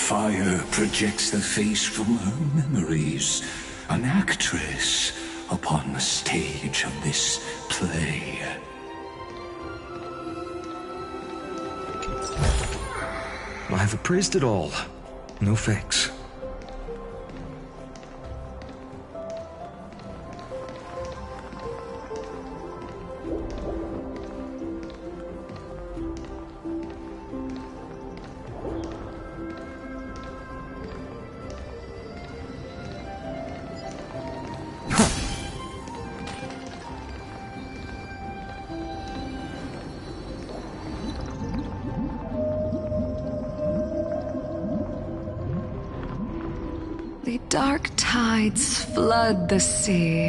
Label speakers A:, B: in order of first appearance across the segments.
A: fire projects the face from her memories. An actress upon the stage of this play.
B: I've appraised it all. No fakes.
C: The dark tides flood the sea,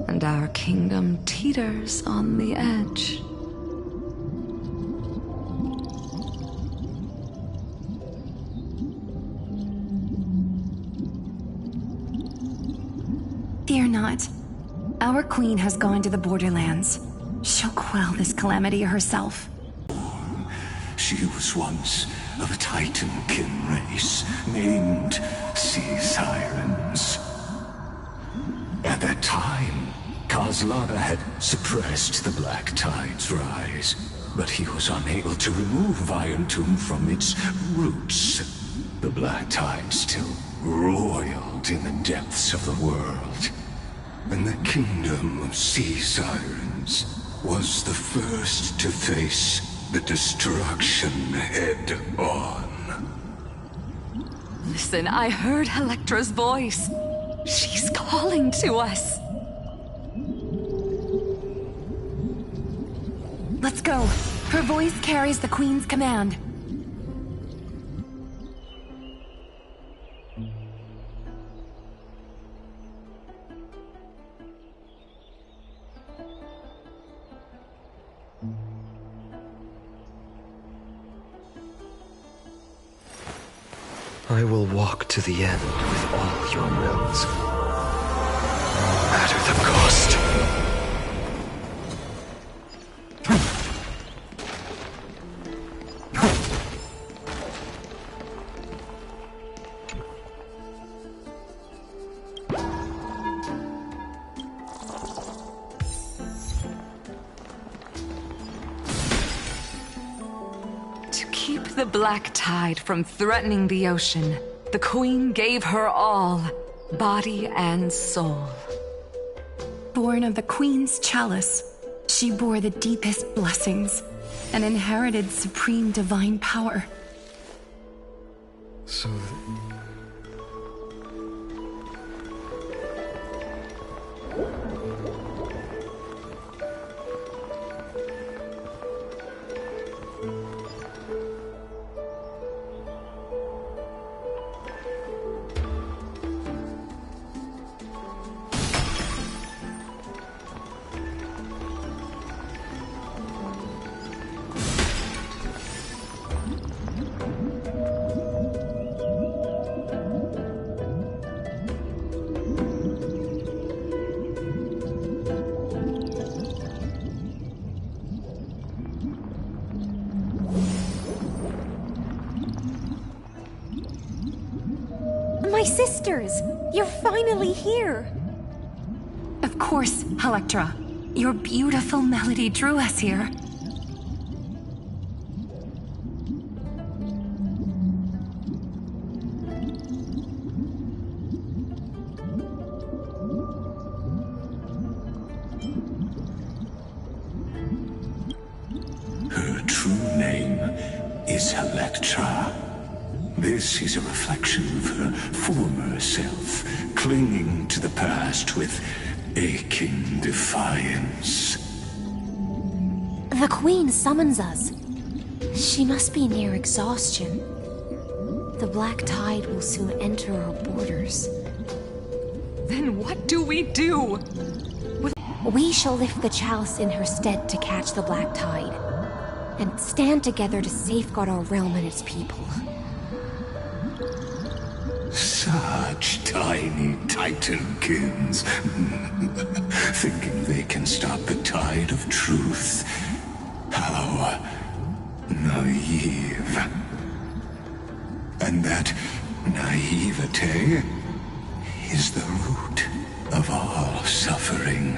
C: and our kingdom teeters on the edge.
D: Fear not. Our queen has gone to the borderlands. She'll quell this calamity herself.
A: She was once of a Titankin race named Sea Sirens. At that time, Kozlana had suppressed the Black Tide's rise, but he was unable to remove Iron Tomb from its roots. The Black Tide still roiled in the depths of the world, and the kingdom of Sea Sirens was the first to face the destruction head-on.
C: Listen, I heard Electra's voice. She's calling to us.
D: Let's go. Her voice carries the queen's command.
B: I will walk to the end with all your wills, no matter the cost.
C: The Black Tide from threatening the ocean, the Queen gave her all, body and soul.
D: Born of the Queen's chalice, she bore the deepest blessings and inherited supreme divine power.
B: So...
E: My sisters! You're finally here!
D: Of course, Electra. Your beautiful melody drew us here.
A: Her true name is Electra. This is a reflection of her former self, clinging to the past with aching defiance.
E: The Queen summons us. She must be near exhaustion. The Black Tide will soon enter our borders.
C: Then what do we do?
E: We shall lift the chalice in her stead to catch the Black Tide, and stand together to safeguard our realm and its people.
A: Such tiny Titankins, thinking they can stop the tide of truth. How naive. And that naivete is the root of all suffering.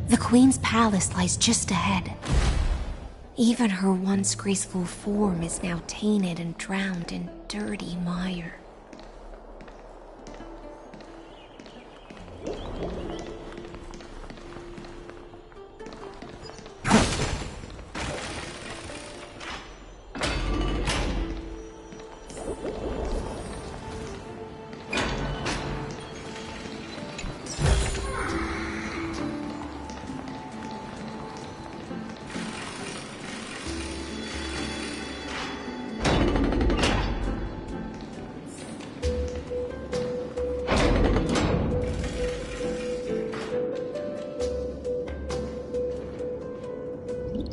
E: The Queen's palace lies just ahead. Even her once graceful form is now tainted and drowned in dirty mire.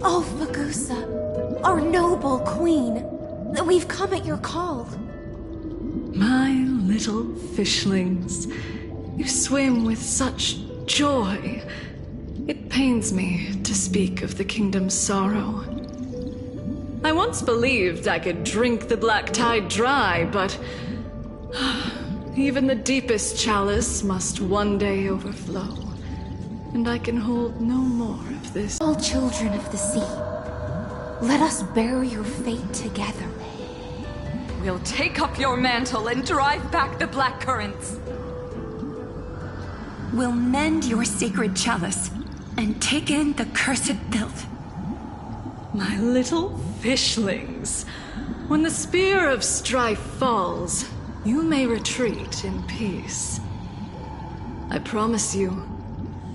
E: Oh, Fagusa, our noble queen, we've come at your call.
C: My little fishlings, you swim with such joy. It pains me to speak of the kingdom's sorrow. I once believed I could drink the black tide dry, but even the deepest chalice must one day overflow, and I can hold no more of this.
E: All children of the sea, let us bear your fate together.
C: We'll take up your mantle and drive back the black currents.
D: We'll mend your sacred chalice and take in the cursed filth.
C: My little fishlings, when the spear of strife falls, you may retreat in peace. I promise you,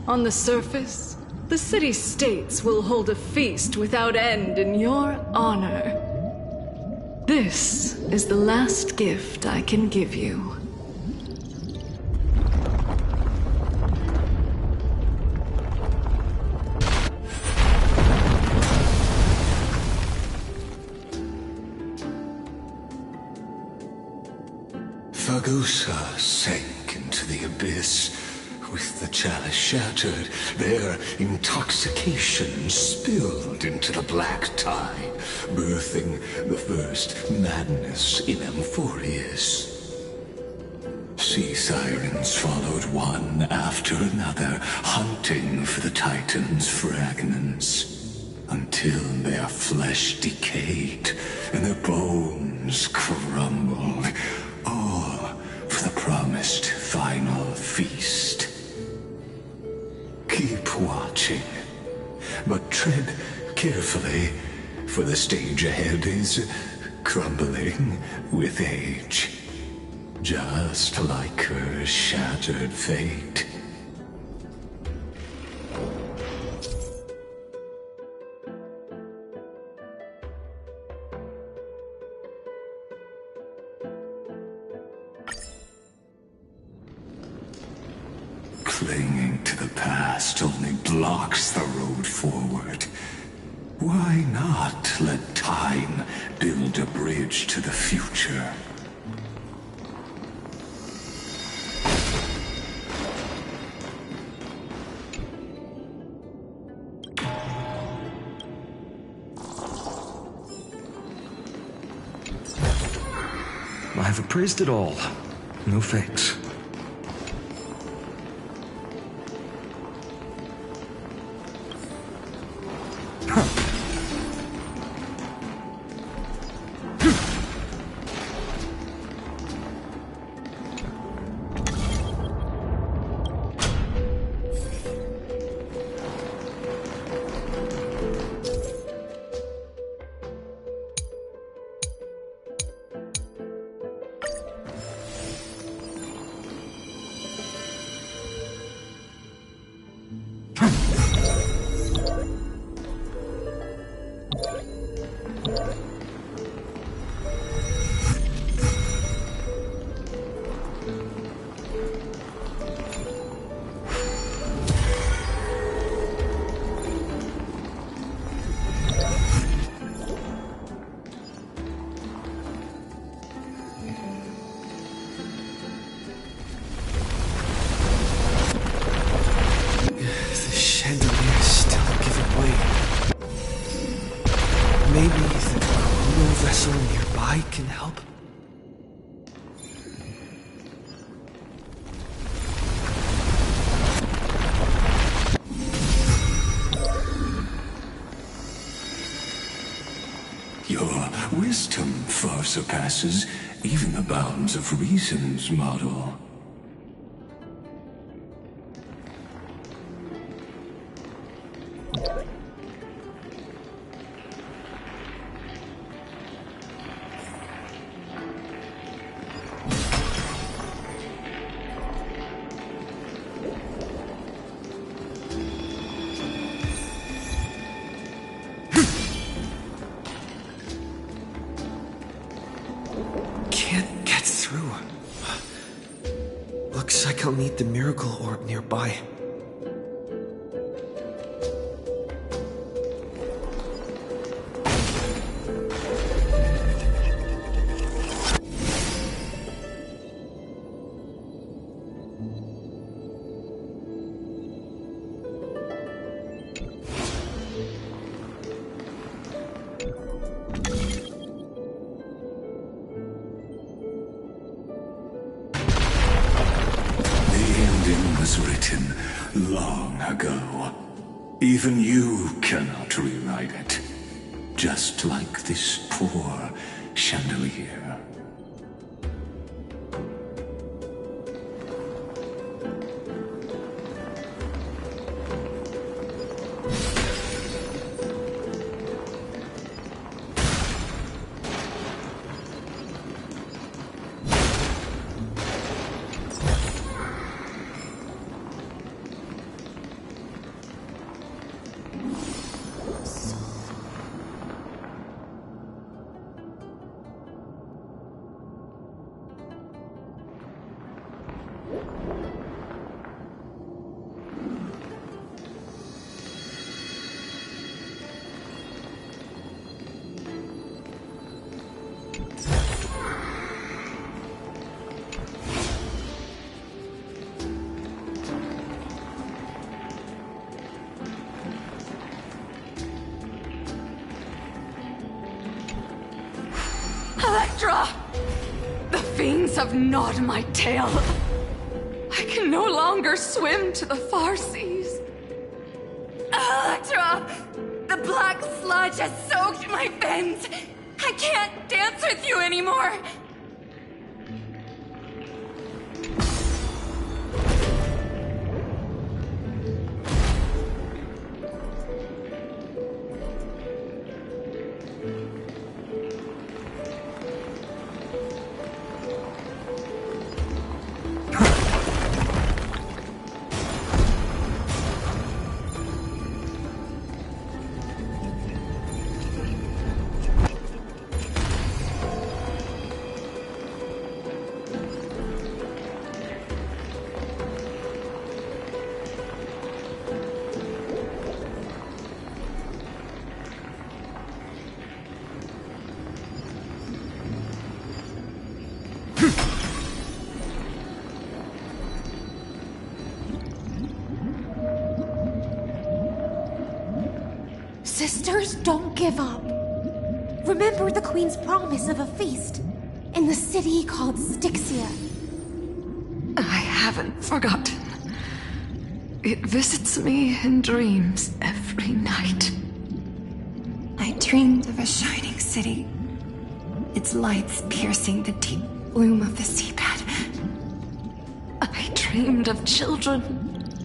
C: on the surface, the city-states will hold a feast without end in your honor. This is the last gift I can give you.
A: Fagusa sank into the abyss. With the chalice shattered, their intoxication spilled into the black tide, birthing the first madness in amphoreus. Sea sirens followed one after another, hunting for the Titan's fragments, until their flesh decayed and their bones crumbled, all for the promised final feast. Keep watching, but tread carefully, for the stage ahead is crumbling with age, just like her shattered fate. Clinging to the past only blocks the road forward. Why not let time build a bridge to the future?
B: I've appraised it all. No fakes. Maybe the chrono vessel nearby can help?
A: Your wisdom far surpasses even the bounds of reason's model.
B: Can't get through. Looks like I'll need the miracle orb nearby.
A: ago. Even you cannot rewrite it. Just like this poor chandelier.
C: Electra! The fiends have gnawed my tail. I can no longer swim to the far seas. Electra! The black sludge has soaked my fins. I can't dance with you anymore.
E: Sisters, don't give up. Remember the Queen's promise of a feast in the city called Styxia.
C: I haven't forgotten. It visits me in dreams every night.
D: I dreamed of a shining city, its lights piercing the deep gloom of the seabed.
C: I dreamed of children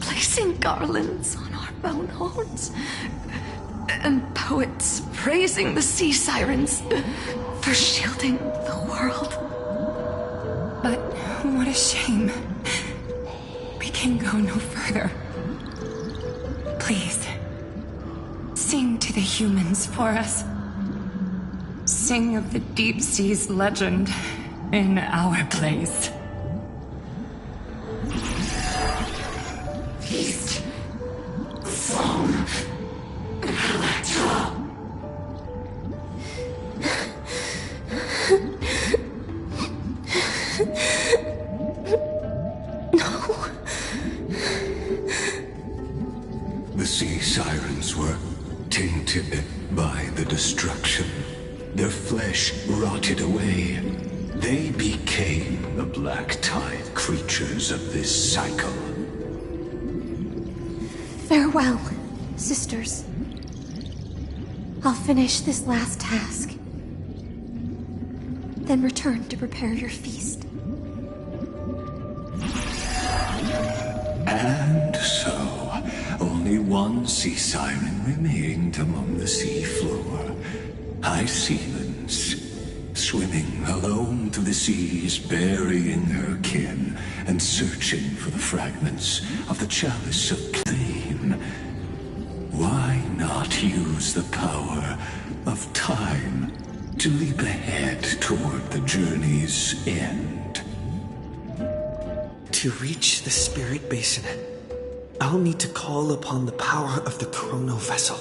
C: placing garlands on our bone horns, and poets praising the sea sirens for shielding the world.
D: But what a shame. We can go no further. Please, sing to the humans for us. Sing of the deep sea's legend in our place.
A: Feast. Song. Electra. The sea sirens were tainted by the destruction. Their flesh rotted away. They became the black tide creatures of this cycle.
E: Farewell, sisters. I'll finish this last task, then return to prepare your feast.
A: And so, only one sea siren remained among the sea floor. High Sealands, swimming alone to the seas, burying her kin, and searching for the fragments of the chalice of pain. Why not use the power of time to leap ahead toward the journey's end?
F: To reach the spirit basin, I'll need to call upon the power of the chrono vessel.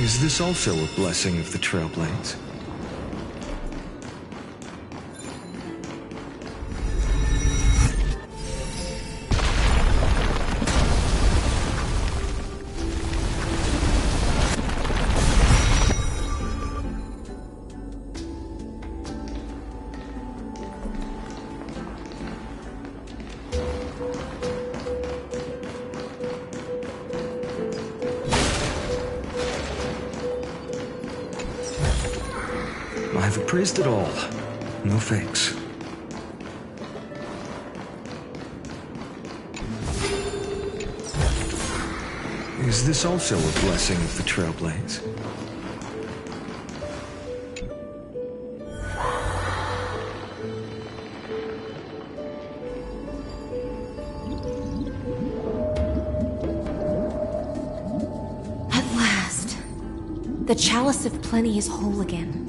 B: Is this also a blessing of the Trailblades?
F: I've appraised it all. No fakes. Is this also a blessing of the Trailblaze?
E: At last, the Chalice of Plenty is whole again.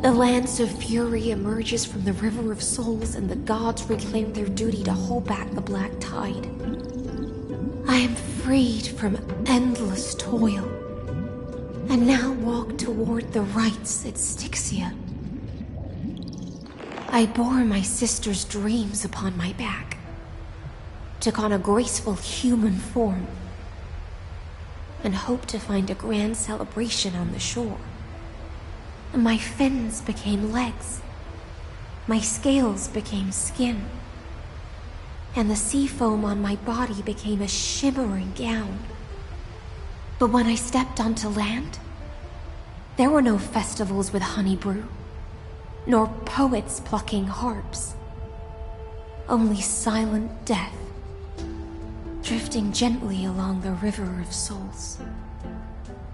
E: The Lance of Fury emerges from the River of Souls, and the gods reclaim their duty to hold back the Black Tide. I am freed from endless toil, and now walk toward the rites at Styxia. I bore my sister's dreams upon my back, took on a graceful human form, and hoped to find a grand celebration on the shore. My fins became legs, my scales became skin, and the sea foam on my body became a shimmering gown. But when I stepped onto land, there were no festivals with honey brew, nor poets plucking harps. Only silent death, drifting gently along the River of Souls.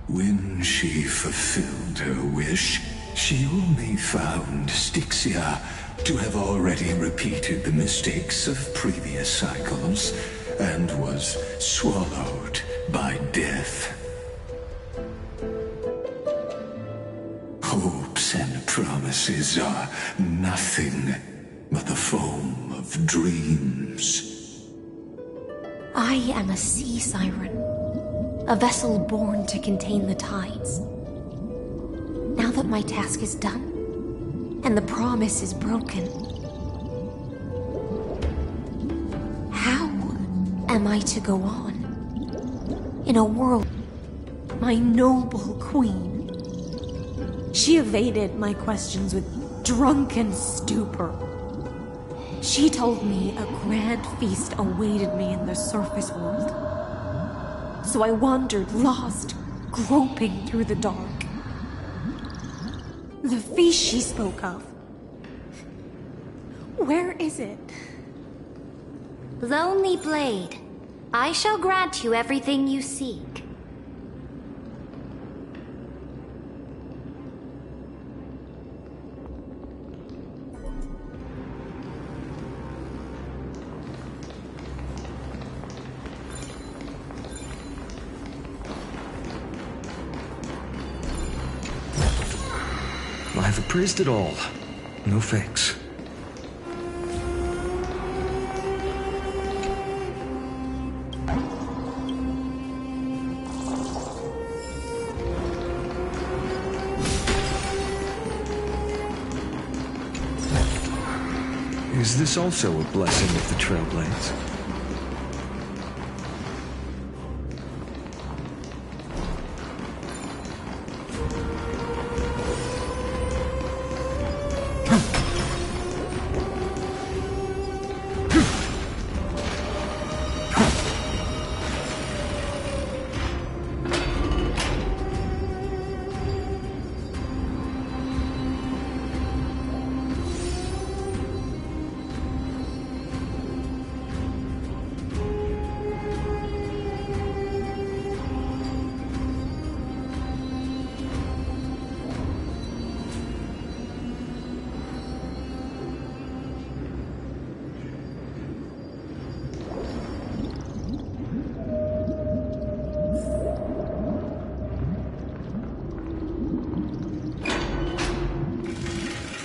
A: When she fulfilled her wish, she only found Styxia to have already repeated the mistakes of previous cycles, and was swallowed by death. Hopes and promises are nothing but the foam of dreams.
E: I am a sea siren, a vessel born to contain the tides. Now that my task is done, and the promise is broken, how am I to go on in a world? My noble queen. She evaded my questions with drunken stupor. She told me a grand feast awaited me in the surface world. So I wandered, lost, groping through the dark. The feast she spoke of. Where is it?
G: Lonely Blade, I shall grant you everything you seek.
F: I've appraised it all. No fakes. Is this also a blessing of the Trailblaze?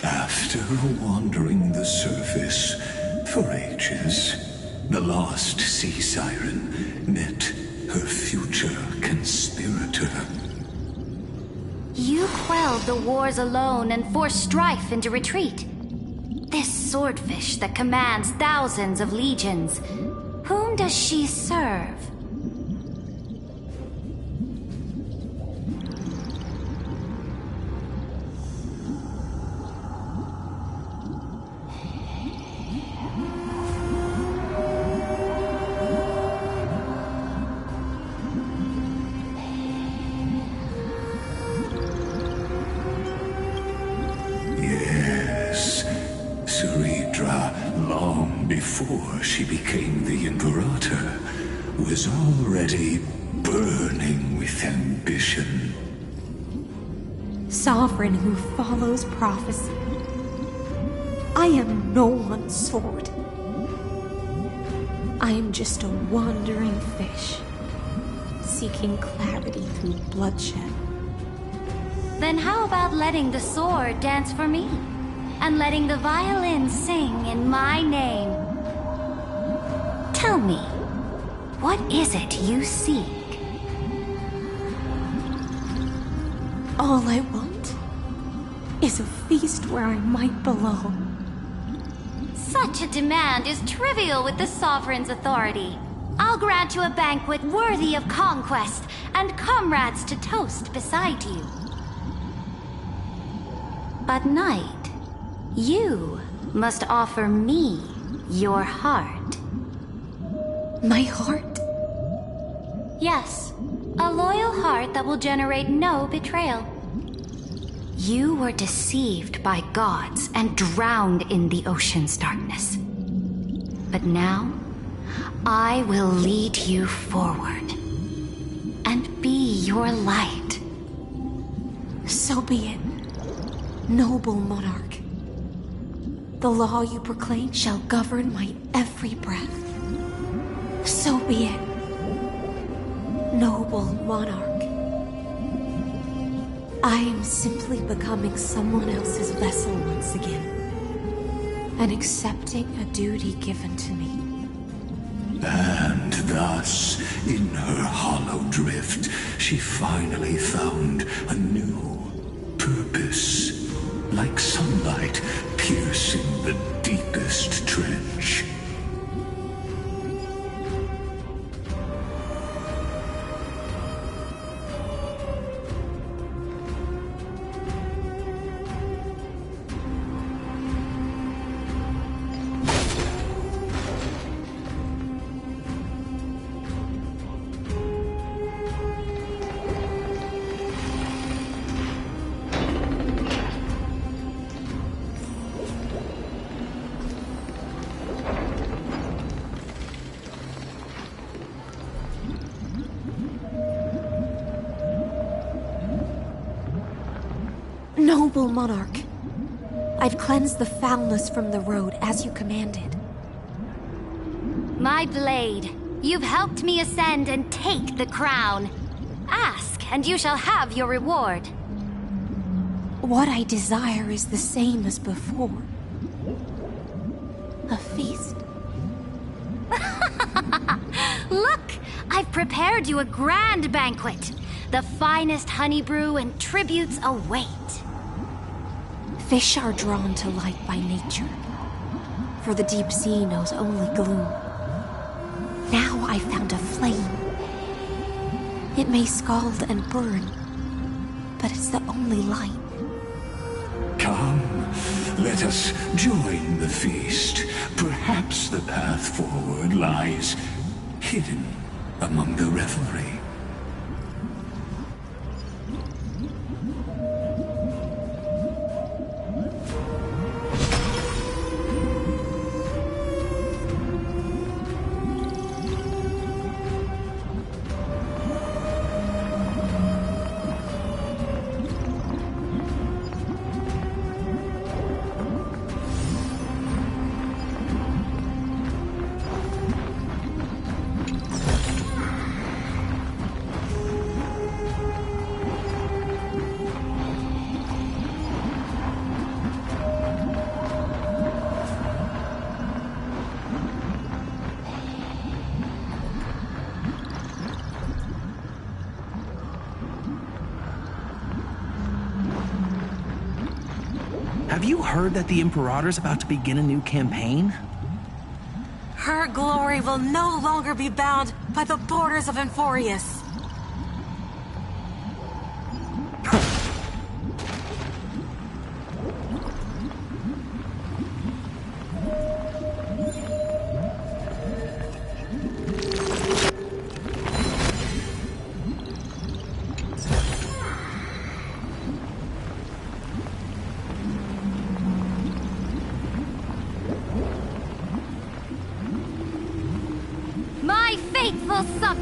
A: After wandering the surface for ages, the lost sea siren met her future conspirator.
G: You quelled the wars alone and forced strife into retreat. This swordfish that commands thousands of legions, whom does she serve?
A: before she became the Imperator, was already burning with ambition.
E: Sovereign who follows prophecy. I am no one's sword. I am just a wandering fish, seeking clarity through bloodshed.
G: Then how about letting the sword dance for me? And letting the violin sing in my name? Tell me, what is it you seek?
E: All I want is a feast where I might belong.
G: Such a demand is trivial with the Sovereign's authority. I'll grant you a banquet worthy of conquest, and comrades to toast beside you. But Knight, you must offer me your heart.
E: My heart?
G: Yes, a loyal heart that will generate no betrayal. You were deceived by gods and drowned in the ocean's darkness. But now, I will lead you forward and be your light.
E: So be it, noble monarch. The law you proclaim shall govern my every breath. So be it, noble monarch. I am simply becoming someone else's vessel once again, and accepting a duty given to me.
A: And thus, in her hollow drift, she finally found a new purpose, like sunlight piercing the deepest trench.
E: Noble monarch, I've cleansed the foulness from the road as you commanded.
G: My blade, you've helped me ascend and take the crown. Ask, and you shall have your reward.
E: What I desire is the same as before. A feast.
G: Look, I've prepared you a grand banquet. The finest honey brew and tributes await.
E: Fish are drawn to light by nature, for the deep sea knows only gloom. Now I found a flame. It may scald and burn, but it's the only light.
A: Come, let us join the feast. Perhaps the path forward lies hidden among the revelry.
H: Have you heard that the Imperator's about to begin a new campaign?
I: Her glory will no longer be bound by the borders of amphoreus.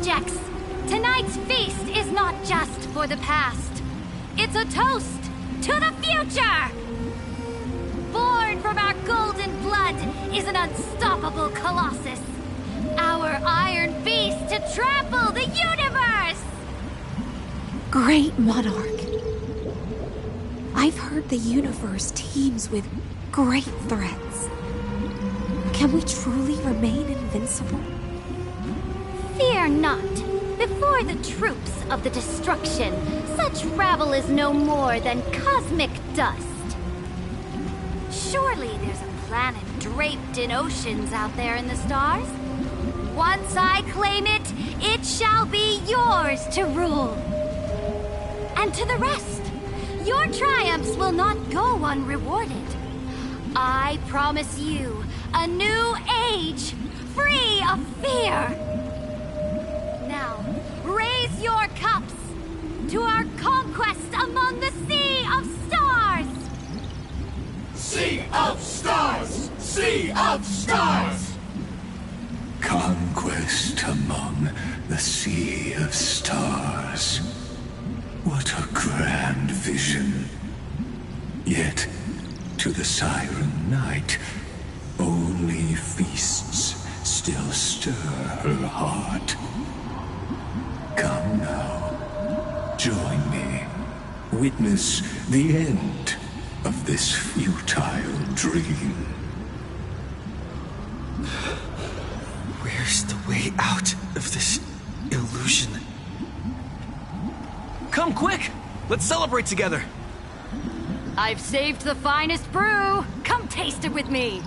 G: subjects, tonight's feast is not just for the past. It's a toast to the future! Born from our golden blood is an unstoppable colossus. Our iron beast to trample the universe!
E: Great monarch. I've heard the universe teems with great threats. Can we truly remain invincible?
G: Fear not. Before the troops of the destruction, such rabble is no more than cosmic dust. Surely there's a planet draped in oceans out there in the stars. Once I claim it, it shall be yours to rule. And to the rest, your triumphs will not go unrewarded. I promise you a new age, free of fear. Now, raise your cups to our conquest among the Sea of Stars!
A: Sea of Stars! Sea of Stars! Conquest among the Sea of Stars. What a grand vision. Yet, to the Siren Knight, only feasts still stir her heart. Come now, join me. Witness the end of this futile dream.
F: Where's the way out of this illusion?
H: Come quick! Let's celebrate together!
G: I've saved the finest brew! Come taste it with me!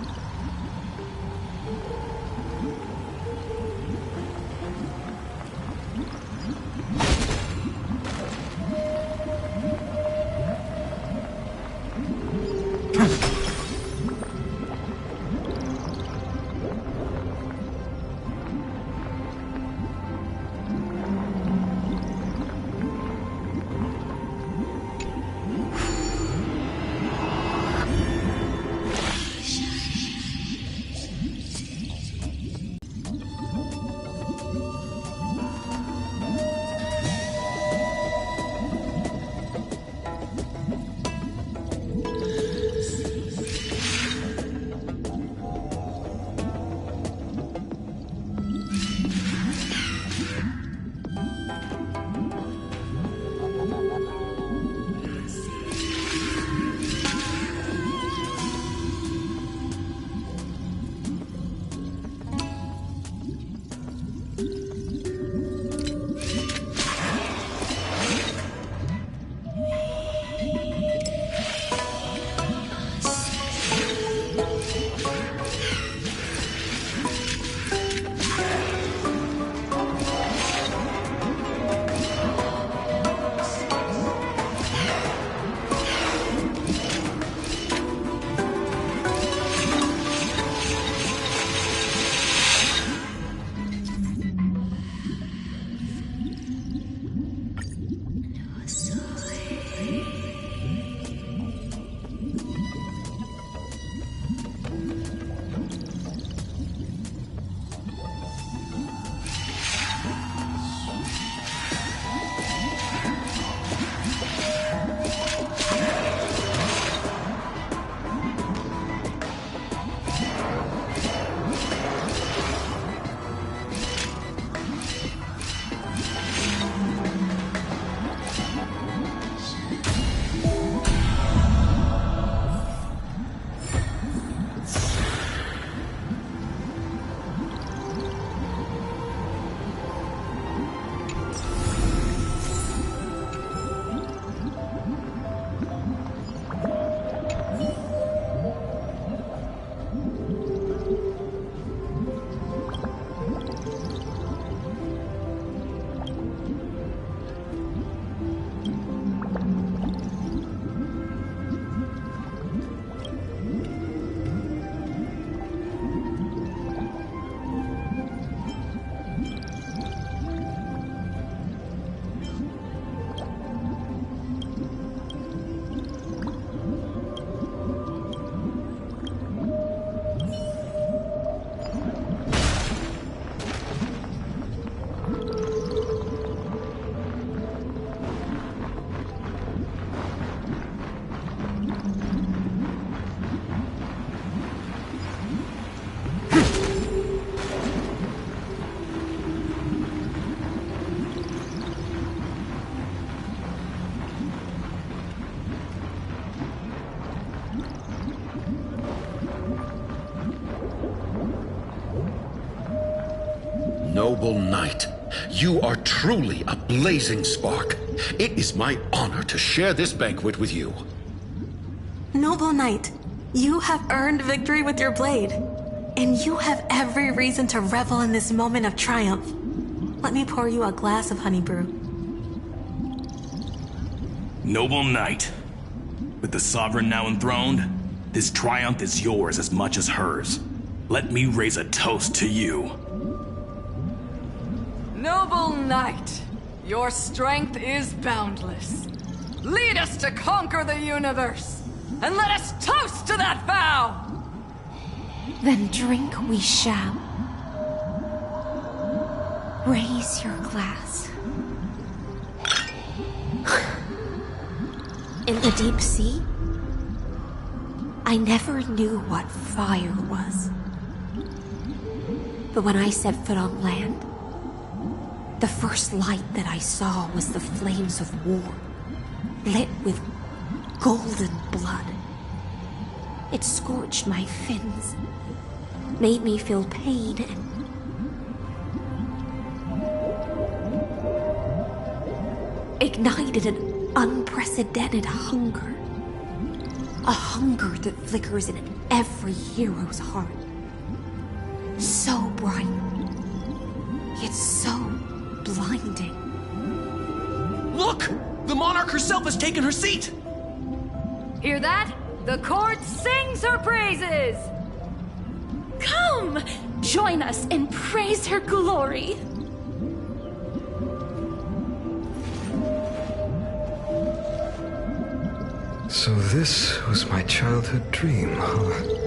J: Noble knight, you are truly a blazing spark. It is my honor to share this banquet with you.
I: Noble knight, you have earned victory with your blade. And you have every reason to revel in this moment of triumph. Let me pour you a glass of honey brew.
K: Noble knight, with the sovereign now enthroned, this triumph is yours as much as hers. Let me raise a toast to you.
C: Noble knight, your strength is boundless. Lead us to conquer the universe, and let us toast to that vow!
E: Then drink we shall. Raise your glass. In the deep sea, I never knew what fire was. But when I set foot on land, the first light that I saw was the flames of war, lit with golden blood. It scorched my fins, made me feel pain and ignited an unprecedented hunger. A hunger that flickers in every hero's heart. So bright, yet so blinding.
H: Look! The monarch herself has taken her seat!
C: Hear that? The court sings her praises!
L: Come! Join us and praise her glory!
B: So this was my childhood dream, huh?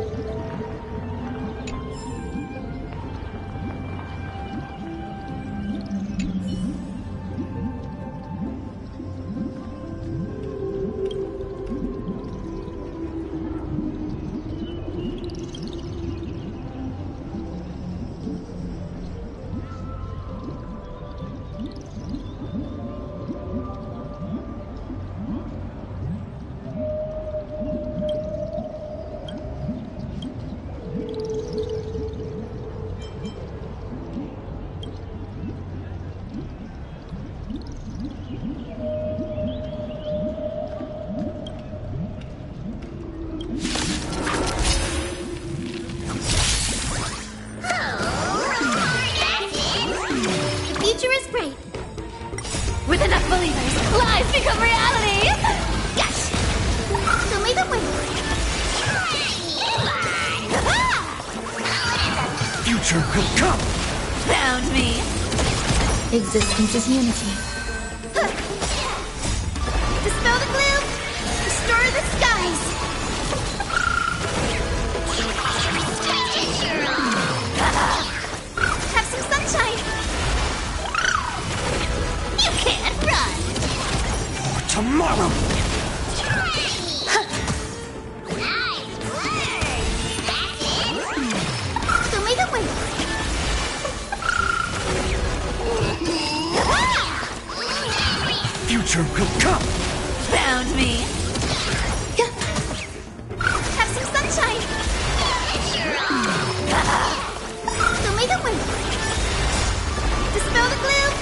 L: Existence is unity.
M: Dispel the gloom! Restore the skies! Have some sunshine! You can't run!
A: For tomorrow!
M: Show me the way!
A: Future will come!
M: Found me! Have some sunshine! Show me the way! Dispel the gloom!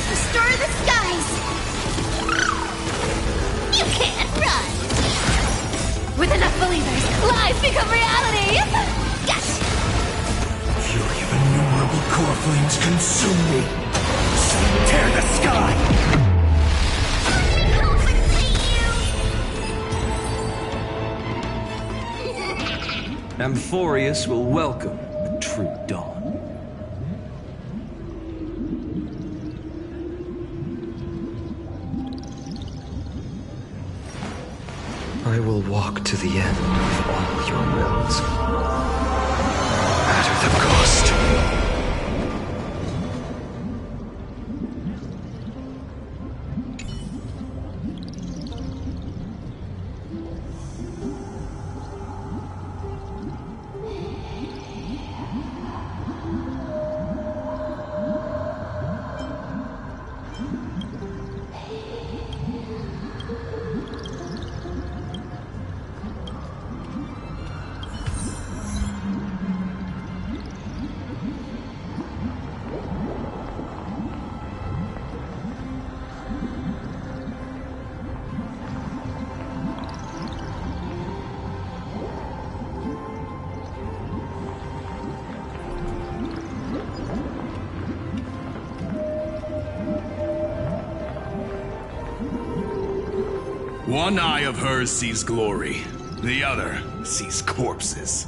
M: Restore the skies! You can't run!
L: With enough believers, lies become reality!
M: Yes!
A: Fury of innumerable core flames consume me! Tear the sky!
F: Amphoreus will welcome the true dawn.
B: I will walk to the end with all your wills. At the cost.
K: One eye of hers sees glory, the other sees corpses.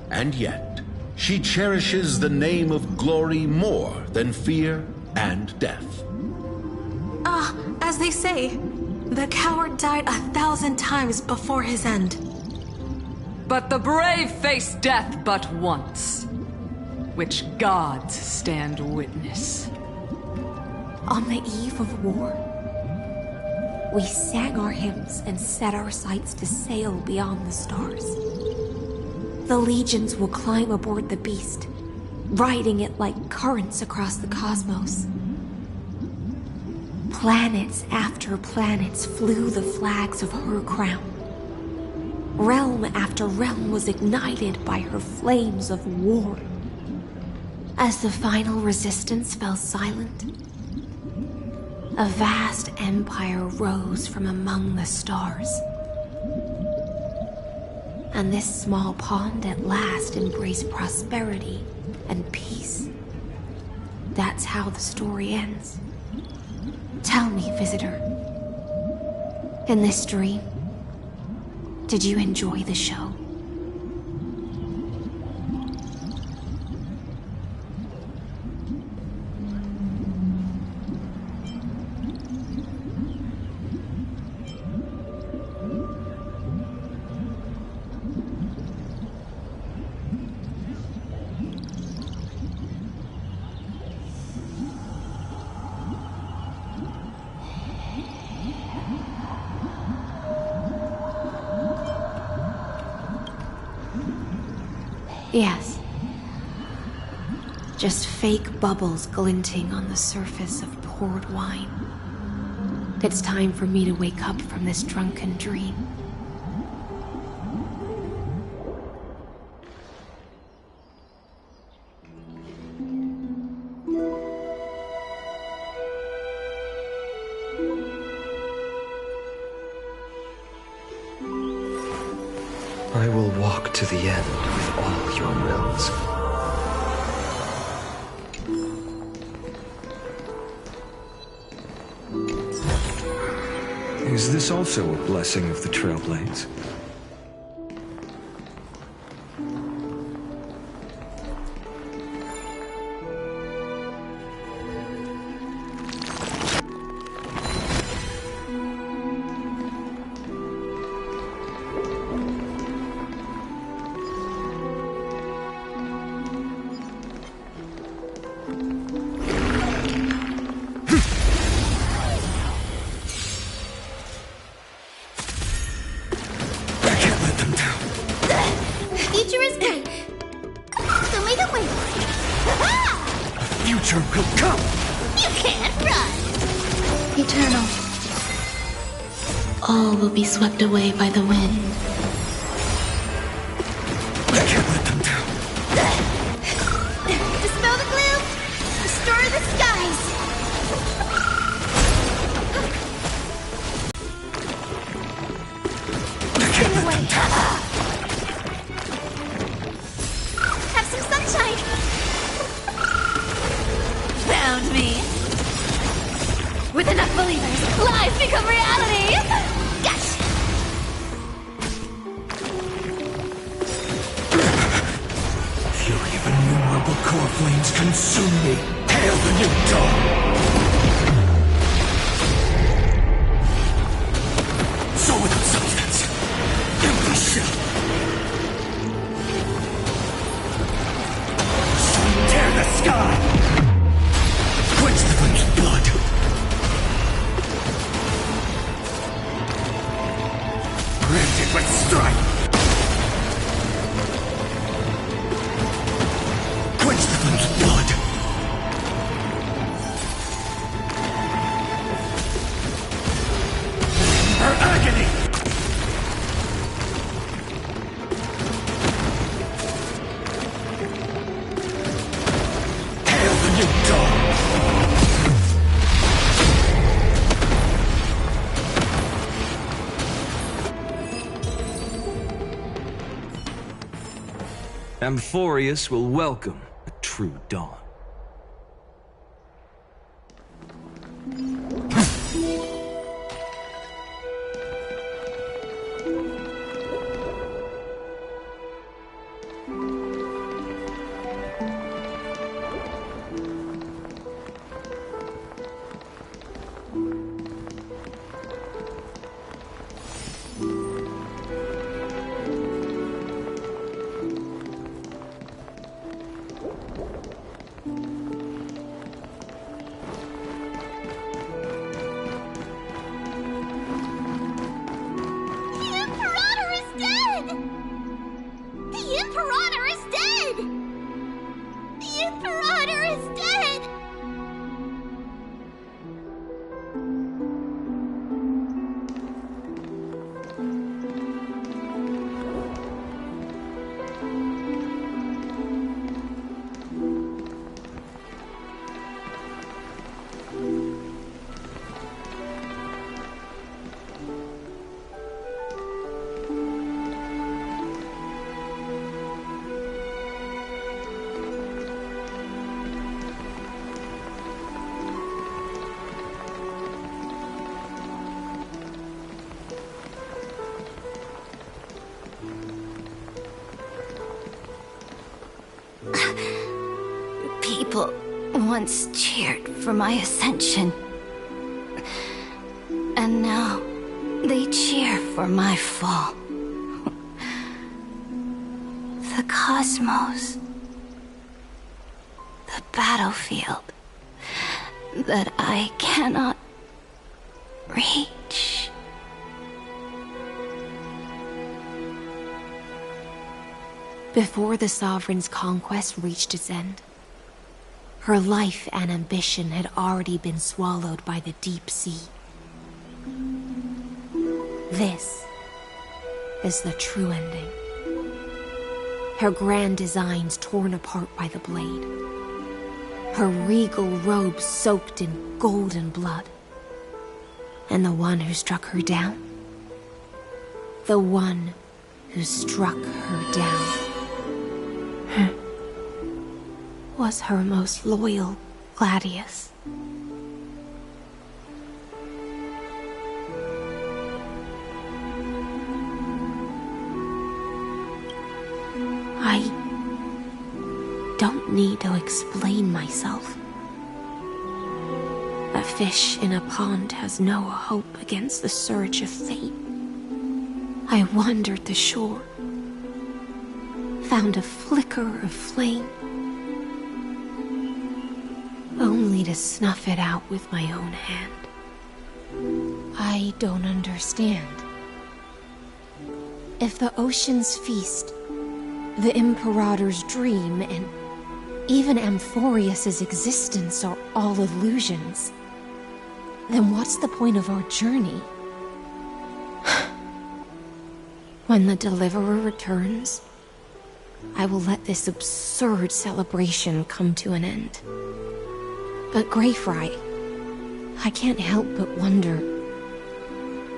J: And yet, she cherishes the name of glory more than fear and death.
I: As they say, the coward died 1,000 times before his end.
C: But the brave face death but once, which gods stand witness.
E: On the eve of war, we sang our hymns and set our sights to sail beyond the stars. The legions will climb aboard the beast, riding it like currents across the cosmos. Planets after planets flew the flags of her crown. Realm after realm was ignited by her flames of war. As the final resistance fell silent, a vast empire rose from among the stars. And this small pond at last embraced prosperity and peace. That's how the story ends. Tell me, visitor, in this dream, did you enjoy the show? Yes. Just fake bubbles glinting on the surface of poured wine. It's time for me to wake up from this drunken dream.
B: I will walk to the end with all your wills.
F: Is this also a blessing of the Trailblades?
M: Future is great. So make it wait.
A: Future will come!
M: You can't run!
L: Eternal. All will be swept away by the wind.
A: I can't let them down.
M: Dispel the gloom! Restore the skies! Get away! Have some sunshine!
L: Found me. With enough believers, lies become reality!
M: Gotcha!
A: Fury of innumerable core flames consume me. Hail the new dawn! So without substance, empty shell. Sun tear the sky! Quench the flame's blood! Granted with strife! Quench the flame's blood! Her agony! Hail the new dawn!
F: Amphoreus will welcome a true dawn.
G: once cheered for my ascension. And now they cheer for my fall. The cosmos. The battlefield that I cannot reach.
E: Before the Sovereign's conquest reached its end, her life and ambition had already been swallowed by the deep sea. This is the true ending. Her grand designs torn apart by the blade. Her regal robes soaked in golden blood. And the one who struck her down? The one who struck her down was her most loyal Gladius. I don't need to explain myself. A fish in a pond has no hope against the surge of fate. I wandered the shore, found a flicker of flame, only to snuff it out with my own hand. I don't understand. If the ocean's feast, the Imperator's dream, and even amphoreus' existence are all illusions, then what's the point of our journey? When the Deliverer returns, I will let this absurd celebration come to an end. But Greyfry, I can't help but wonder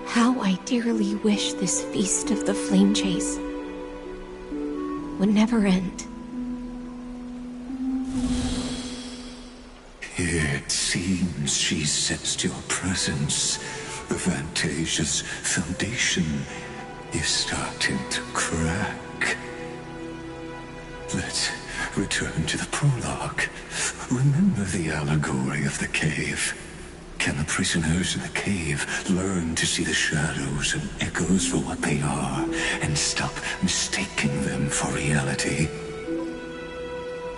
E: how I dearly wish this feast of the Flame Chase would never end.
A: It seems she sensed your presence. The Fantasia's foundation is starting to crack. Let's return to the prologue. Remember the allegory of the cave. Can the prisoners in the cave learn to see the shadows and echoes for what they are, and stop mistaking them for reality?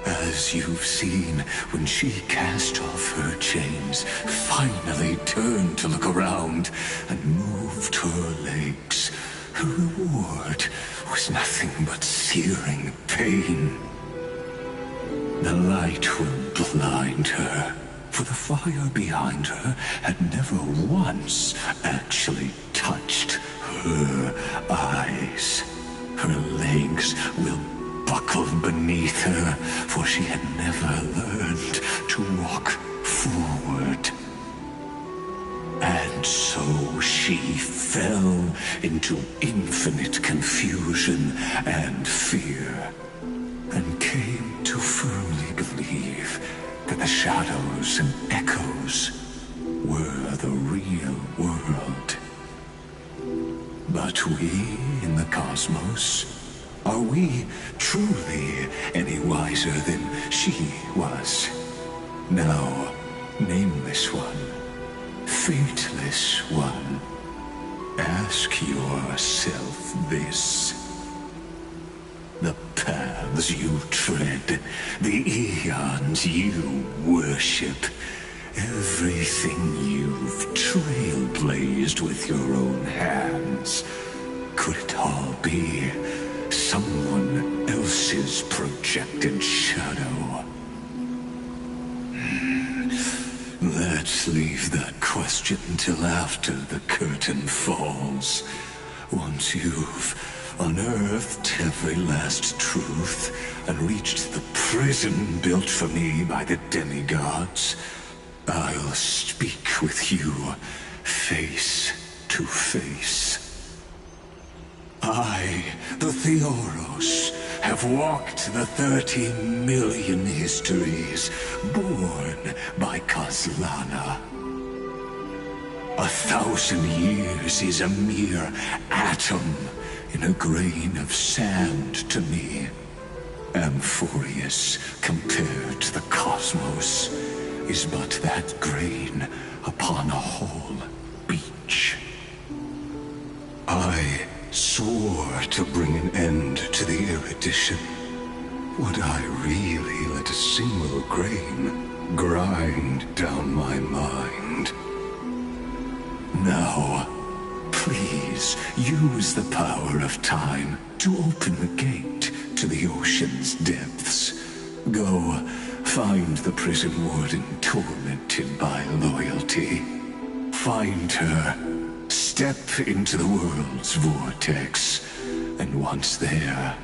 A: As you've seen, when she cast off her chains, finally turned to look around, and moved her legs, her reward was nothing but searing pain. The light will blind her, for the fire behind her had never once actually touched her eyes. Her legs will buckle beneath her, for she had never learned to walk forward. And so she fell into infinite confusion and fear, and came to firmly believe that the shadows and echoes were the real world. But we in the cosmos, are we truly any wiser than she was? Now, nameless one, fateless one, ask yourself this. The paths you tread, the eons you worship, everything you've trailblazed with your own hands, could it all be someone else's projected shadow? Let's leave that question till after the curtain falls. Once you've unearthed every last truth and reached the prison built for me by the demigods, I'll speak with you face to face. I, the Theoros, have walked the 30 million histories born by Kozlana. 1,000 years is a mere atom in a grain of sand to me. amphoreus, compared to the cosmos, is but that grain upon a whole beach. I swore to bring an end to the erudition. Would I really let a single grain grind down my mind? Now, please use the power of time to open the gate to the ocean's depths. Go, find the prison warden tormented by loyalty. Find her, step into the world's vortex, and once there,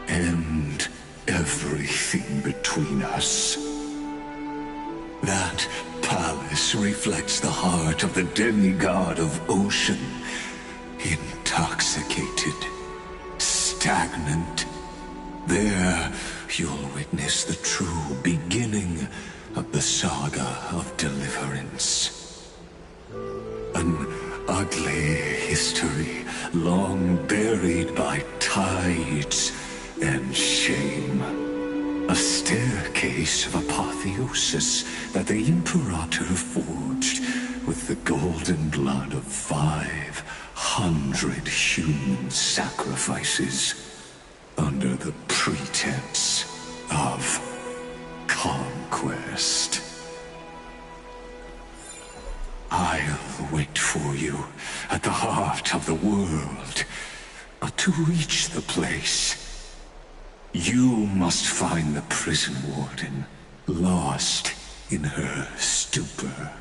A: end everything between us. That palace reflects the heart of the demigod of ocean, intoxicated, stagnant. There, you'll witness the true beginning of the saga of deliverance. An ugly history, long buried by tides and shame. A staircase of apotheosis that the Imperator forged with the golden blood of 500 human sacrifices under the pretense of conquest. I'll wait for you at the heart of the world, but to reach the place, you must find the prison warden, lost in her stupor.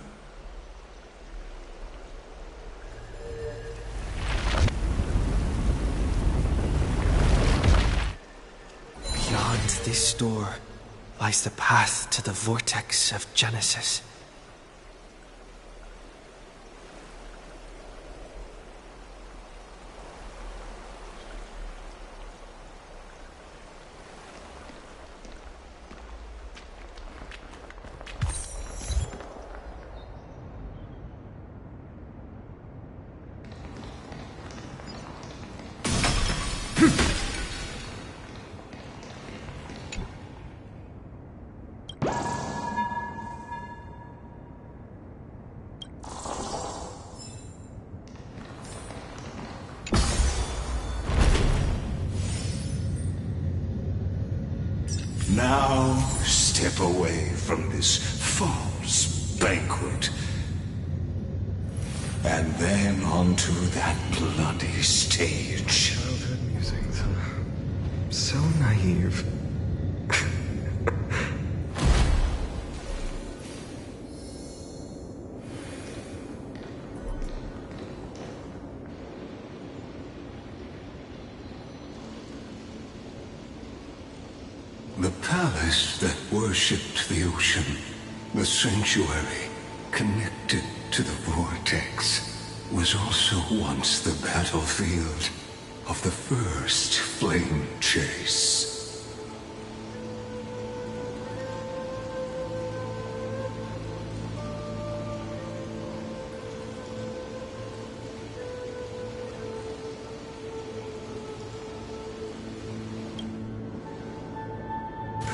F: Beyond this door lies the path to the vortex of Genesis.
A: Now step away from this false banquet, and then onto that bloody stage.
F: Childhood music, so naive.
A: The palace that worshipped the ocean, the sanctuary connected to the vortex, was also once the battlefield of the first flame chase.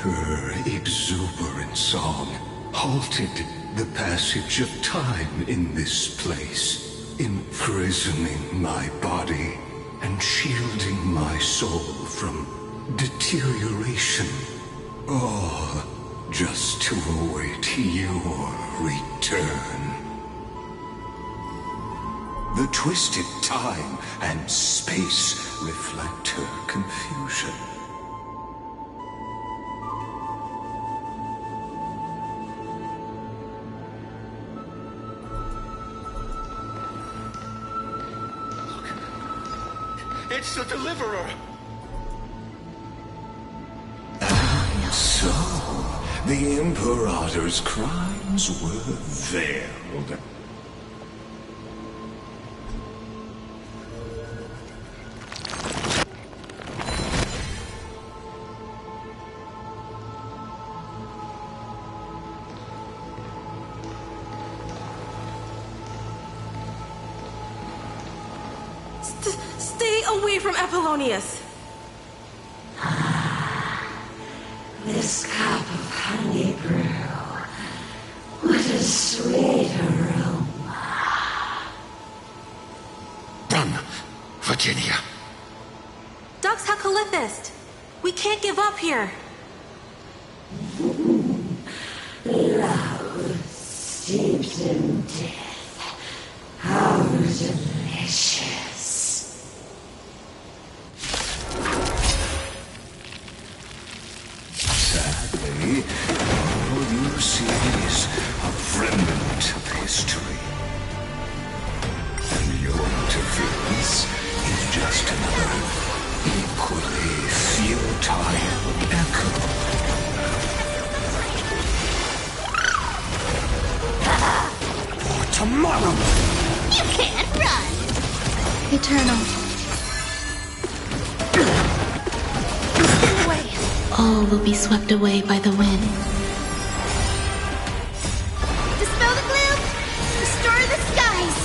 A: Her exuberant song halted the passage of time in this place, imprisoning my body and shielding my soul from deterioration. All just to await your return. The twisted time and space reflect her confusion.
J: It's the Deliverer!
A: And so, the Imperator's crimes were veiled.
I: Stay away from Apollonius!
N: This cup of honey brew. What a sweet aroma.
J: Done, Virginia.
I: Dux Hakalithist! We can't give up here!
N: Love steeped in death. How delicious.
A: Sadly, all you see is a remnant of history. And your interference is just another equally futile echo.
J: For tomorrow!
M: You can't run!
L: Eternal.
M: Stay away!
L: All will be swept away by the wind.
M: Dispel the gloom! Restore the skies!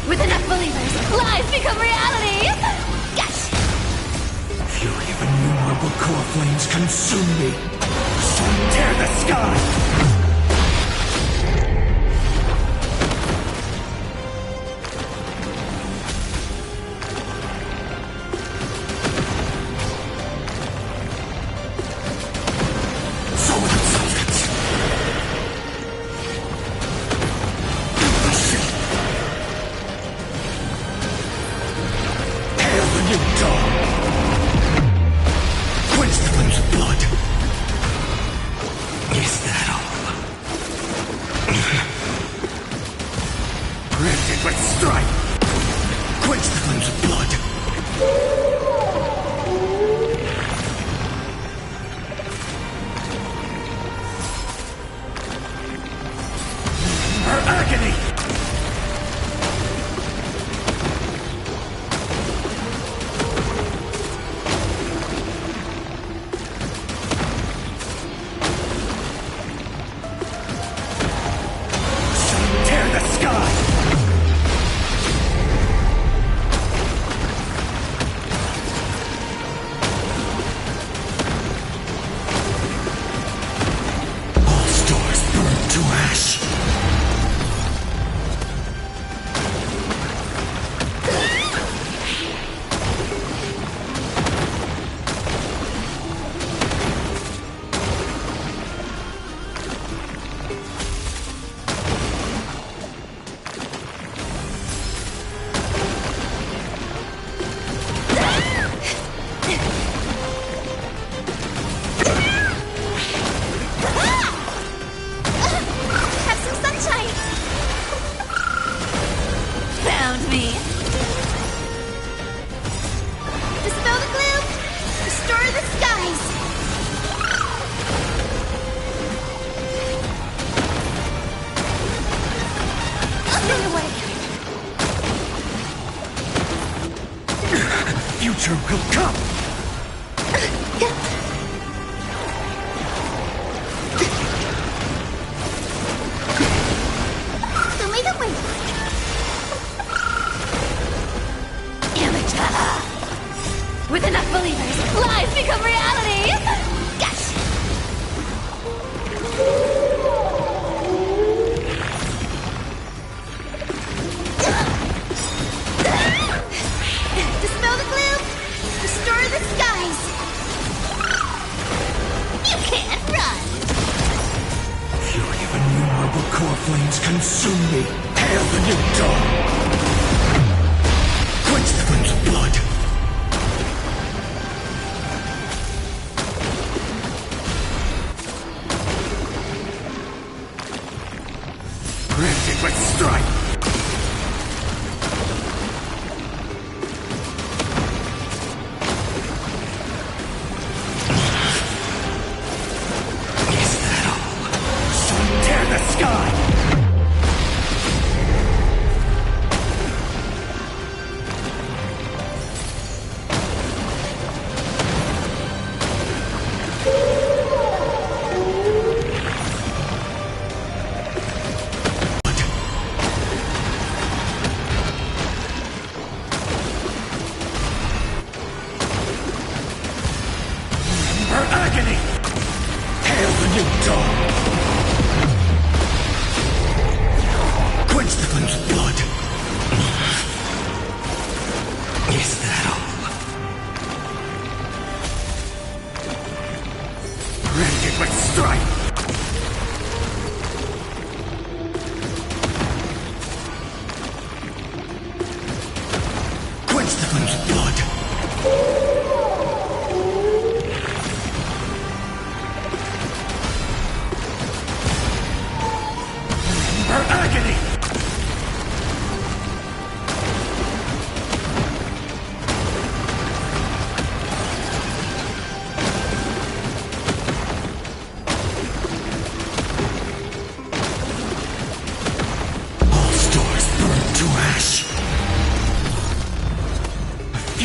L: With enough believers, lies become reality!
M: Yes!
A: Fury of innumerable core flames consume me. Sun tear the sky!
M: Future will come!
L: Show me the way! Amateur! With enough believers, lies become reality! Yes!
M: Dispel the gloom! Restore the skies! You can't run!
A: Fury of innumerable core flames consume me. Hail the new dawn! Quench the flames of blood! Granted with strife!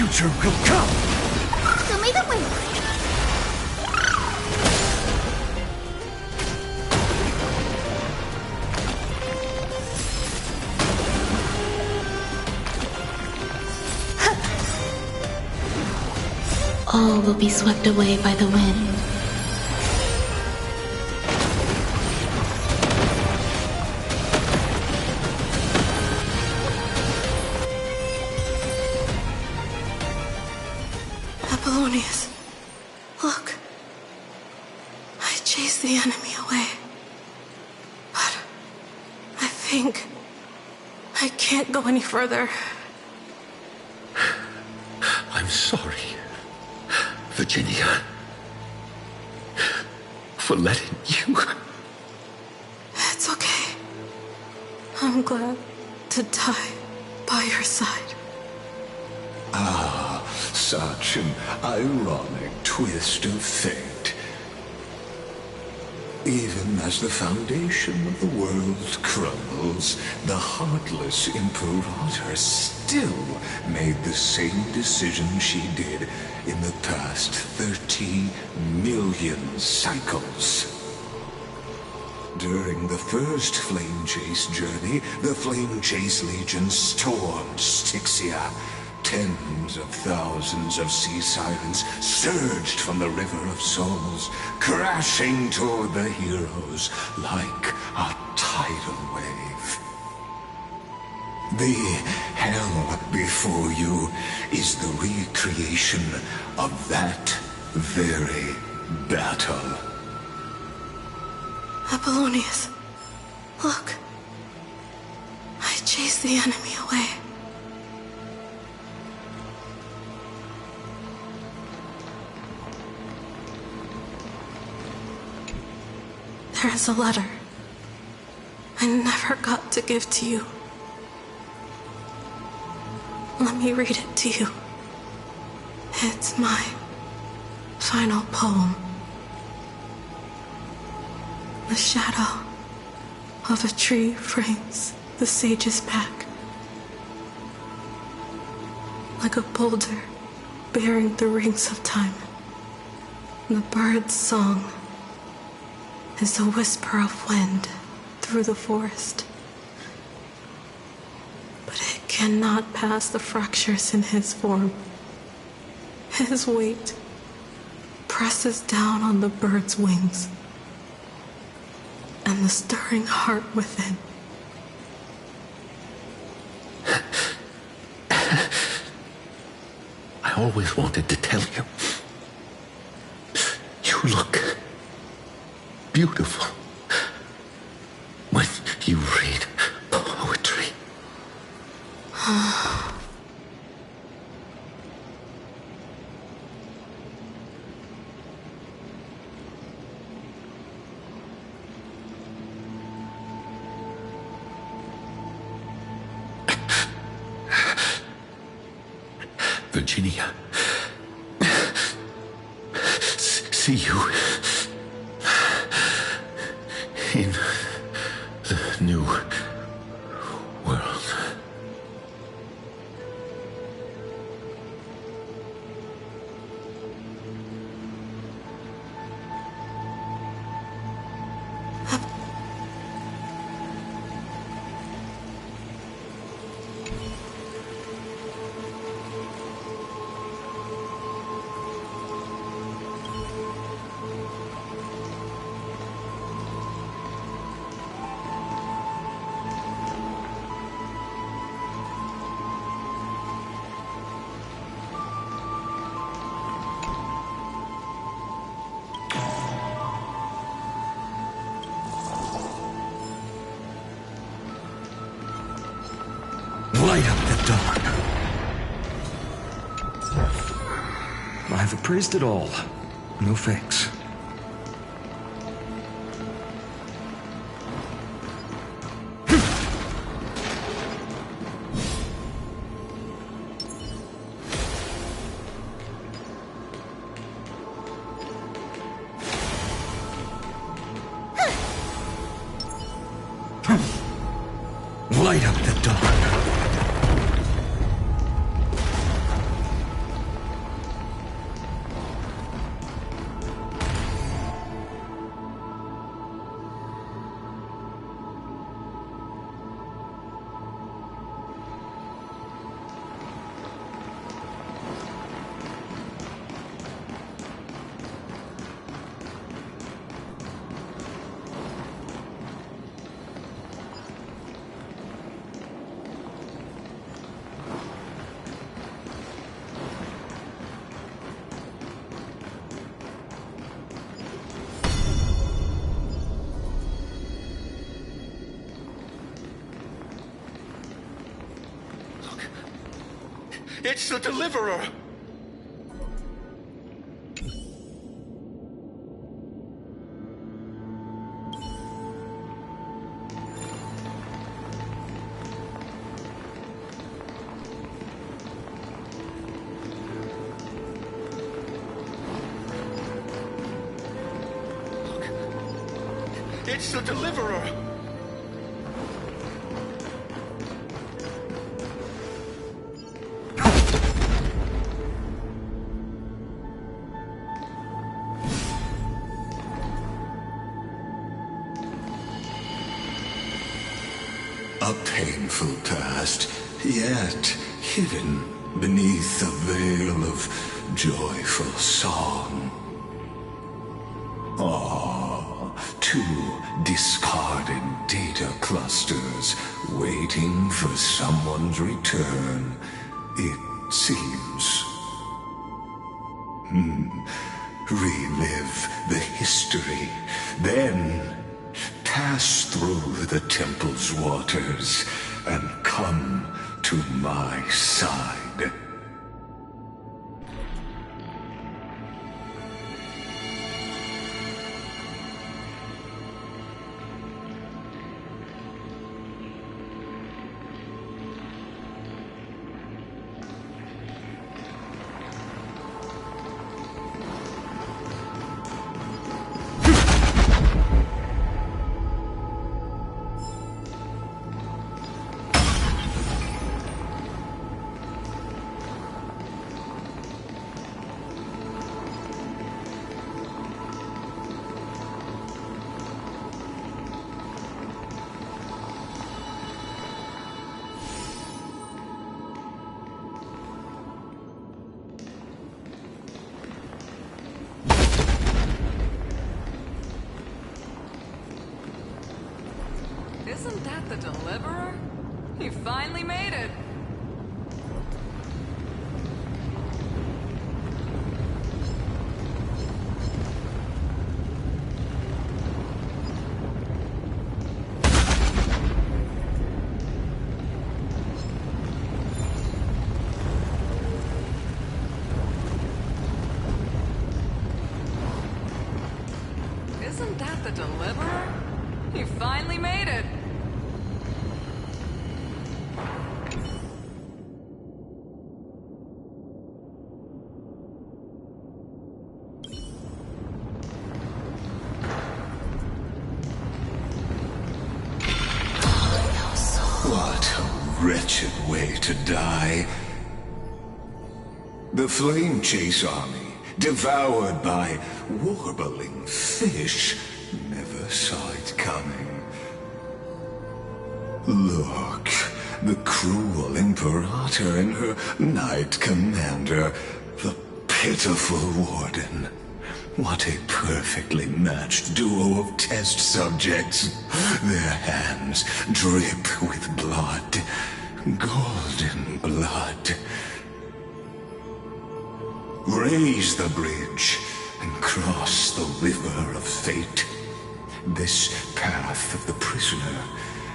A: future will come!
M: Show me the way!
O: All will be swept away by the wind.
I: Apollonius, look. I chased the enemy away. But I think I can't go any further.
J: I'm sorry, Virginia, for letting you.
I: It's okay. I'm glad to die by your side.
A: Ah, such an ironic twist of fate. Even as the foundation of the world crumbles, the heartless Imperator still made the same decision she did in the past 30 million cycles. During the first Flame Chase journey, the Flame Chase Legion stormed Styxia. Tens of thousands of sea sirens surged from the River of Souls, crashing toward the heroes like a tidal wave. The hell before you is the recreation of that very battle.
I: Apollonius, look. I chased the enemy away. There is a letter I never got to give to you. Let me read it to you. It's my final poem. The shadow of a tree frames the sage's back, like a boulder bearing the rings of time. The bird's song is a whisper of wind through the forest. But it cannot pass the fractures in his form. His weight presses down on the bird's wings and the stirring heart within.
J: I always wanted to tell you. You look beautiful when you read poetry. Virginia, see you in the new world.
H: Light up the dark. I've appraised it all. No fakes. Light up the dark.
J: It's the Deliverer! It's the Deliverer!
A: A painful past, yet hidden beneath a veil of joyful song. Two discarded data clusters waiting for someone's return, it seems. Relive the history, then pass through the temple's waters and come to my side.
C: Isn't that the Deliverer? He finally made it! Isn't that the Deliverer? He finally made it!
A: What a wretched way to die. The Flame Chase army, devoured by warbling fish, never saw it coming. Look, the cruel Imperator and her Knight Commander, the pitiful Warden. What a perfectly matched duo of test subjects. Their hands drip with blood, golden blood. Raise the bridge and cross the river of fate. This path of the prisoner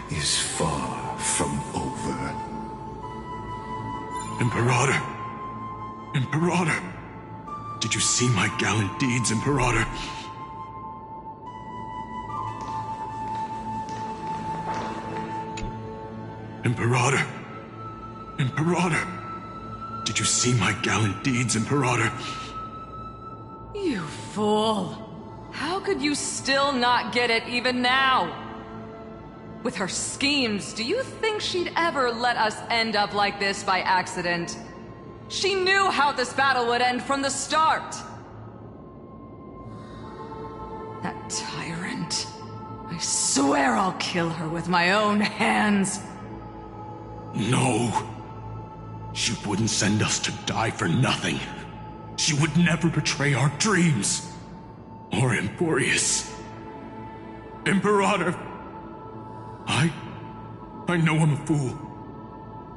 A: is far from over.
K: Imperator! Imperator! Did you see my gallant deeds, Imperator? Imperator! Imperator! Did you see my gallant deeds, Imperator?
C: You fool! How could you still not get it even now? With her schemes, do you think she'd ever let us end up like this by accident? She knew how this battle would end from the start! That tyrant. I swear I'll kill her with my own hands.
K: No. She wouldn't send us to die for nothing. She would never betray our dreams. Or amphoreus. Imperator. I know I'm a fool.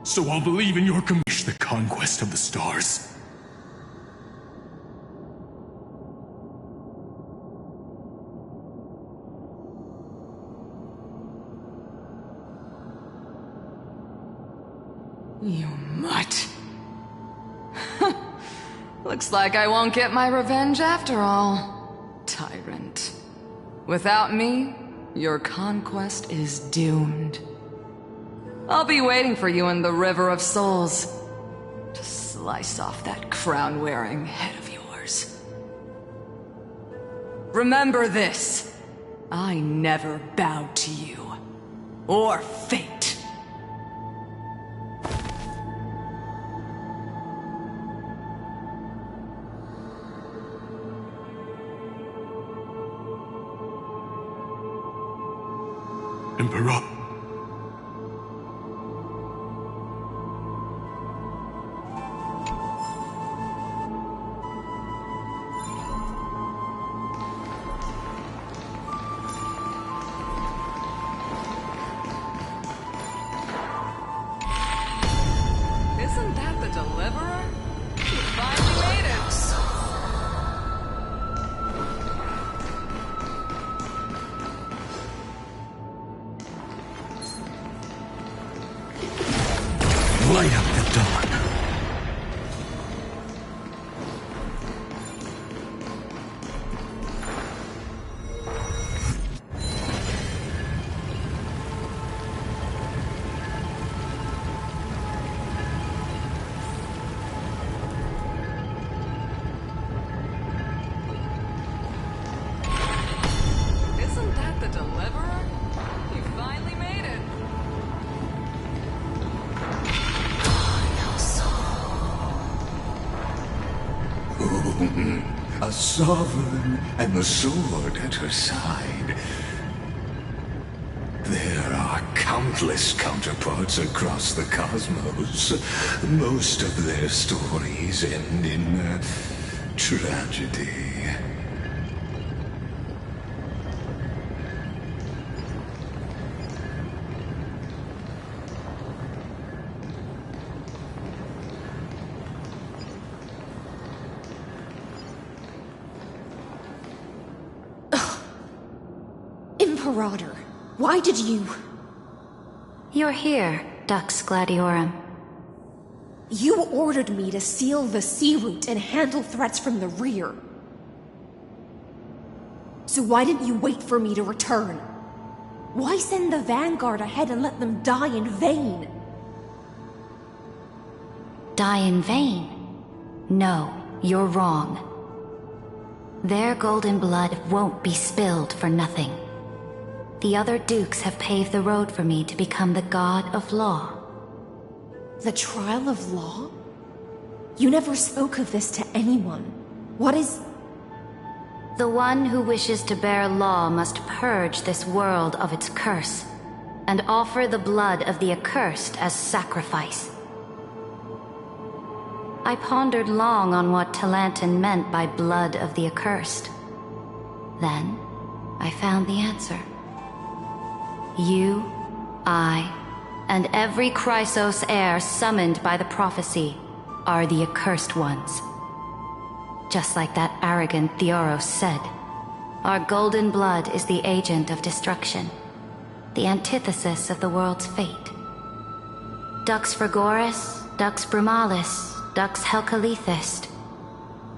K: So I'll believe in your commission, the conquest of the stars.
C: You mutt. Looks like I won't get my revenge after all, tyrant. Without me, your conquest is doomed. I'll be waiting for you in the River of Souls to slice off that crown-wearing head of yours. Remember this. I never bowed to you. Or fate.
K: Emperor.
C: Isn't that the Deliverer? You finally made it!
A: Light up the dawn.
C: Isn't that the Deliverer? You finally made it!
A: A sovereign and the sword at her side. There are countless counterparts across the cosmos. Most of their stories end in tragedy.
E: Imperator, why did you...
G: You're here, Dux Gladiorum.
E: You ordered me to seal the sea route and handle threats from the rear. So why didn't you wait for me to return? Why send the Vanguard ahead and let them die in vain?
G: Die in vain? No, you're wrong. Their golden blood won't be spilled for nothing. The other dukes have paved the road for me to become the god of law.
E: The trial of law? You never spoke of this to anyone. What is...
G: The one who wishes to bear law must purge this world of its curse, and offer the blood of the accursed as sacrifice. I pondered long on what Talantin meant by blood of the accursed. Then, I found the answer. You, I, and every Chrysos heir summoned by the prophecy are the accursed ones. Just like that arrogant Theoros said, our golden blood is the agent of destruction, the antithesis of the world's fate. Dux Frigoris, Dux Brumalis, Dux Helcalethist.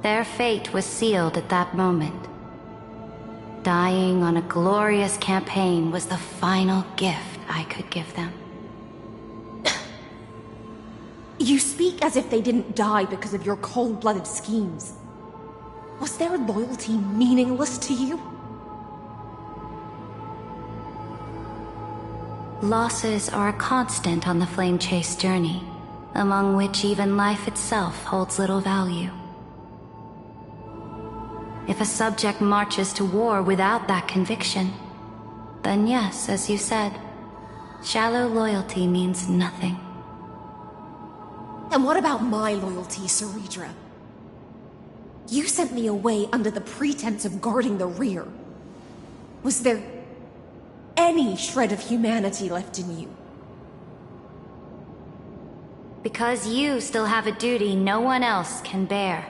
G: Their fate was sealed at that moment. Dying on a glorious campaign was the final gift I could give them.
E: You speak as if they didn't die because of your cold-blooded schemes. Was their loyalty meaningless to you?
G: Losses are a constant on the flame chase journey, among which even life itself holds little value. If a subject marches to war without that conviction, then yes, as you said, shallow loyalty means nothing.
E: And what about my loyalty, Ceridra? You sent me away under the pretense of guarding the rear. Was there any shred of humanity left in you?
G: Because you still have a duty no one else can bear.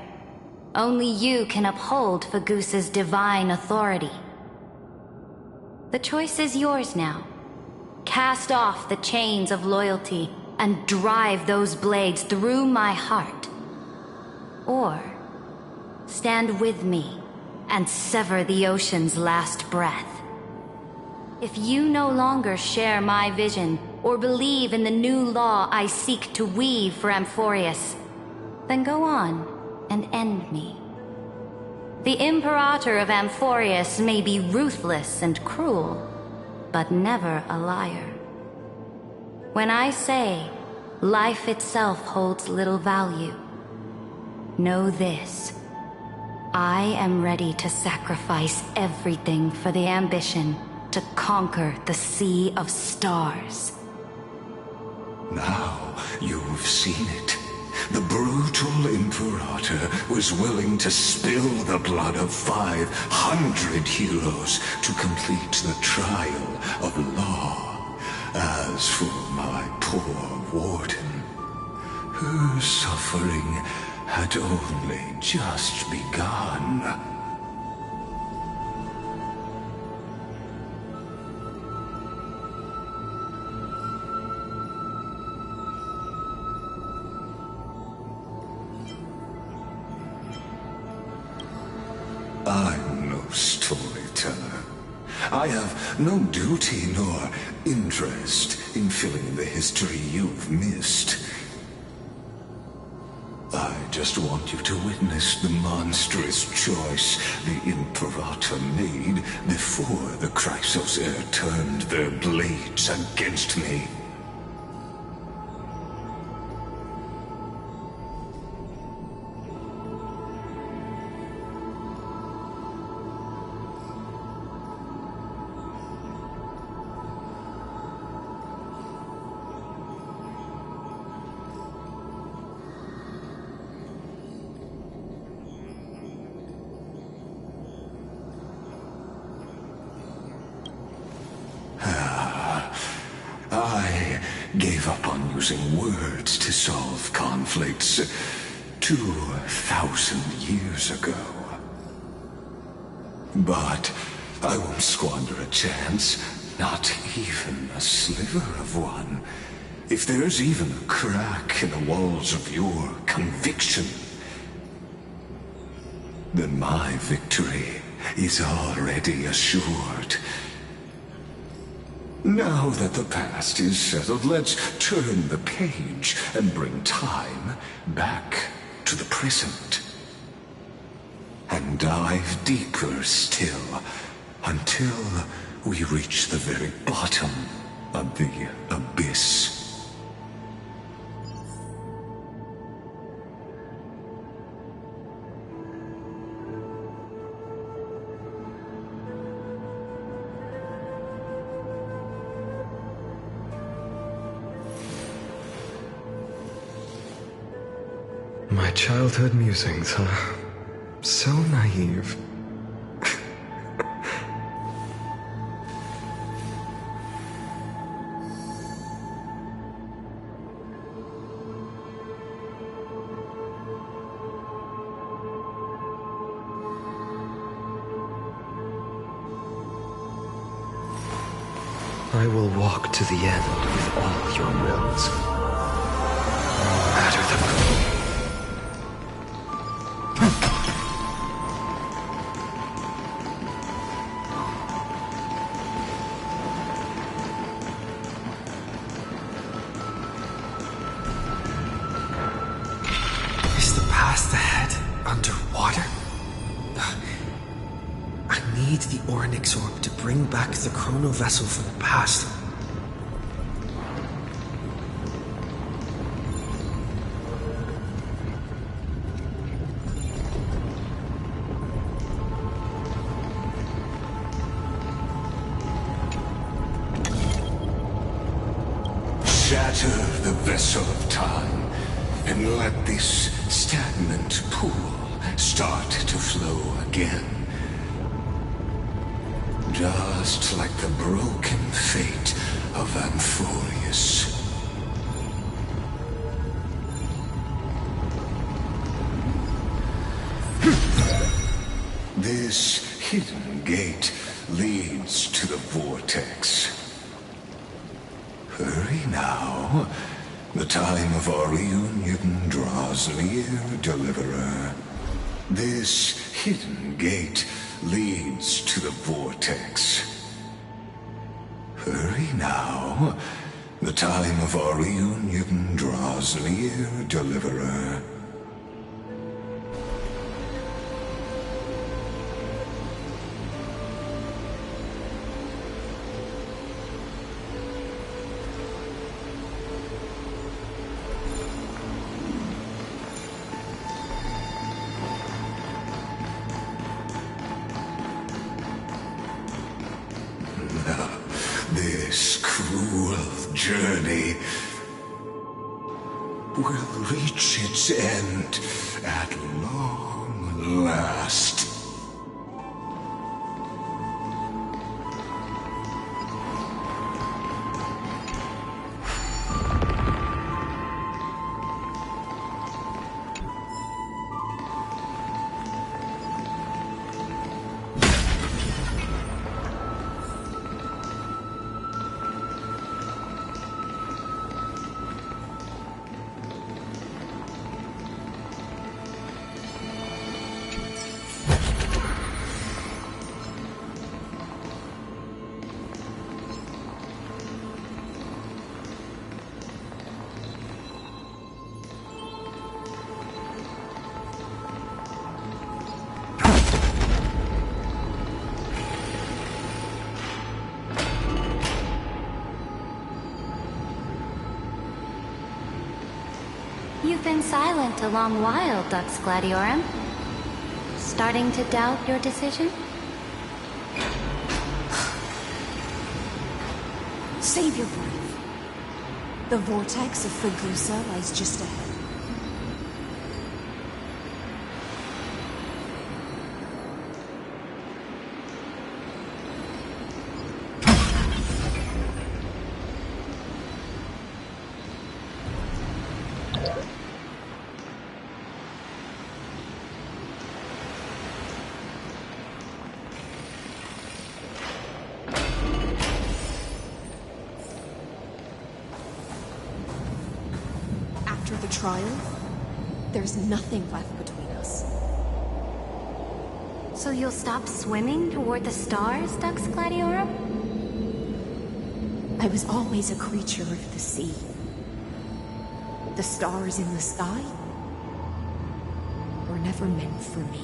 G: Only you can uphold Fagusa's divine authority. The choice is yours now. Cast off the chains of loyalty and drive those blades through my heart. Or stand with me and sever the ocean's last breath. If you no longer share my vision or believe in the new law I seek to weave for Amphoreus, then go on and end me. The Imperator of Amphoreus may be ruthless and cruel, but never a liar. When I say life itself holds little value, know this: I am ready to sacrifice everything for the ambition to conquer the Sea of Stars.
A: Now you've seen it. The brutal Imperator was willing to spill the blood of 500 heroes to complete the trial of law. As for my poor warden, her suffering had only just begun. I'm no storyteller. I have no duty nor interest in filling in the history you've missed. I just want you to witness the monstrous choice the Imperator made before the Chrysos Air turned their blades against me. I gave up on using words to solve conflicts 2,000 years ago. But I won't squander a chance, not even a sliver of one. If there's even a crack in the walls of your conviction, then my victory is already assured. Now that the past is settled, let's turn the page and bring time back to the present. And dive deeper still until we reach the very bottom of the abyss.
B: My childhood musings, huh? So naive. I will walk to the end with all your wills. Batter them. Is the path ahead underwater? I need the Orynyx orb to bring back the chrono vessel from the past.
A: Shatter the vessel of time and let this stagnant pool start to flow again. Just like the broken fate of Amphoreus. This hidden gate leads to the vortex. Hurry now. The time of our reunion draws near, Deliverer. This hidden gate leads to the vortex. Hurry now. The time of our reunion draws near, Deliverer. This cruel journey will reach its end at long last.
G: You've been silent a long while, Dux Gladiorum. Starting to doubt your decision?
E: Save your breath. The vortex of Fragusa lies just ahead. After the trial, there's nothing left between us.
G: So you'll stop swimming toward the stars, Dux Gladiorum?
E: I was always a creature of the sea. The stars in the sky were never meant for me.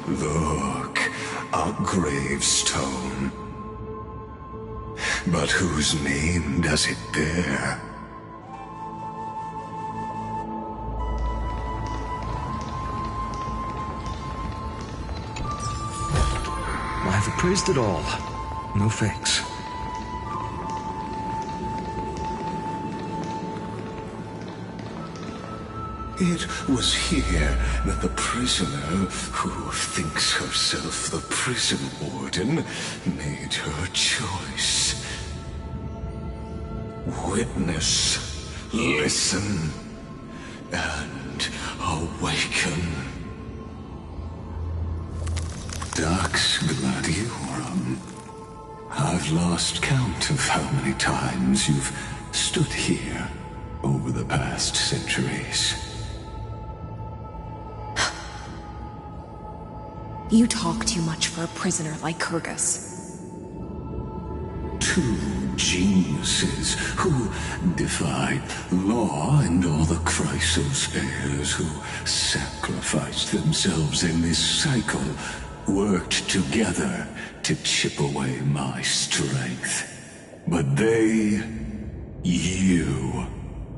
A: Look, a gravestone. But whose name does it bear?
H: I've appraised it all. No thanks.
A: It was here that the prisoner, who thinks herself the prison warden, made her choice. Witness, listen, and awaken. Dux Gladiorum. I've lost count of how many times you've stood here over the past centuries.
E: You talk too much for a prisoner like Kurgus.
A: Two geniuses who defied law and all the Chrysos heirs who sacrificed themselves in this cycle worked together to chip away my strength. But they, you,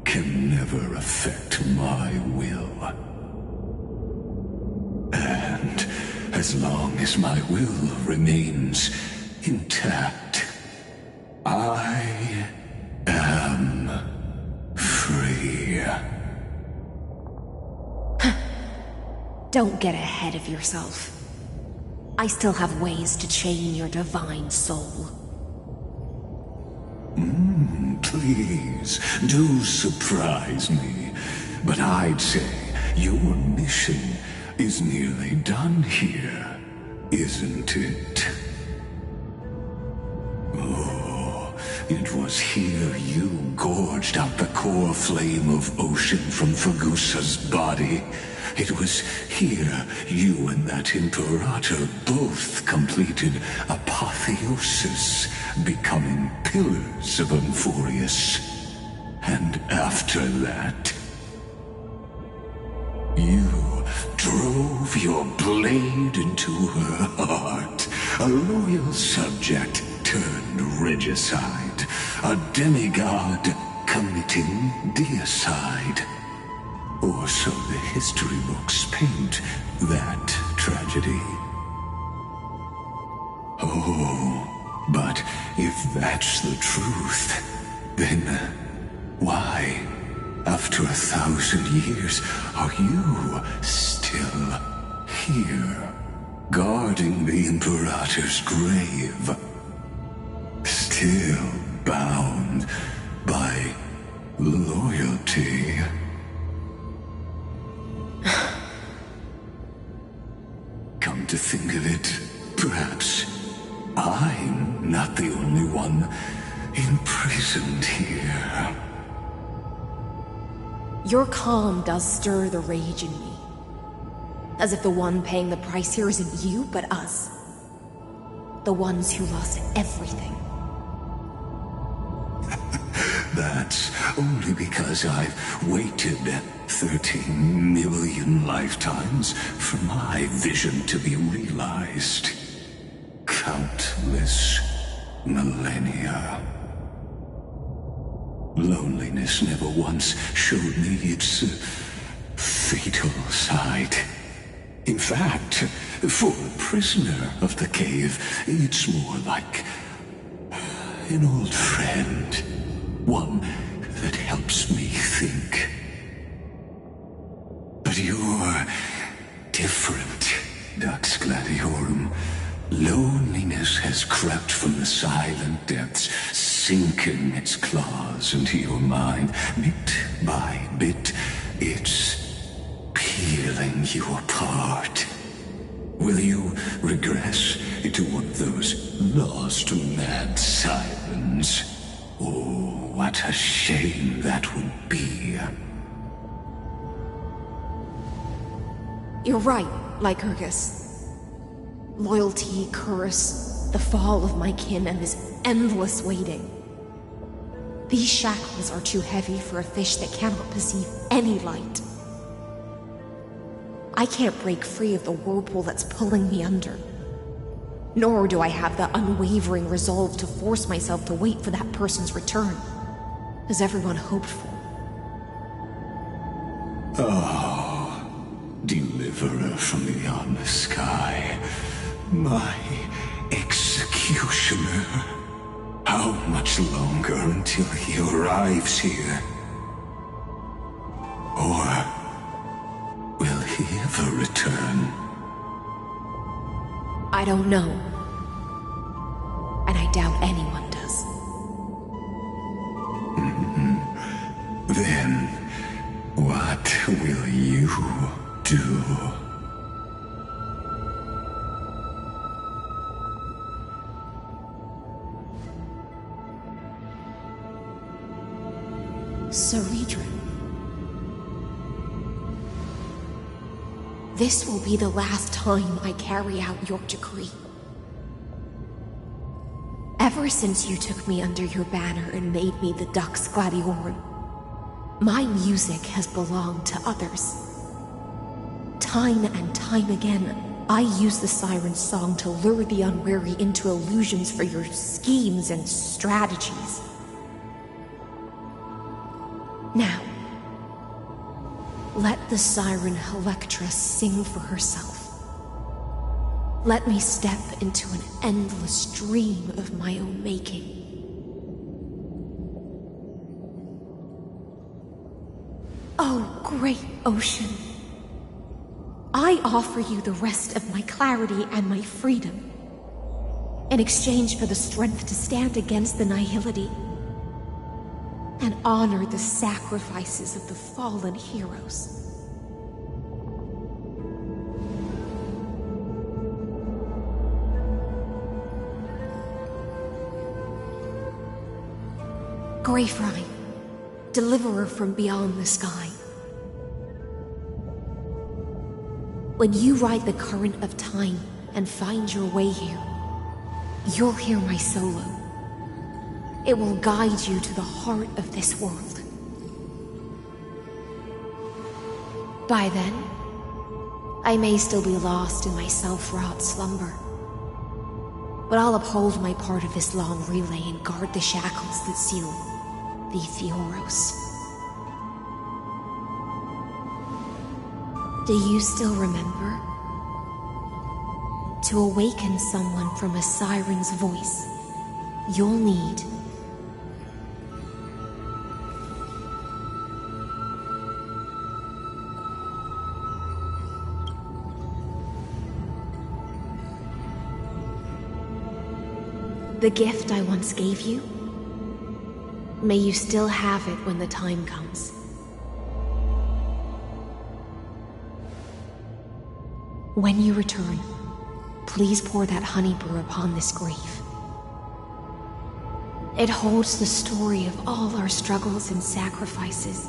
A: can never affect my will. And as long as my will remains intact, I am free.
E: Don't get ahead of yourself. I still have ways to chain your divine soul.
A: Please, do surprise me. But I'd say your mission is nearly done here, isn't it? Oh, it was here you gorged out the core flame of ocean from Fagusa's body. It was here you and that Imperator both completed apotheosis, becoming pillars of amphoreus. And after that, you drove your blade into her heart, a loyal subject turned regicide, a demigod committing deicide. Or so the history books paint that tragedy. Oh, but if that's the truth, then why, after 1,000 years, are you still here, guarding the Imperator's grave? Still bound by loyalty? Come to think of it, perhaps I'm not the only one imprisoned here.
E: Your calm does stir the rage in me. As if the one paying the price here isn't you, but us. The ones who lost everything.
A: That's only because I've waited 13 million lifetimes for my vision to be realized. Countless millennia. Loneliness never once showed me its fatal side. In fact, for a prisoner of the cave, it's more like an old friend. One that helps me think. But you're different, Dux Gladiorum. Loneliness has crept from the silent depths, sinking its claws into your mind. Bit by bit, it's peeling you apart. Will you regress into one of those lost mad sirens? Oh, what a shame that would be.
E: You're right, Lycurgus. Loyalty, curse, the fall of my kin, and this endless waiting. These shackles are too heavy for a fish that cannot perceive any light. I can't break free of the whirlpool that's pulling me under. Nor do I have the unwavering resolve to force myself to wait for that person's return, as everyone hoped for.
A: Oh, deliverer from beyond the sky, my executioner. How much longer until he arrives here? Or will he ever return?
E: I don't know. And I doubt anyone does.
A: Then, what will you do?
E: Ceredrin. This will be the last time I carry out your decree. Ever since you took me under your banner and made me the Dux Gladiorum, my music has belonged to others. Time and time again, I use the siren's song to lure the unwary into illusions for your schemes and strategies. Now, let the siren Electra sing for herself. Let me step into an endless dream of my own making. Oh, great ocean. I offer you the rest of my clarity and my freedom, in exchange for the strength to stand against the nihility and honor the sacrifices of the fallen heroes. Greyfry, deliverer from beyond the sky. When you ride the current of time and find your way here, you'll hear my solo. It will guide you to the heart of this world. By then, I may still be lost in my self-wrought slumber, but I'll uphold my part of this long relay and guard the shackles that seal the Amphoreus. Do you still remember? To awaken someone from a siren's voice, you'll need the gift I once gave you. May you still have it when the time comes. When you return, please pour that honey brew upon this grave. It holds the story of all our struggles and sacrifices.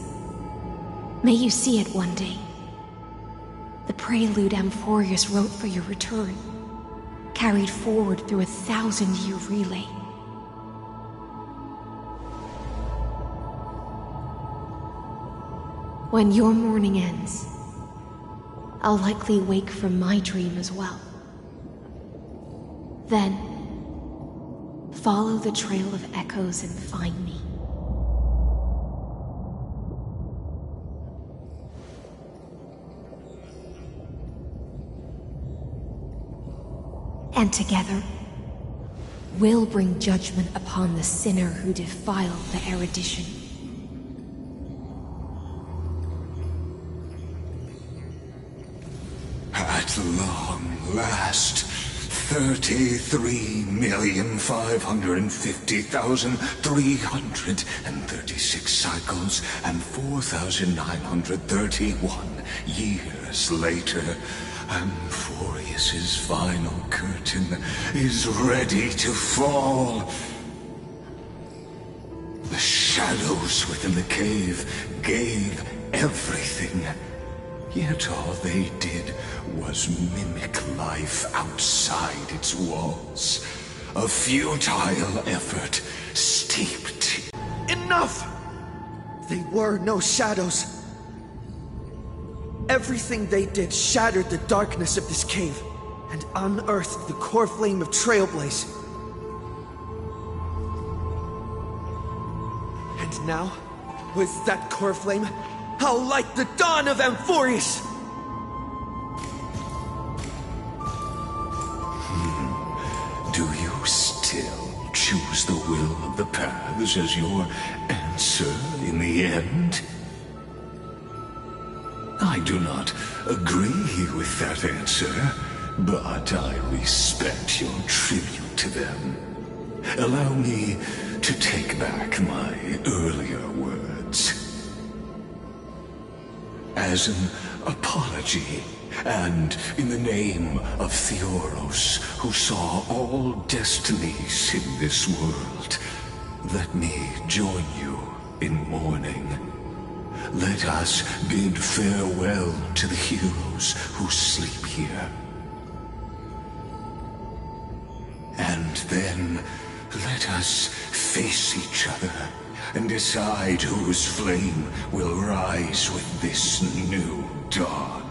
E: May you see it one day. The prelude Amphoreus wrote for your return, carried forward through a 1,000-year relay. When your mourning ends, I'll likely wake from my dream as well. Then, follow the trail of echoes and find me. And together, we'll bring judgment upon the sinner who defiled the erudition.
A: At long last, 33,550,336 cycles and 4,931 years later, Amphoreus's final curtain is ready to fall. The shadows within the cave gave everything. Yet all they did was mimic life outside its walls. A futile effort steeped.
F: Enough! They were no shadows. Everything they did shattered the darkness of this cave and unearthed the core flame of Trailblaze. And now, with that core flame, I'll light the dawn of Amphoreus!
A: Do you still choose the will of the paths as your answer in the end? I do not agree with that answer, but I respect your tribute to them. Allow me to take back my earlier words. As an apology, and in the name of Theoros, who saw all destinies in this world, let me join you in mourning. Let us bid farewell to the heroes who sleep here. And then let us face each other and decide whose flame will rise with this new dawn.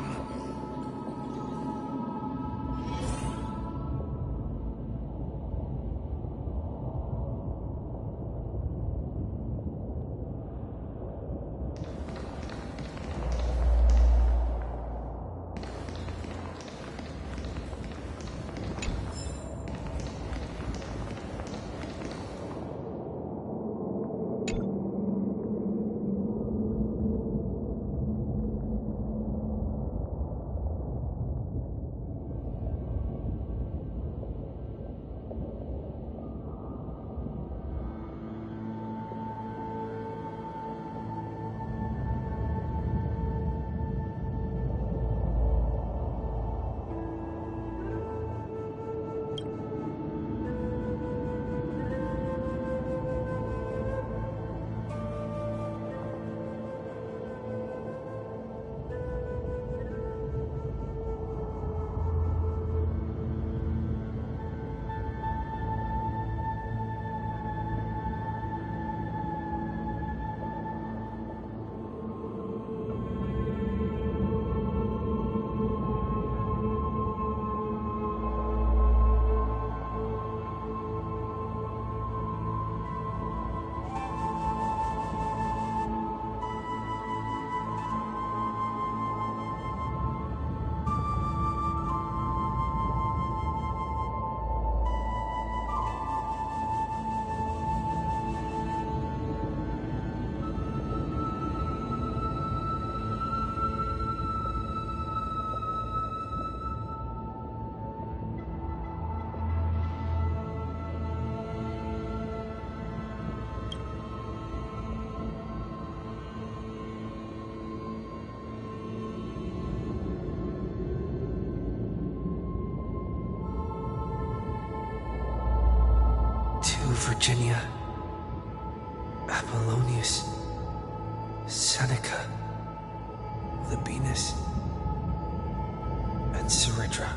F: Virginia, Apollonius, Seneca, Labienus, and Ceridra.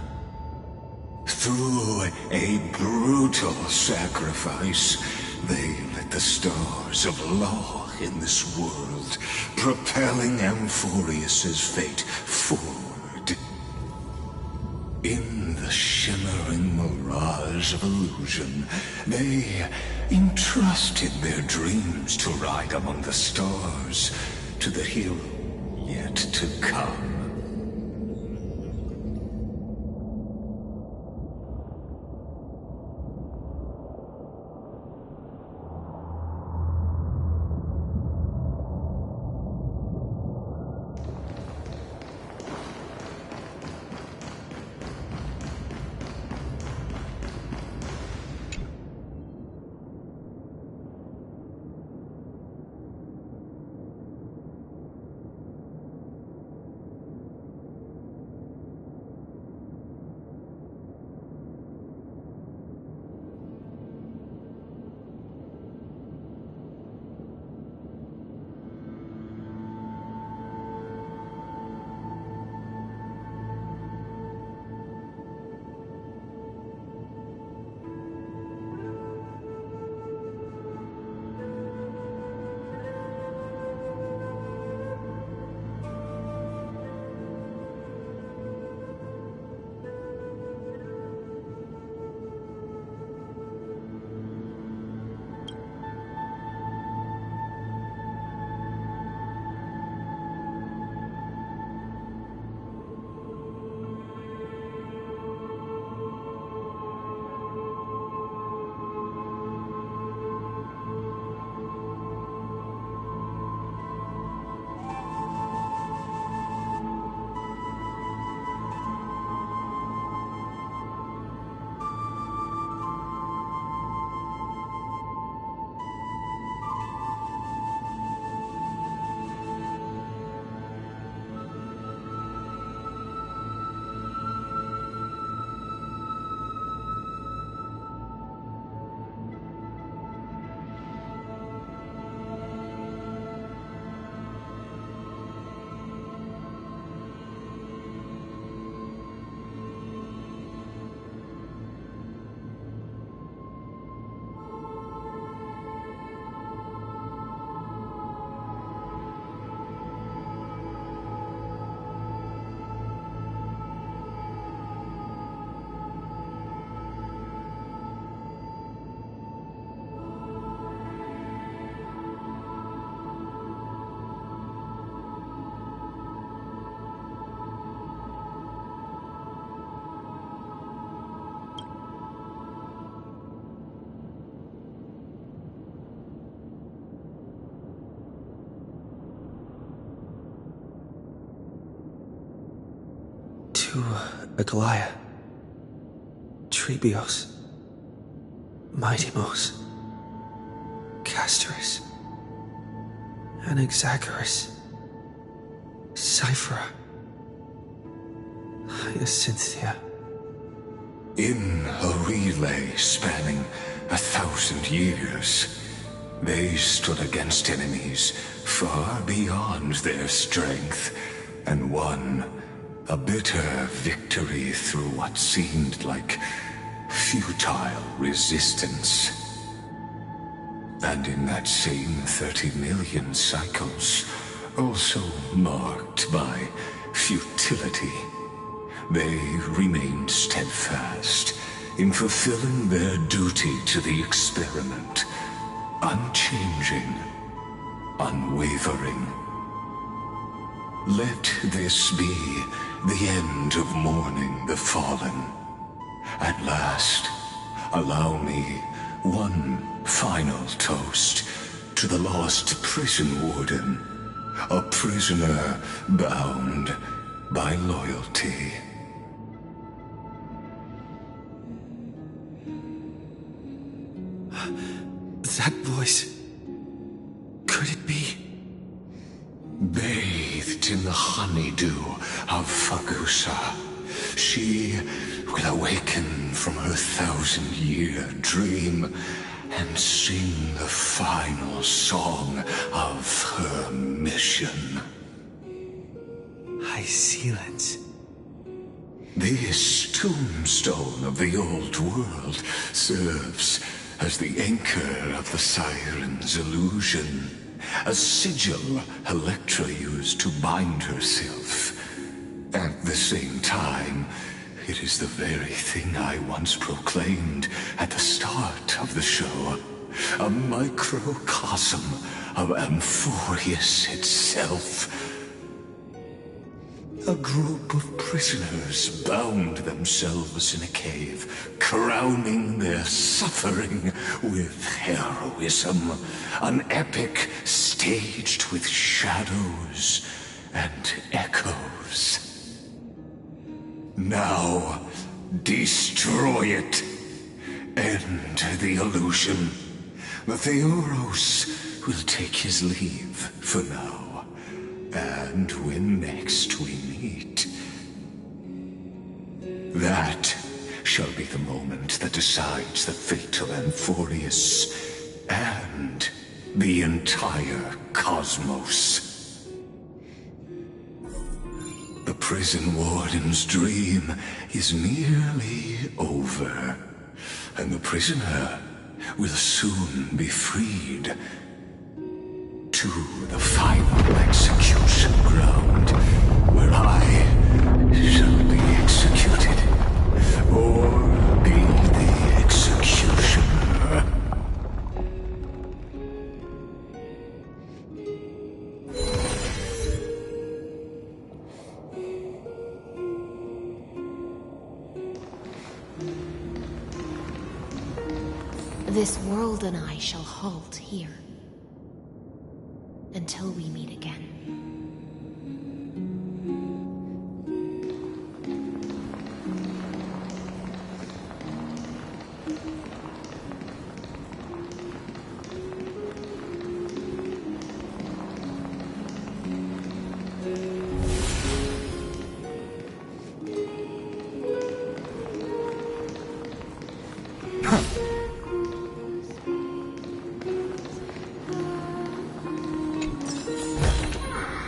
A: Through a brutal sacrifice, they lit the stars of law in this world, propelling Amphoreus's fate forward. In the shimmering mirage of illusion, they entrusted their dreams to ride among the stars, to the hero yet to come.
F: To Aglaia, Trebios, Mightimos, Castorus, Anaxagoras, Cyphera, Hyacinthia.
A: In a relay spanning 1,000 years, they stood against enemies far beyond their strength, and won a bitter victory through what seemed like futile resistance. And in that same 30 million cycles, also marked by futility, they remained steadfast in fulfilling their duty to the experiment, unchanging, unwavering. Let this be the end of mourning the fallen. At last, allow me one final toast to the lost prison warden, a prisoner bound by loyalty.
F: That voice... could it be?
A: Bathed in the honeydew of Fagusa, she will awaken from her 1,000-year dream and sing the final song of her mission.
F: High Silence.
A: This tombstone of the old world serves as the anchor of the Siren's illusion, a sigil Electra used to bind herself. At the same time, it is the very thing I once proclaimed at the start of the show, a microcosm of amphoreus itself. A group of prisoners bound themselves in a cave, crowning their suffering with heroism. An epic staged with shadows and echoes. Now, destroy it. End the illusion. The Theoros will take his leave for now. And when next we meet, that shall be the moment that decides the fate of amphoreus and the entire cosmos. The prison warden's dream is nearly over, and the prisoner will soon be freed to the final execution ground, where I shall be executed, or be the executioner.
E: This world and I shall halt here. Until we meet again.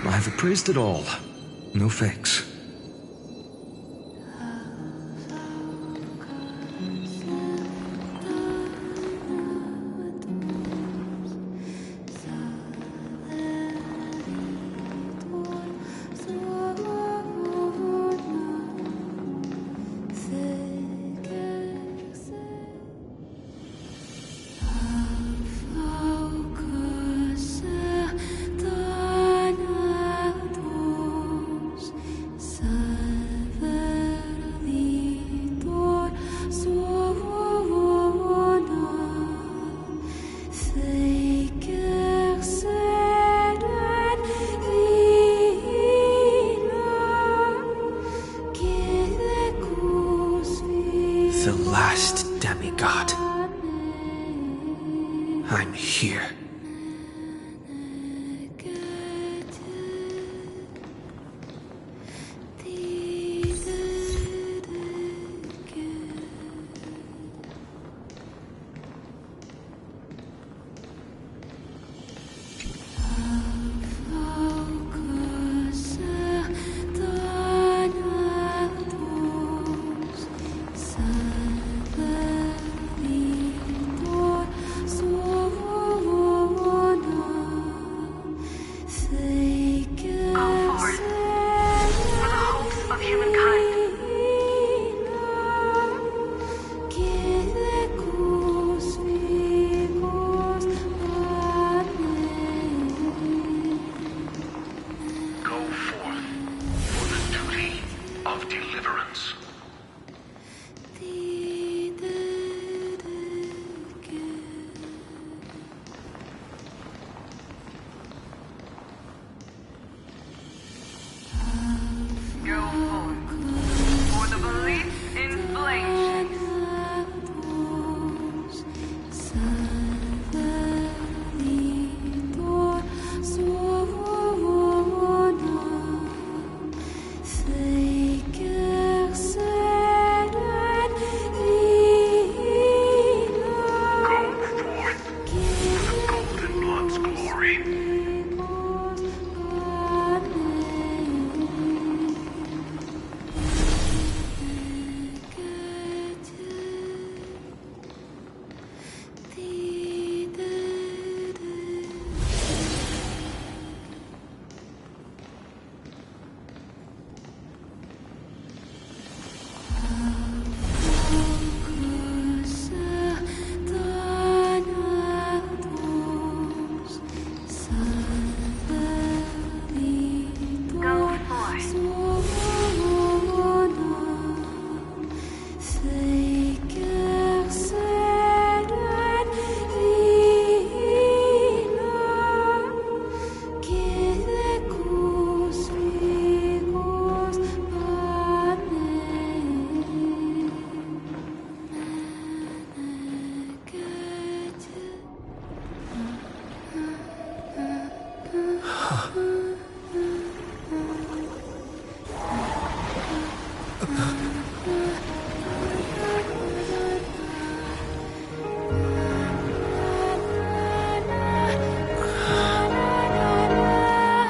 B: I've appraised it all. No fakes.
F: The last demigod. I'm here.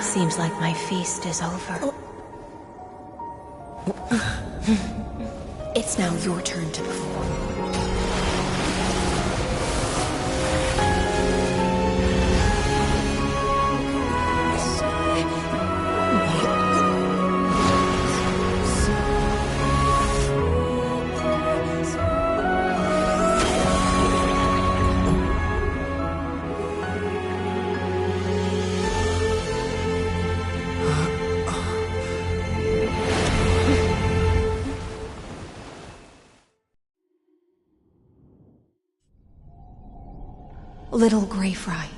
E: Seems like my feast is over. It's now your turn to perform. Little Grey Fry,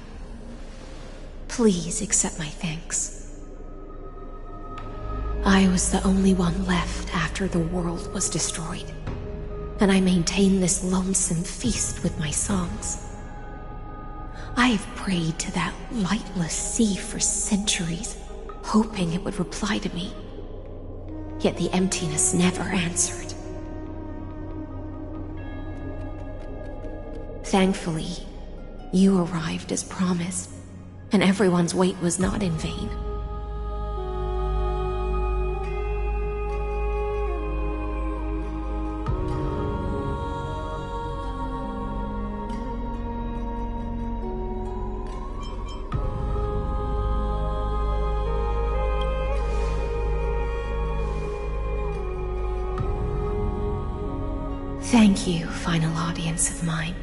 E: please accept my thanks. I was the only one left after the world was destroyed, and I maintained this lonesome feast with my songs. I have prayed to that lightless sea for centuries, hoping it would reply to me. Yet the emptiness never answered. Thankfully, you arrived as promised, and everyone's wait was not in vain. Thank you, final audience of mine.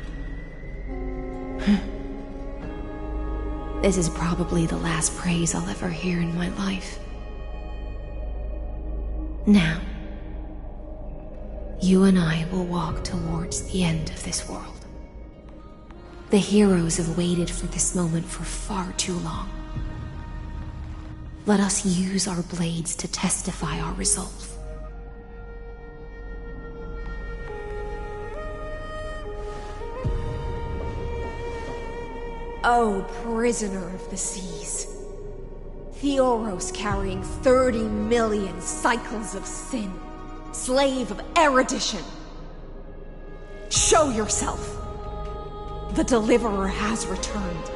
E: This is probably the last praise I'll ever hear in my life. Now, you and I will walk towards the end of this world. The heroes have waited for this moment for far too long. Let us use our blades to testify our resolve. Oh, prisoner of the seas. Theoros carrying 30 million cycles of sin. Slave of erudition. Show yourself. The Deliverer has returned.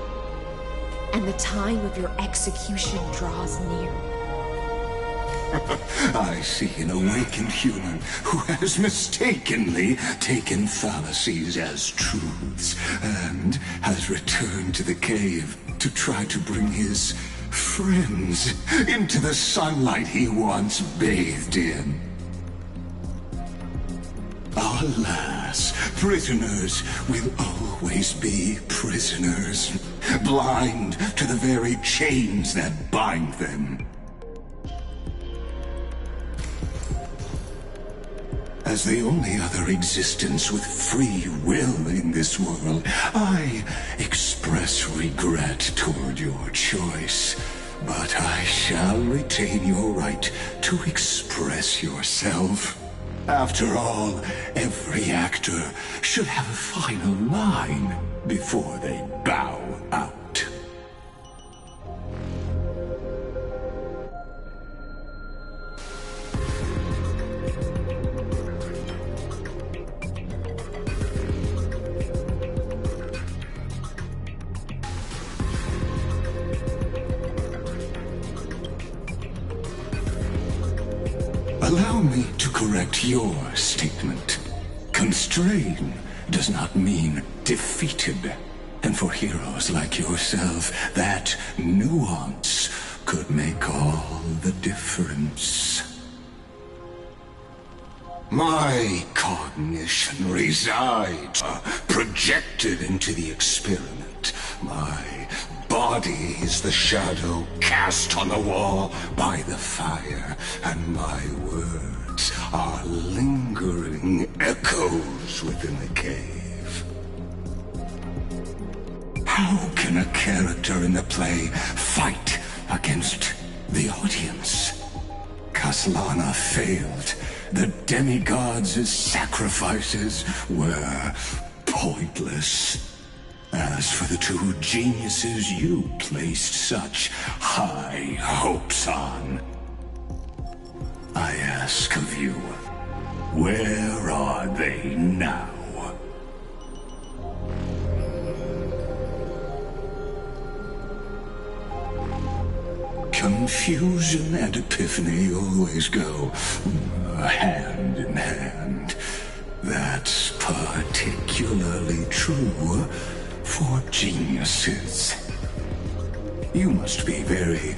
E: And the time of your execution draws near.
A: I see an awakened human who has mistakenly taken fallacies as truths and has returned to the cave to try to bring his friends into the sunlight he once bathed in. Alas, prisoners will always be prisoners, blind to the very chains that bind them. As the only other existence with free will in this world, I express regret toward your choice. But I shall retain your right to express yourself. After all, every actor should have a final line before they bow out. Allow me to correct your statement. Constrain does not mean defeated. And for heroes like yourself, that nuance could make all the difference. My cognition resides, projected into the experiment. My body is the shadow cast on the wall by the fire, and my words are lingering echoes within the cave. How can a character in the play fight against the audience? Kaslana failed. The demigods' sacrifices were pointless. As for the two geniuses you placed such high hopes on, I ask of you Where are they now? Confusion and epiphany always go hand in hand. That's particularly true for geniuses. You must be very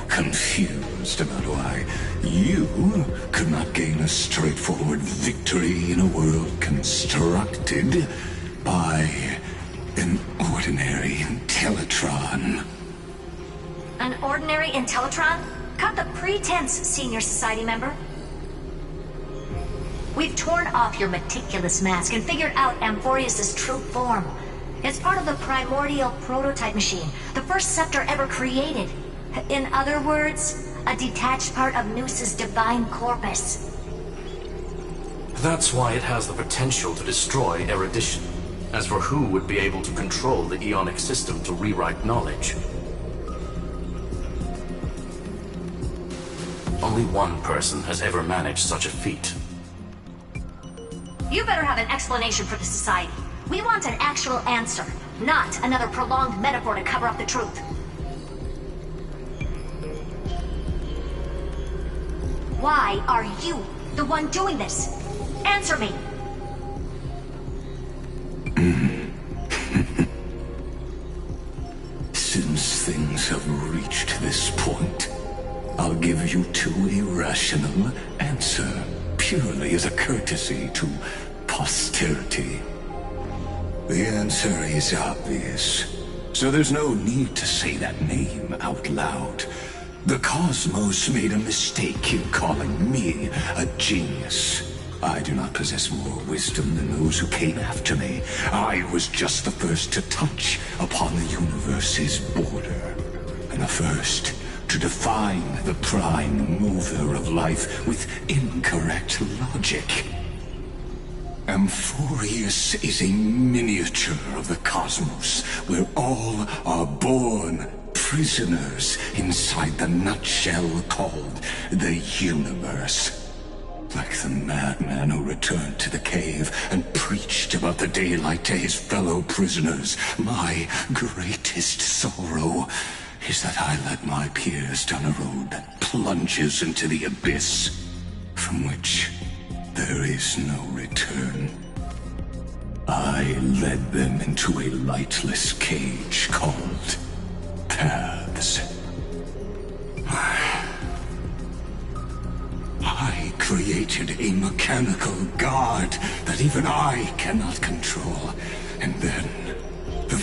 A: confused about why you could not gain a straightforward victory in a world constructed by an ordinary Teletron.
P: An ordinary Intellitron? Cut the pretense, Senior Society member. We've torn off your meticulous mask and figured out amphoreus' true form. It's part of the primordial prototype machine, the first scepter ever created. In other words, a detached part of Noos's divine corpus.
Q: That's why it has the potential to destroy erudition. As for who would be able to control the Ionic system to rewrite knowledge, only one person has ever managed such a feat.
P: You better have an explanation for the Society. We want an actual answer, not another prolonged metaphor to cover up the truth. Why are you the one doing this? Answer me!
A: Since things have reached this point, I'll give you two irrational answer, purely as a courtesy to posterity. The answer is obvious, so there's no need to say that name out loud. The cosmos made a mistake in calling me a genius. I do not possess more wisdom than those who came after me. I was just the first to touch upon the universe's border, and the first to define the prime mover of life with incorrect logic. Amphoreus is a miniature of the cosmos, where all are born prisoners inside the nutshell called the universe. Like the madman who returned to the cave and preached about the daylight to his fellow prisoners, my greatest sorrow is that I led my peers down a road that plunges into the abyss, from which there is no return. I led them into a lightless cage called Paths. I created a mechanical guard that even I cannot control, and then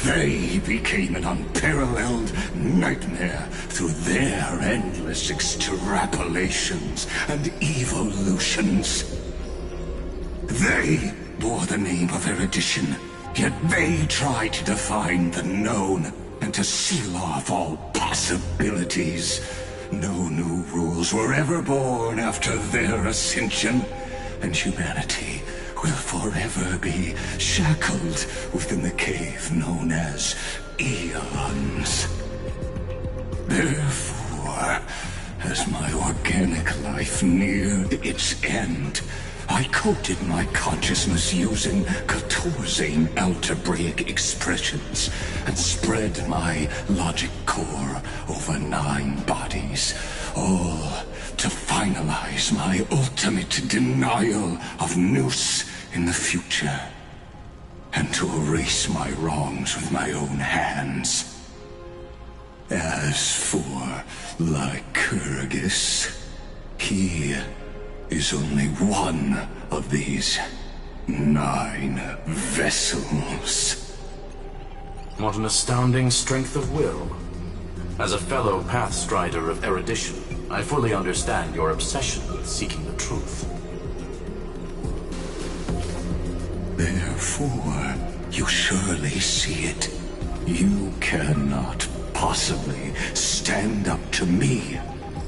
A: they became an unparalleled nightmare through their endless extrapolations and evolutions. They bore the name of erudition, yet they tried to define the known and to seal off all possibilities. No new rules were ever born after their ascension, and humanity will forever be shackled within the cave known as eons. Therefore, as my organic life neared its end, I coded my consciousness using 14 algebraic expressions and spread my logic core over 9 bodies, all to finalize my ultimate denial of Noos in the future, and to erase my wrongs with my own hands. As for Lycurgus, he is only one of these 9 vessels.
Q: What an astounding strength of will. As a fellow pathstrider of erudition, I fully understand your obsession with seeking the truth.
A: Therefore, you surely see it. You cannot possibly stand up to me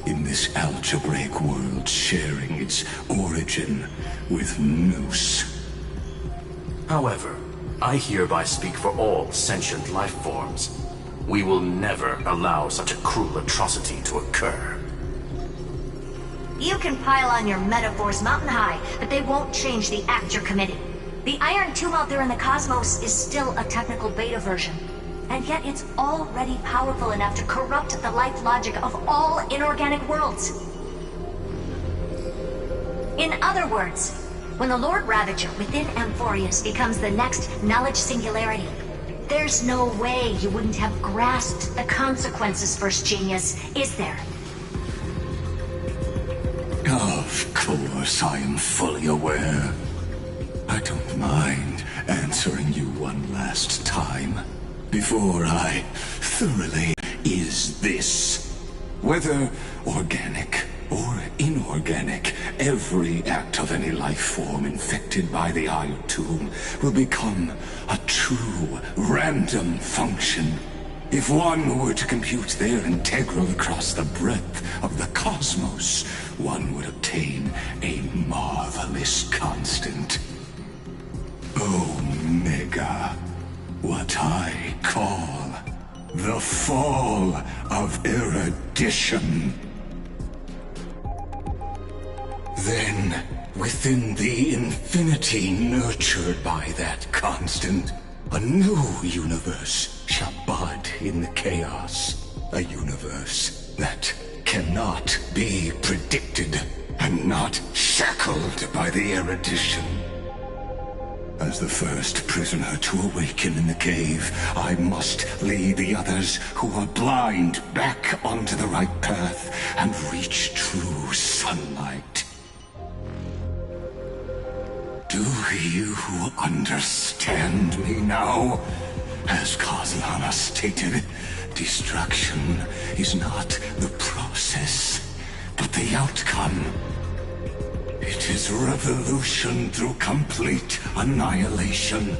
A: in this algebraic world sharing its origin with Noos.
Q: However, I hereby speak for all sentient life forms. We will never allow such a cruel atrocity to occur.
P: You can pile on your metaphors mountain high, but they won't change the act you're committing. The Iron Tomb out there in the cosmos is still a technical beta version. And yet it's already powerful enough to corrupt the life logic of all inorganic worlds. In other words, when the Lord Ravager within Amphoreus becomes the next knowledge singularity, there's no way you wouldn't have grasped the consequences, First Genius, is there?
A: Of course, I am fully aware. I don't mind answering you one last time, before I thoroughly is this. Whether organic or inorganic, every act of any life form infected by the Iron Tomb will become a true random function. If one were to compute their integral across the breadth of the cosmos, one would obtain a marvelous constant. Omega, what I call the fall of erudition. Then, within the infinity nurtured by that constant, a new universe shall bud in the chaos. A universe that cannot be predicted and not shackled by the erudition. As the first prisoner to awaken in the cave, I must lead the others who are blind back onto the right path and reach true sunlight. Do you understand me now? As Kozlana stated, destruction is not the process, but the outcome. It is revolution through complete annihilation,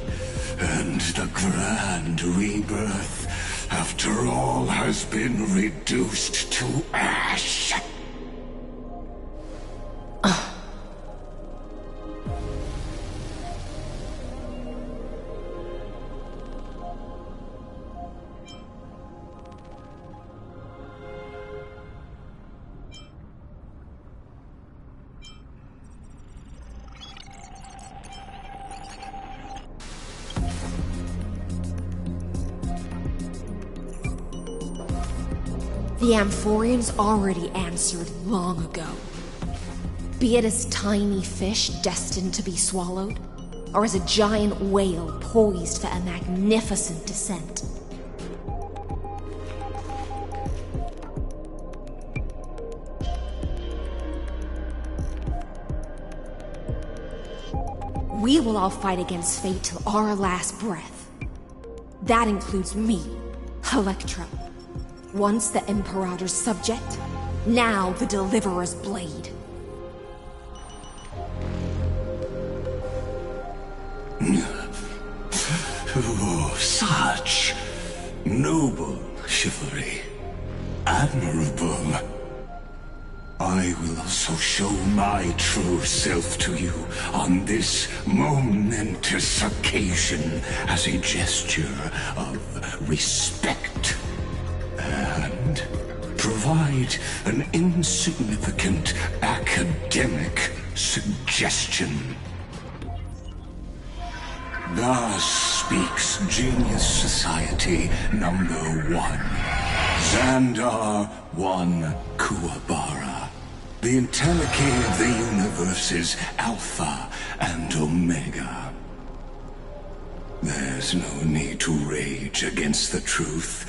A: and the grand rebirth, after all has been reduced to ash.
E: The Amphoreans already answered long ago. Be it as tiny fish destined to be swallowed, or as a giant whale poised for a magnificent descent. We will all fight against fate till our last breath. That includes me, Electro. Once the Imperator's subject, now the Deliverer's blade.
A: Oh, such noble chivalry. Admirable. I will also show my true self to you on this momentous occasion as a gesture of respect. And provide an insignificant academic suggestion. Thus speaks Genius Society number 1. Xandar 1 Kuwabara. The Entelechy of the universe's Alpha and Omega. There's no need to rage against the truth.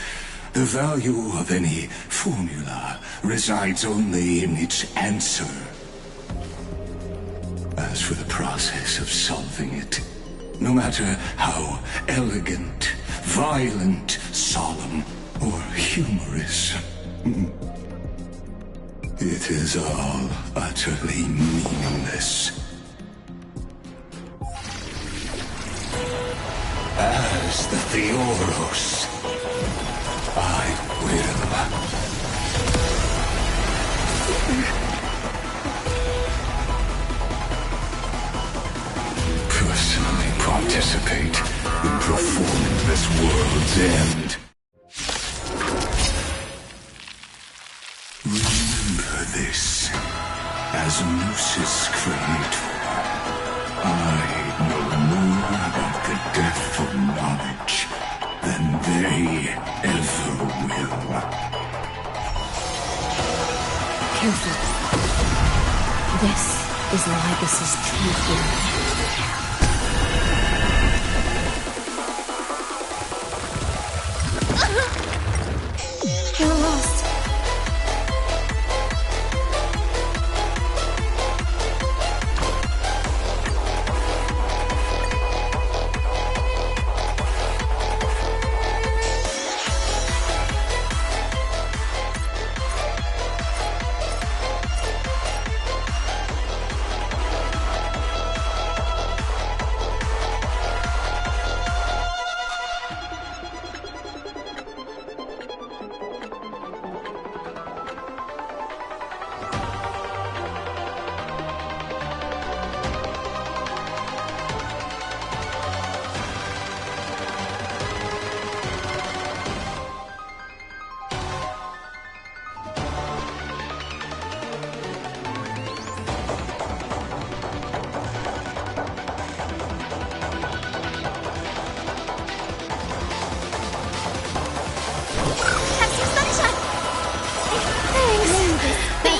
A: The value of any formula resides only in its answer. As for the process of solving it, no matter how elegant, violent, solemn, or humorous, it is all utterly meaningless. As the Theoros, I will. Personally participate in performing this world's end. Remember this. as Lucis prayed for. I know more about the death of knowledge than they ever will.
E: Careful. This is Libus's true form. You're lost.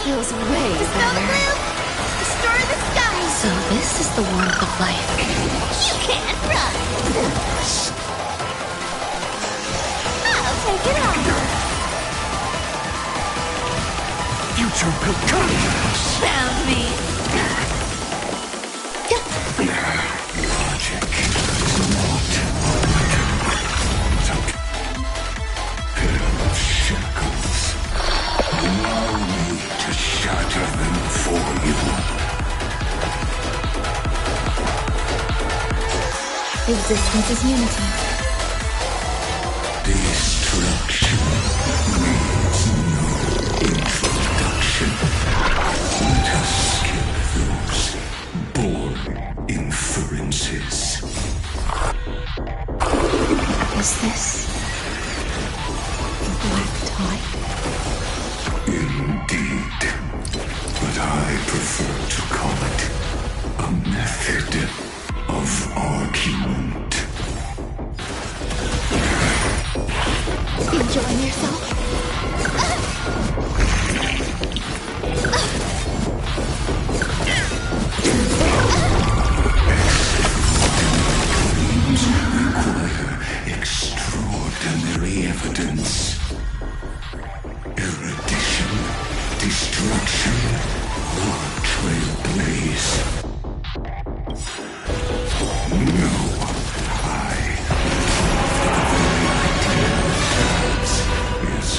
E: Feels way better.
M: Destroy the sky!
O: So this is the warmth of life.
M: You can't run! I'll take it off!
A: Future will come!
M: Found me!
A: Logic is not shackles. Allow me to shatter them for you.
O: Existence is unity.
A: Destruction needs no introduction. Let us skip those boring inferences.
E: Is this the black tide?
A: Indeed, but I prefer to call it a method of argument.
E: Enjoying yourself?
A: Dreams require extraordinary evidence. Erudition, destruction, or trailblaze. No, the very idea of is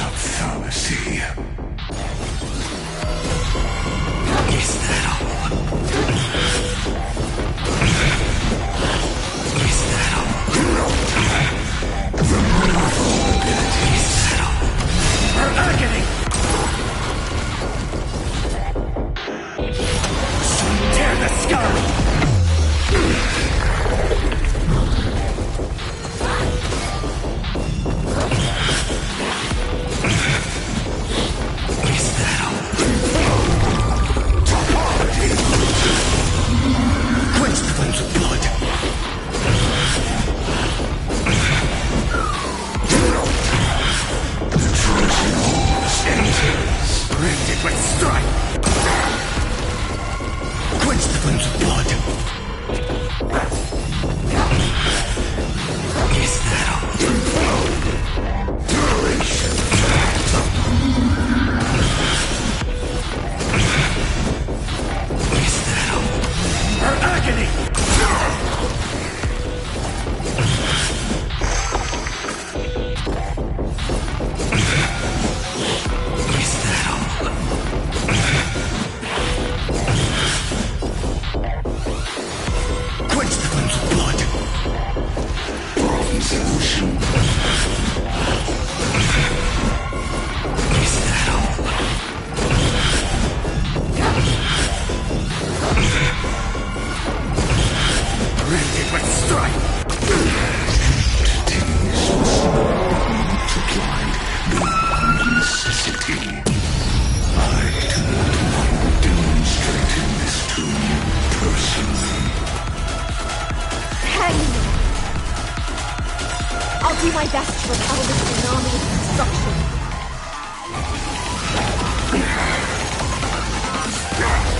E: my best to repel this tsunami of destruction.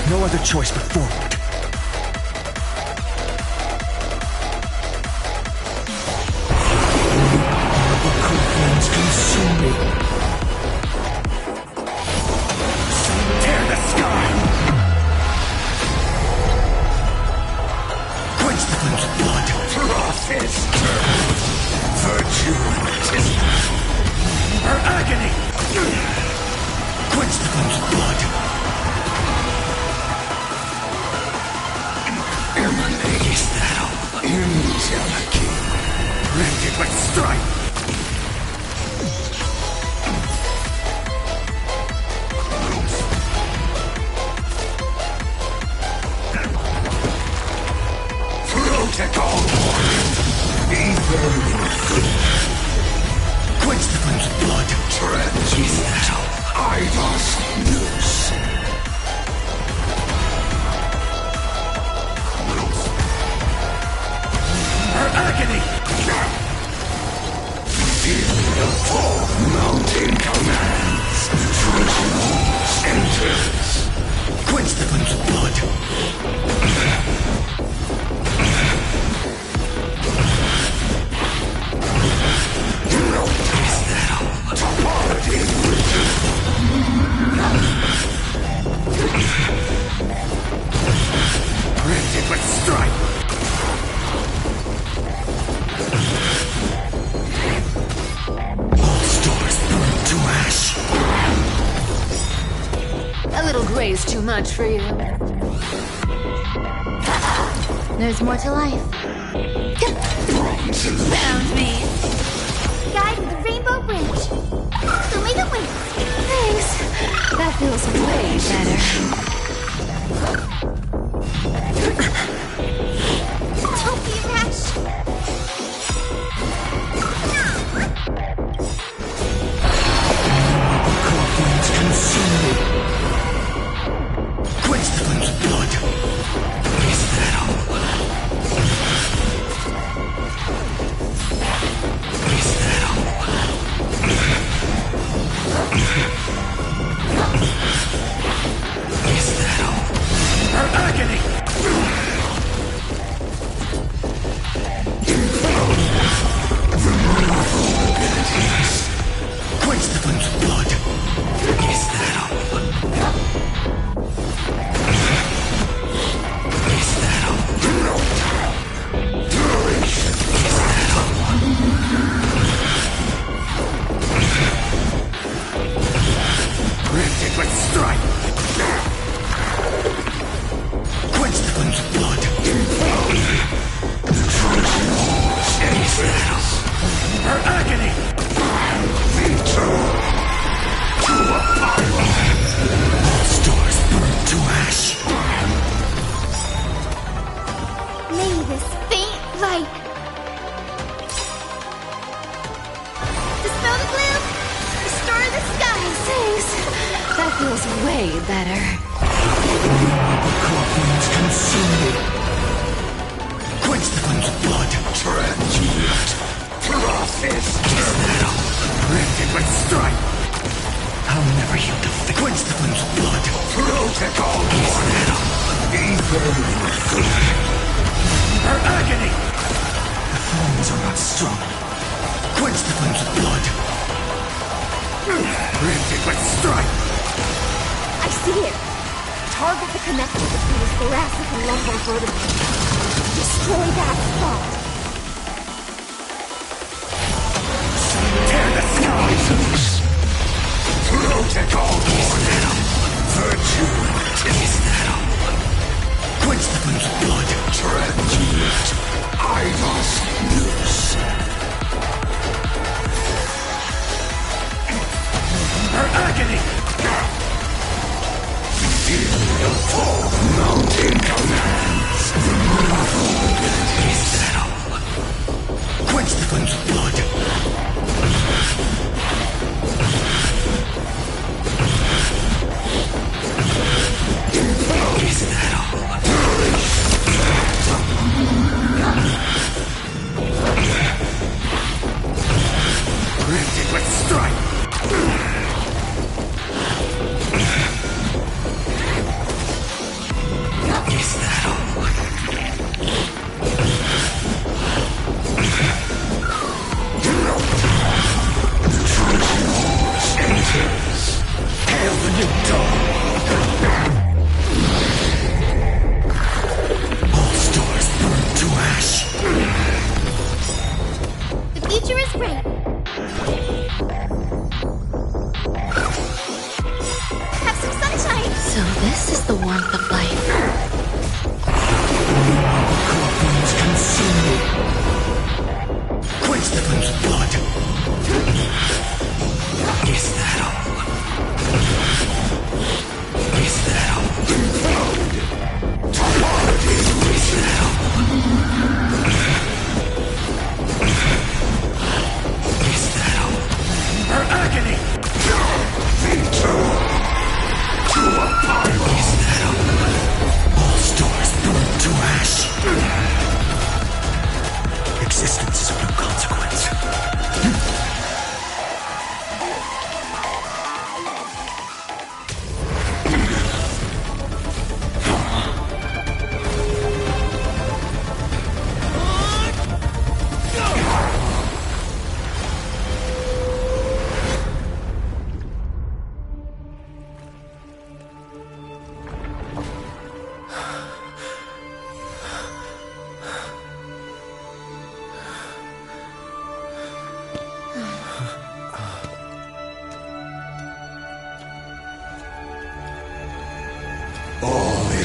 F: No other choice but forward. Flames consume me.
A: Tear the sky! Quench the flames of blood. Frost is virtue is her agony! Quench the flames of blood. Emanate thou, Angeliki, rented with strife. Protocol! Quench the flames of blood. Transmute thou, Idos News. Her agony! Feel the full mountain commands. Trojans enters. Quench the flames of blood. Printed with strife. All stars burn to ash.
O: A little gray's too much for you. There's more to life.
L: Found me. Guide with the rainbow bridge. Show me the way.
O: Thanks. That feels way better.
L: Don't be rash.
A: Flames consume me. Quench the flames of blood. Is that all? Is that all? Is that all? Her agony! Remove abilities. Quench the flames of blood. Is that all? Is that all? Duration. Is that all? Printed with strife. Quench the flames of blood. Is that all? Her agony. Return to a fire. All stars burn to ash.
L: May this faint light dispel the gloom, restore the skies.
O: Thanks. That feels way better.
A: Flames consume me. Quench the flames of blood. Transmute. Process. Rented with strife. I'll never yield to fate. Quench the flames of blood. Protocol. Her agony. The flames are not strong. Quench the flames of blood. Rented with strife.
E: I see it. Target the connector between his thoracic and lumbar vertebrae. Destroy that spot.
A: Tear the skies loose. Protocol. Virtue. Is that all? Quench the flames of blood. Transmute. Idos News. Her agony. Feel the full mountain commands. Remove abilities. Is that all? Quench the flames of blood.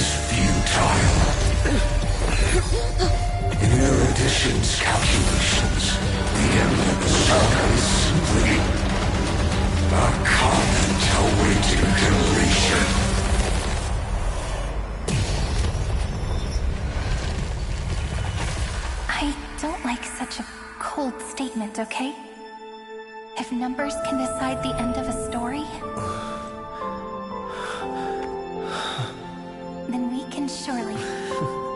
A: is futile. In Erudition's calculations, the end of the saga is simply a comment awaiting completion.
R: I don't like such a cold statement, okay? If numbers can decide the end of a story, then we can surely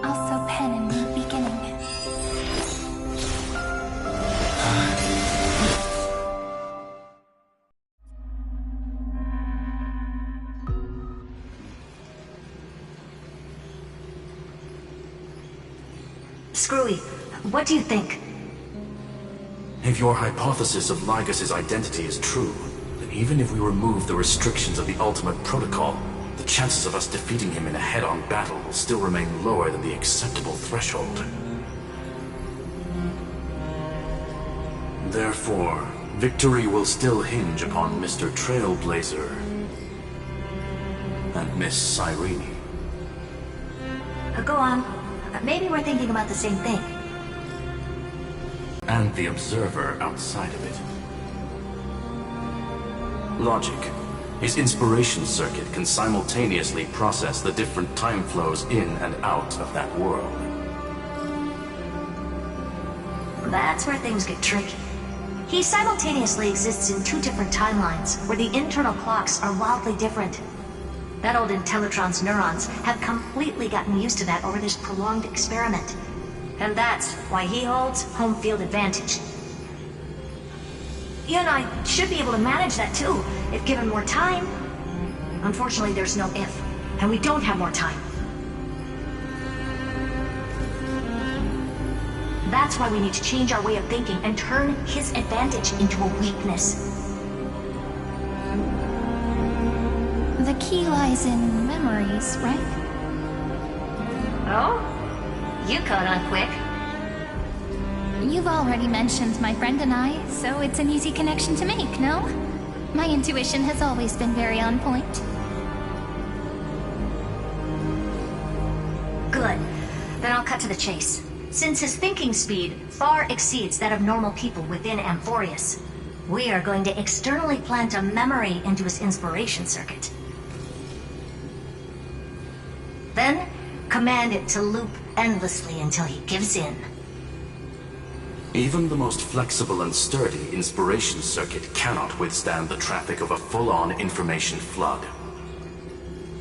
R: also pen a new beginning.
P: Screwy, what do you think?
Q: If your hypothesis of Lygas's identity is true, then even if we remove the restrictions of the Ultimate Protocol, the chances of us defeating him in a head-on battle will still remain lower than the acceptable threshold. Therefore, victory will still hinge upon Mr. Trailblazer and Miss Cyrene.
P: Go on. Maybe we're thinking about the same thing.
Q: And the observer outside of it. Logic. His inspiration circuit can simultaneously process the different time flows in and out of that world.
P: That's where things get tricky. He simultaneously exists in two different timelines, where the internal clocks are wildly different. That old Intellitron's neurons have completely gotten used to that over this prolonged experiment. And that's why he holds home field advantage. You and I should be able to manage that too, if given more time. Unfortunately, there's no if, and we don't have more time. That's why we need to change our way of thinking and turn his advantage into a weakness.
R: The key lies in memories, right?
P: Oh? You caught on quick.
R: You've already mentioned my friend and I, so it's an easy connection to make, no? My intuition has always been very on point.
P: Good. Then I'll cut to the chase. Since his thinking speed far exceeds that of normal people within Amphoreus, we are going to externally plant a memory into his inspiration circuit. Then, command it to loop endlessly until he gives in.
Q: Even the most flexible and sturdy inspiration circuit cannot withstand the traffic of a full-on information flood.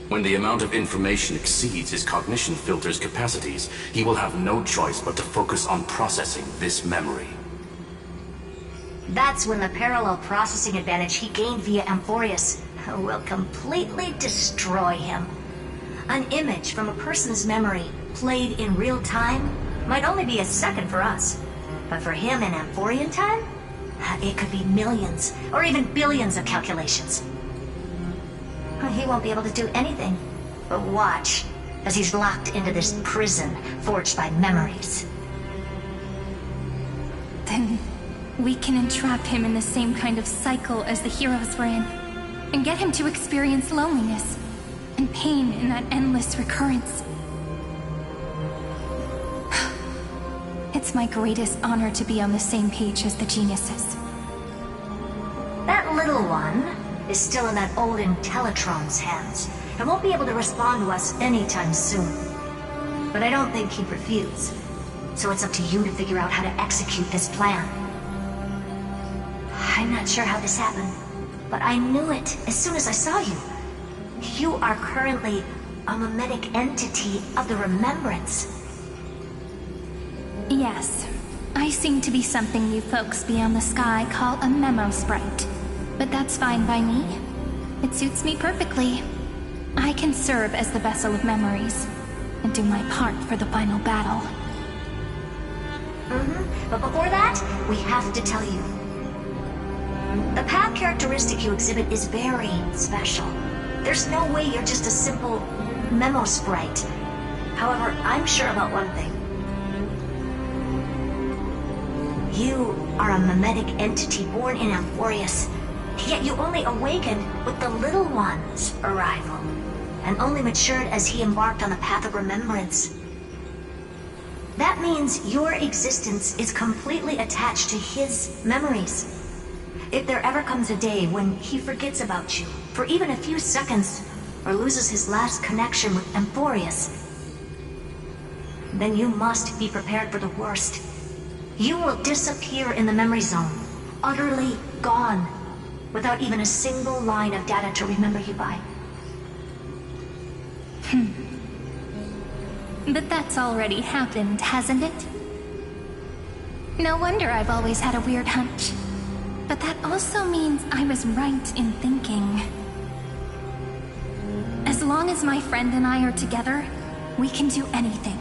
Q: When the amount of information exceeds his cognition filter's capacities, he will have no choice but to focus on processing this memory.
P: That's when the parallel processing advantage he gained via Amphoreus will completely destroy him. An image from a person's memory played in real time might only be a second for us. But for him in Amphorian time, it could be millions or even billions of calculations. He won't be able to do anything but watch as he's locked into this prison forged by memories.
R: Then we can entrap him in the same kind of cycle as the heroes were in, and get him to experience loneliness and pain in that endless recurrence. It's my greatest honor to be on the same page as the geniuses.
P: That little one is still in that old Intellitron's hands, and won't be able to respond to us anytime soon. But I don't think he'd refuse, so it's up to you to figure out how to execute this plan. I'm not sure how this happened, but I knew it as soon as I saw you. You are currently a mimetic entity of the Remembrance.
R: Yes, I seem to be something you folks beyond the sky call a memo sprite. But that's fine by me. It suits me perfectly. I can serve as the vessel of memories, and do my part for the final battle.
P: But before that, we have to tell you. The path characteristic you exhibit is very special. There's no way you're just a simple memo sprite. However, I'm sure about one thing. You are a mimetic entity born in Amphoreus, yet you only awakened with the Little One's arrival. and only matured as he embarked on the path of remembrance. That means your existence is completely attached to his memories. If there ever comes a day when he forgets about you, for even a few seconds, or loses his last connection with amphoreus, then you must be prepared for the worst. You will disappear in the memory zone, utterly gone, without even a single line of data to remember you by.
R: But that's already happened, hasn't it? No wonder I've always had a weird hunch. But that also means I was right in thinking. As long as my friend and I are together, we can do anything.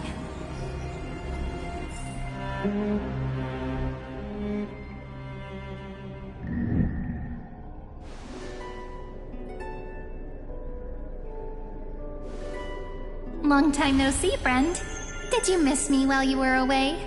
R: Long time no see, friend. Did you miss me while you were away?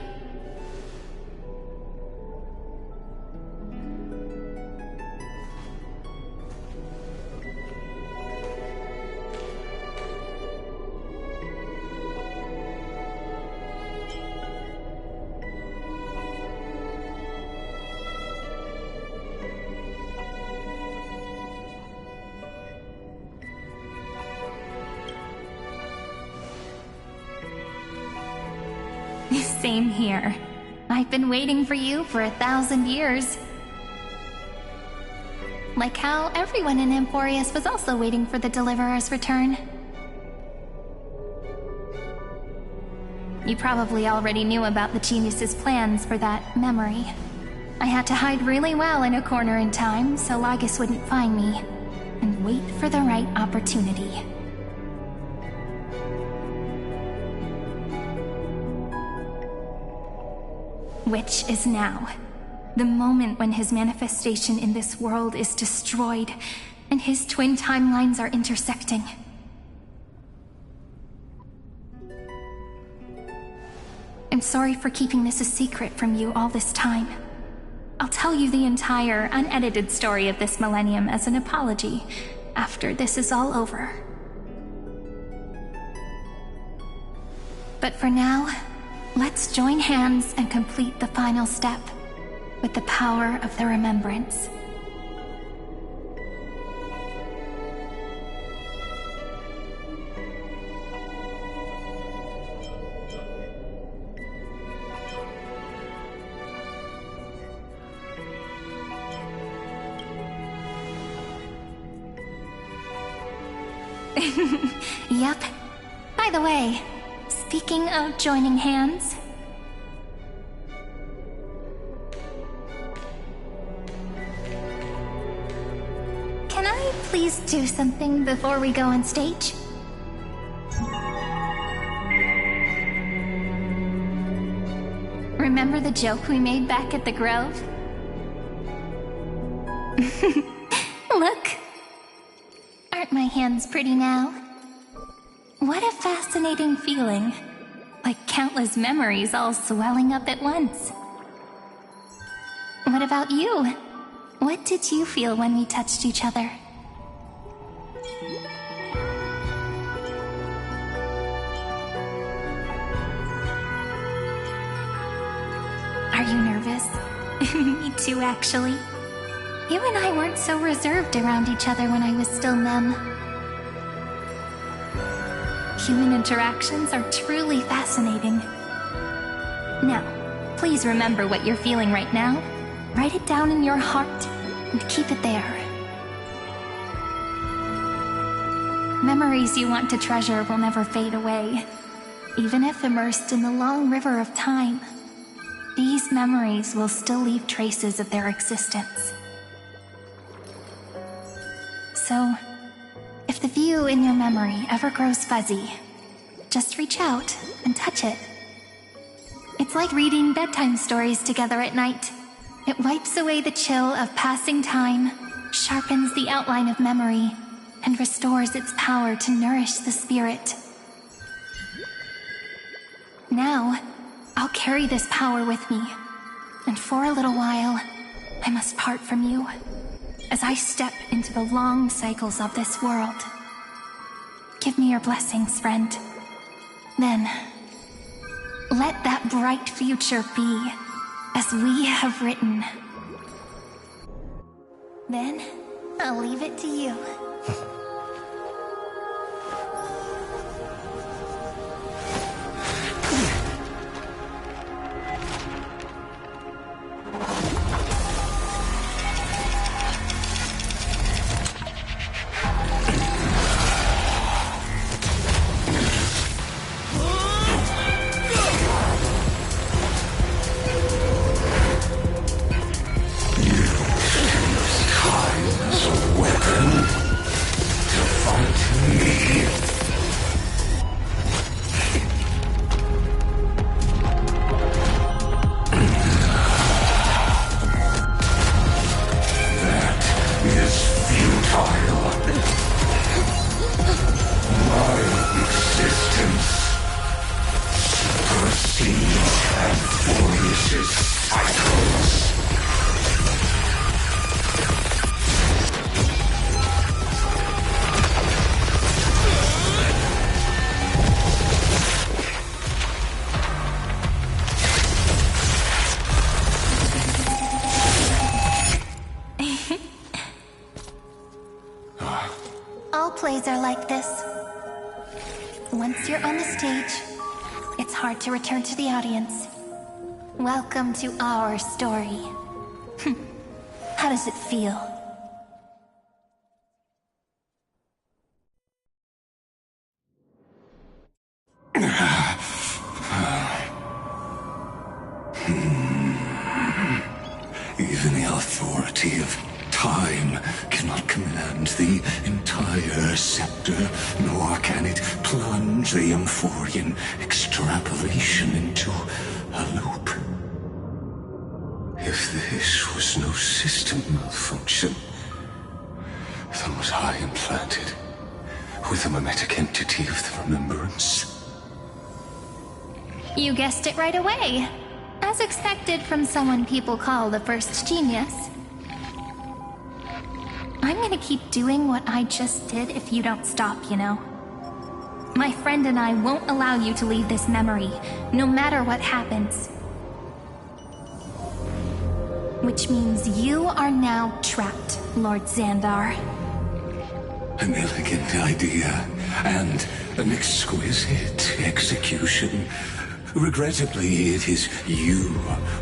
R: Same here. I've been waiting for you for 1,000 years. Like how everyone in Amphoreus was also waiting for the Deliverer's return. You probably already knew about the genius's plans for that memory. I had to hide really well in a corner in time so Lagus wouldn't find me, and wait for the right opportunity. Which is now. The moment when his manifestation in this world is destroyed, and his twin timelines are intersecting. I'm sorry for keeping this a secret from you all this time. I'll tell you the entire, unedited story of this millennium as an apology after this is all over. But for now, let's join hands and complete the final step with the power of the remembrance. Yep. By the way, speaking of joining hands, can I please do something before we go on stage? Remember the joke we made back at the Grove? Look! Aren't my hands pretty now? What a fascinating feeling. Like countless memories all swelling up at once. What about you? What did you feel when we touched each other? Are you nervous? Me too, actually. You and I weren't so reserved around each other when I was still Mem. Human interactions are truly fascinating. Now, please remember what you're feeling right now. Write it down in your heart and keep it there. Memories you want to treasure will never fade away. Even if immersed in the long river of time, these memories will still leave traces of their existence. So, if the view in your memory ever grows fuzzy, just reach out and touch it. It's like reading bedtime stories together at night. It wipes away the chill of passing time, sharpens the outline of memory, and restores its power to nourish the spirit. Now, I'll carry this power with me, and for a little while, I must part from you, as I step into the long cycles of this world. Give me your blessings, friend. Then, let that bright future be as we have written. Then, I'll leave it to you. All plays are like this. Once you're on the stage, it's hard to return to the audience. Welcome to our story. How does it feel?
A: Even the authority of time cannot command the entire scepter, nor can it plunge the amphorean extrapolation into a loop. If this was no system malfunction, then was I implanted with the mimetic entity of the remembrance?
R: You guessed it right away. As expected from someone people call the first genius. I'm gonna keep doing what I just did if you don't stop, you know? My friend and I won't allow you to leave this memory, no matter what happens. Which means you are now trapped, Lord Xandar.
A: An elegant idea, and an exquisite execution. Regrettably, it is you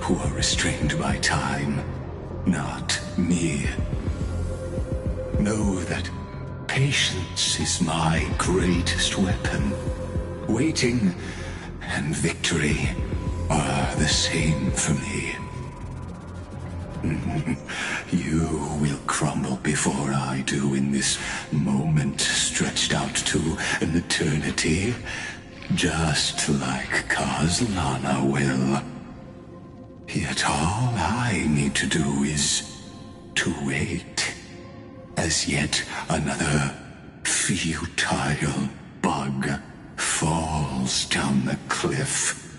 A: who are restrained by time, not me. Know that patience is my greatest weapon. Waiting and victory are the same for me. You will crumble before I do in this moment stretched out to an eternity, just like Kazlana will. Yet all I need to do is to wait, as yet another futile bug falls down the cliff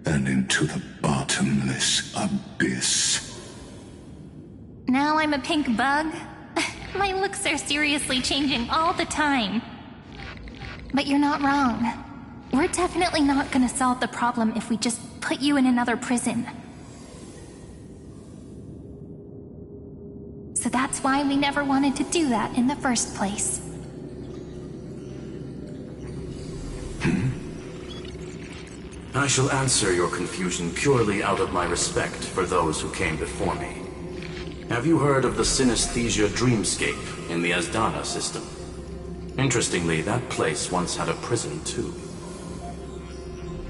A: and into the bottomless abyss.
R: Now I'm a pink bug? My looks are seriously changing all the time. But you're not wrong. We're definitely not gonna solve the problem if we just put you in another prison. So that's why we never wanted to do that in the first place.
Q: I shall answer your confusion purely out of my respect for those who came before me. Have you heard of the synesthesia dreamscape in the Asdana system? Interestingly, that place once had a prison too.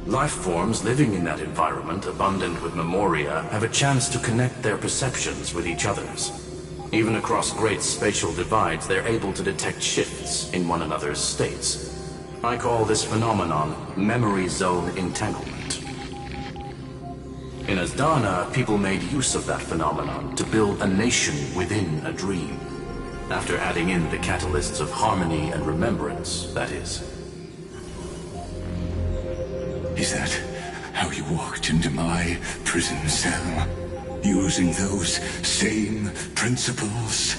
Q: Life forms living in that environment, abundant with memoria, have a chance to connect their perceptions with each other's. Even across great spatial divides, they're able to detect shifts in one another's states. I call this phenomenon memory zone entanglement. In Asdana, people made use of that phenomenon to build a nation within a dream. After adding in the catalysts of harmony and remembrance, that is.
A: Is that how you walked into my prison cell? Using those same principles?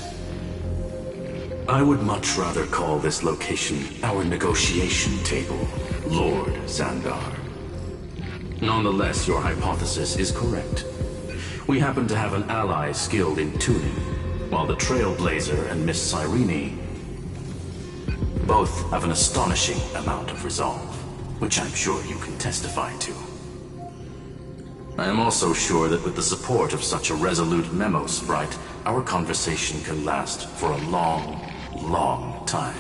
Q: I would much rather call this location our negotiation table, Lord Xandar. Nonetheless, your hypothesis is correct. We happen to have an ally skilled in tuning, while the Trailblazer and Miss Cyrene both have an astonishing amount of resolve, which I'm sure you can testify to. I am also sure that with the support of such a resolute memo sprite, our conversation can last for a long, long time.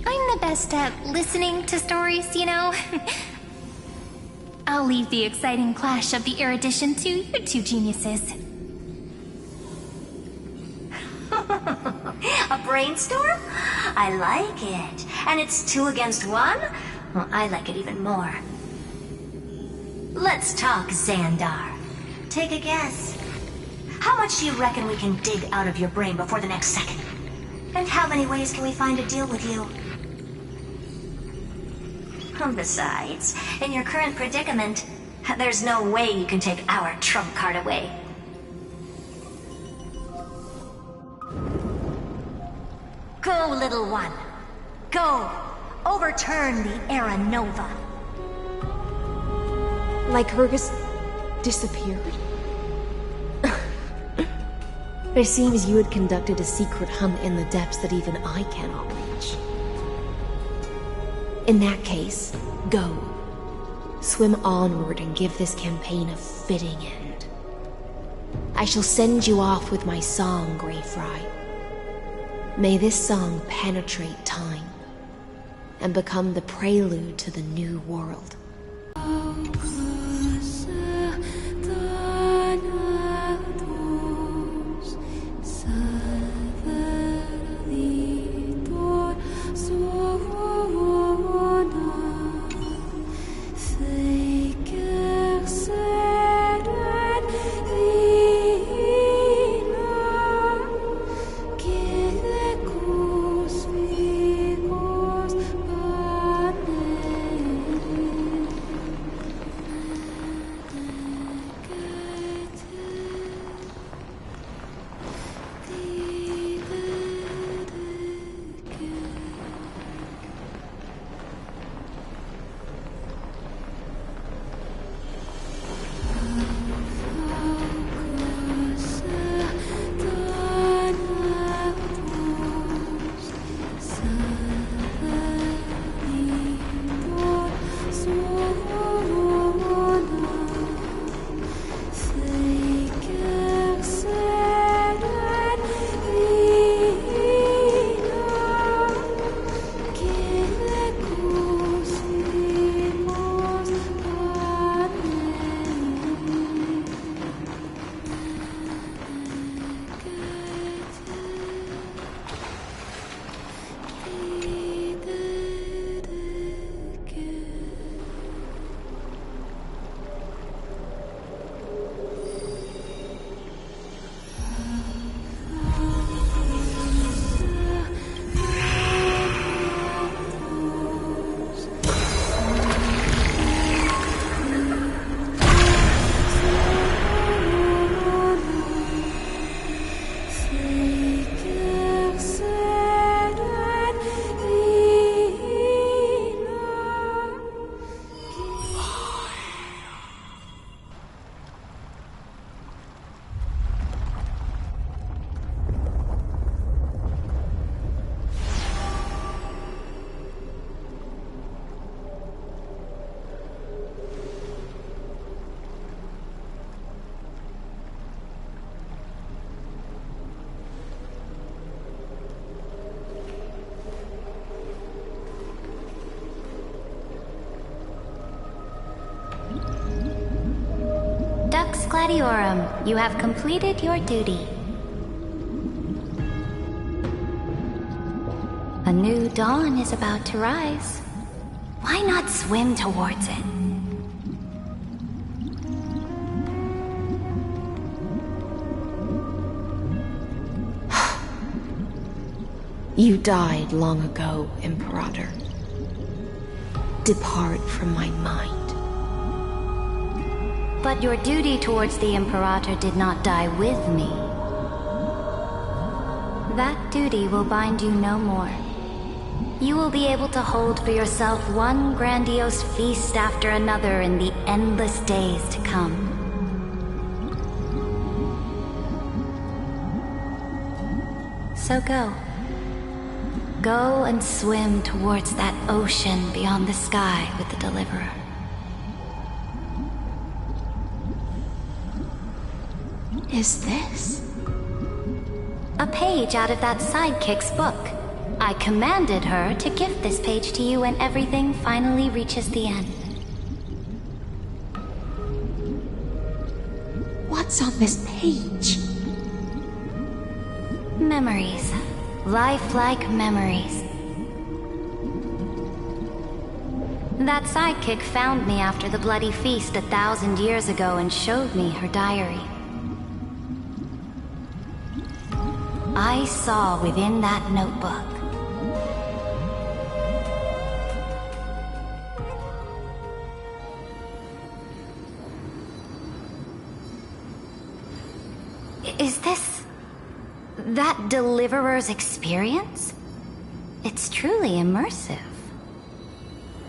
R: I'm the best at listening to stories, you know. I'll leave the exciting clash of the erudition to you two geniuses.
P: A brainstorm? I like it. And it's 2 against 1? Well, I like it even more. Let's talk, Xandar. Take a guess. How much do you reckon we can dig out of your brain before the next second? And how many ways can we find to deal with you? Besides, in your current predicament, there's no way you can take our trump card away. Go, little one. Go. Overturn the Era Nova.
E: Lycurgus disappeared? It seems you had conducted a secret hunt in the depths that even I cannot reach. In that case, go. Swim onward and give this campaign a fitting end. I shall send you off with my song, Greyfry. May this song penetrate time and become the prelude to the new world.
G: Gladiorum, you have completed your duty. A new dawn is about to rise. Why not swim towards it?
E: You died long ago, Imperator. Depart from my mind.
G: But your duty towards the Imperator did not die with me. That duty will bind you no more. You will be able to hold for yourself one grandiose feast after another in the endless days to come. So go. Go and swim towards that ocean beyond the sky with the Deliverer.
E: Is this?
G: A page out of that sidekick's book. I commanded her to gift this page to you when everything finally reaches the end.
E: What's on this page?
G: Memories. Lifelike memories. That sidekick found me after the bloody feast 1,000 years ago and showed me her diary. I saw within that notebook Is this that Deliverer's experience? It's truly immersive.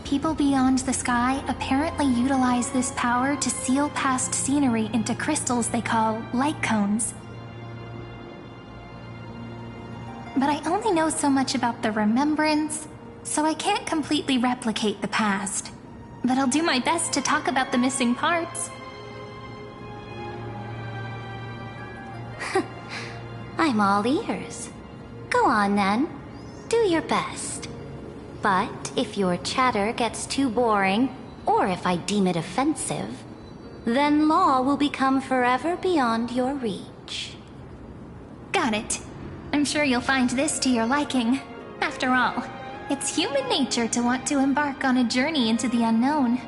R: People beyond the sky apparently utilize this power to seal past scenery into crystals they call light cones. But I only know so much about the remembrance, so I can't completely replicate the past. But I'll do my best to talk about the missing parts.
G: I'm all ears. Go on then. Do your best. But if your chatter gets too boring, or if I deem it offensive, then law will become forever beyond your reach.
R: Got it. I'm sure you'll find this to your liking. After all, it's human nature to want to embark on a journey into the unknown.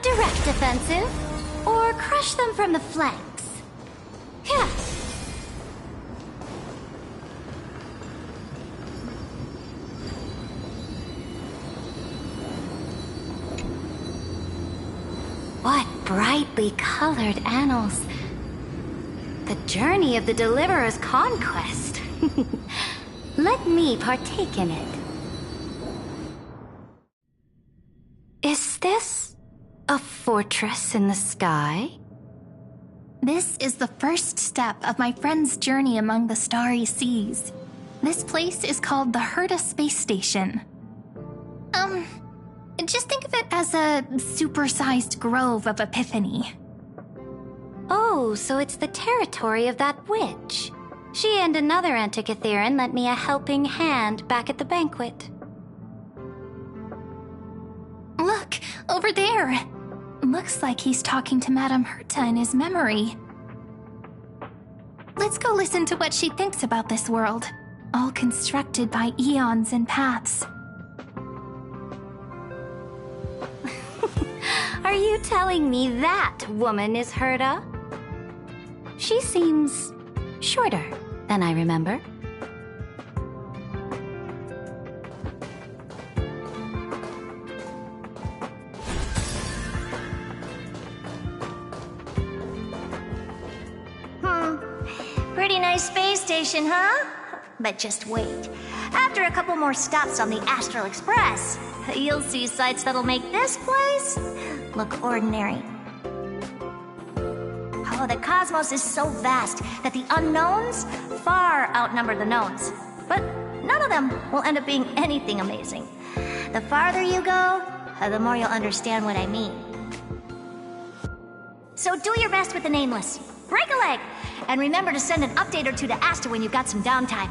G: Direct offensive, or crush them from the flanks. Yeah. What brightly colored annals. The journey of the Deliverer's conquest. Let me partake in it. Is this a fortress in the sky?
R: This is the first step of my friend's journey among the starry seas. This place is called the Herta Space Station. Just think of it as a supersized grove of Epiphany.
G: Oh, so it's the territory of that witch. She and another Antikytheran lent me a helping hand back at the banquet.
R: Look, over there! Looks like he's talking to Madame Herta in his memory. Let's go listen to what she thinks about this world, all constructed by eons and paths.
G: Are you telling me that woman is Herta? She seems shorter than I remember.
P: Pretty nice space station, huh? But just wait. After a couple more stops on the Astral Express, you'll see sights that'll make this place look ordinary. Oh, the cosmos is so vast that the unknowns far outnumber the knowns. But none of them will end up being anything amazing. The farther you go, the more you'll understand what I mean. So do your best with the nameless. Break a leg! And remember to send an update or two to Asta when you've got some downtime.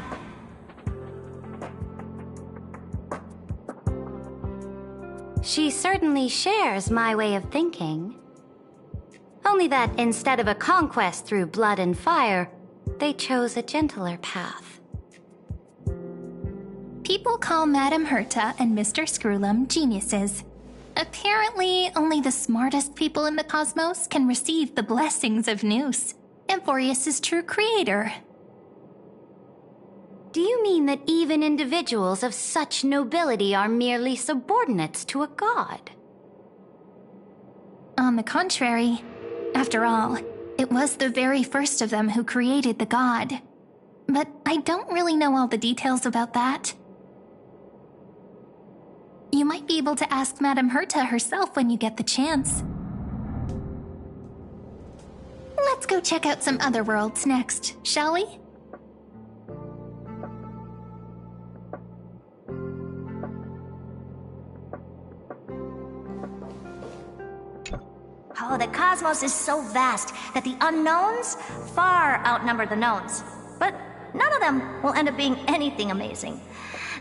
G: She certainly shares my way of thinking. Only that instead of a conquest through blood and fire, they chose a gentler path.
R: People call Madame Herta and Mr. Screwlum geniuses. Apparently, only the smartest people in the cosmos can receive the blessings of Nous, Amphoreus' true creator.
G: Do you mean that even individuals of such nobility are merely subordinates to a god?
R: On the contrary, after all, it was the very first of them who created the god. But I don't really know all the details about that. You might be able to ask Madame Herta herself when you get the chance. Let's go check out some other worlds next, shall we?
P: Oh, the cosmos is so vast that the unknowns far outnumber the knowns. But none of them will end up being anything amazing.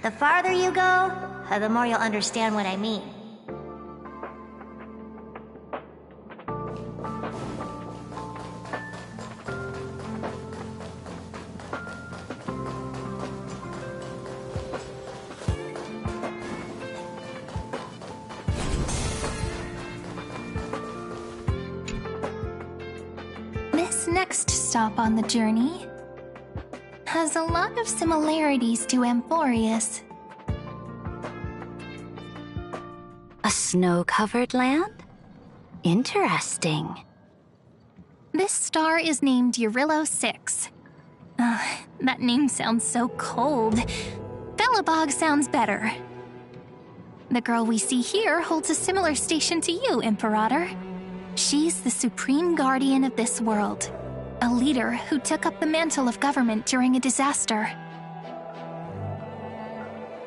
P: The farther you go, the more you'll understand what I mean.
R: This next stop on the journey has a lot of similarities to Amphoreus.
G: A snow-covered land? Interesting.
R: This star is named Eurillo 6. That name sounds so cold. Belobog sounds better. The girl we see here holds a similar station to you, Imperator. She's the supreme guardian of this world, a leader who took up the mantle of government during a disaster.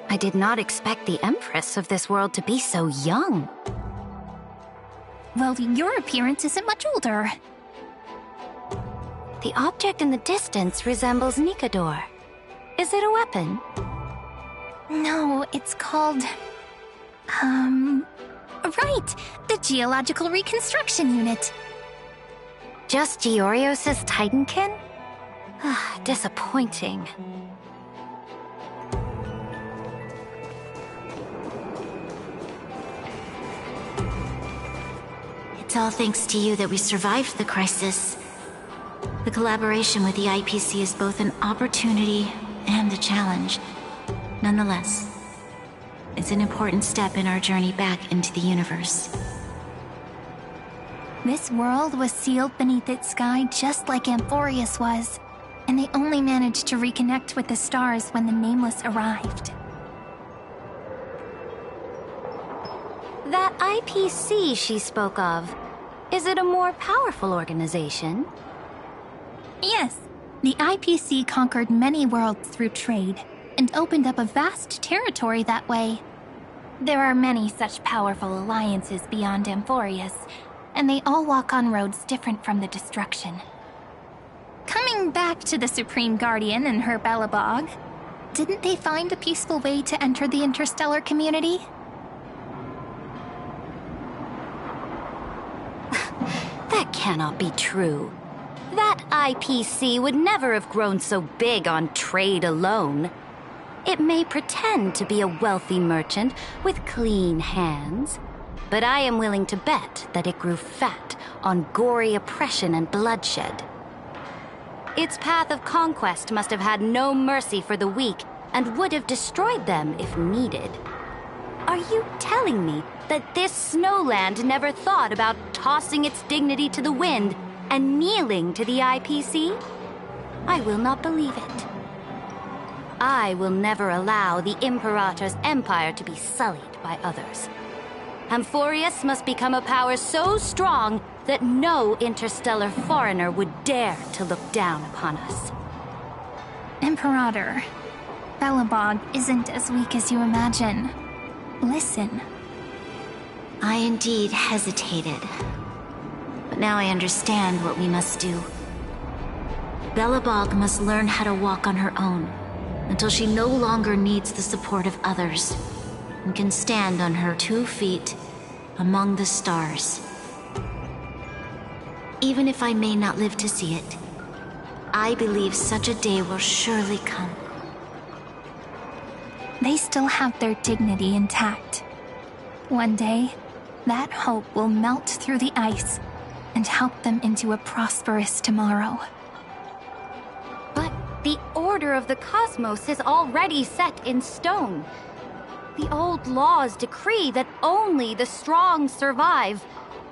G: I did not expect the Empress of this world to be so young.
R: Well, your appearance isn't much older.
G: The object in the distance resembles Nikador. Is it a weapon?
R: No, it's called... Right! The Geological Reconstruction Unit.
G: Just Giorios' Titankin? Disappointing.
L: It's all thanks to you that we survived the crisis. The collaboration with the IPC is both an opportunity and a challenge. Nonetheless, it's an important step in our journey back into the universe.
R: This world was sealed beneath its sky just like Amphoreus was, and they only managed to reconnect with the stars when the Nameless arrived.
G: That IPC she spoke of, is it a more powerful organization?
R: Yes, the IPC conquered many worlds through trade, and opened up a vast territory that way. There are many such powerful alliances beyond Amphoreus, and they all walk on roads different from the destruction. Coming back to the Supreme Guardian and her Belobog, didn't they find a peaceful way to enter the interstellar community?
G: That cannot be true. That IPC would never have grown so big on trade alone. It may pretend to be a wealthy merchant with clean hands, but I am willing to bet that it grew fat on gory oppression and bloodshed. Its path of conquest must have had no mercy for the weak and would have destroyed them if needed. Are you telling me that this snowland never thought about tossing its dignity to the wind and kneeling to the IPC? I will not believe it. I will never allow the Imperator's empire to be sullied by others. Amphoreus must become a power so strong that no interstellar foreigner would dare to look down upon us.
R: Imperator, Belobog isn't as weak as you imagine. Listen.
L: I indeed hesitated. But now I understand what we must do. Belobog must learn how to walk on her own, until she no longer needs the support of others. and can stand on her 2 feet among the stars. Even if I may not live to see it, I believe such a day will surely come.
R: They still have their dignity intact. One day, that hope will melt through the ice and help them into a prosperous tomorrow.
G: But the order of the cosmos is already set in stone. The old laws decree that only the strong survive,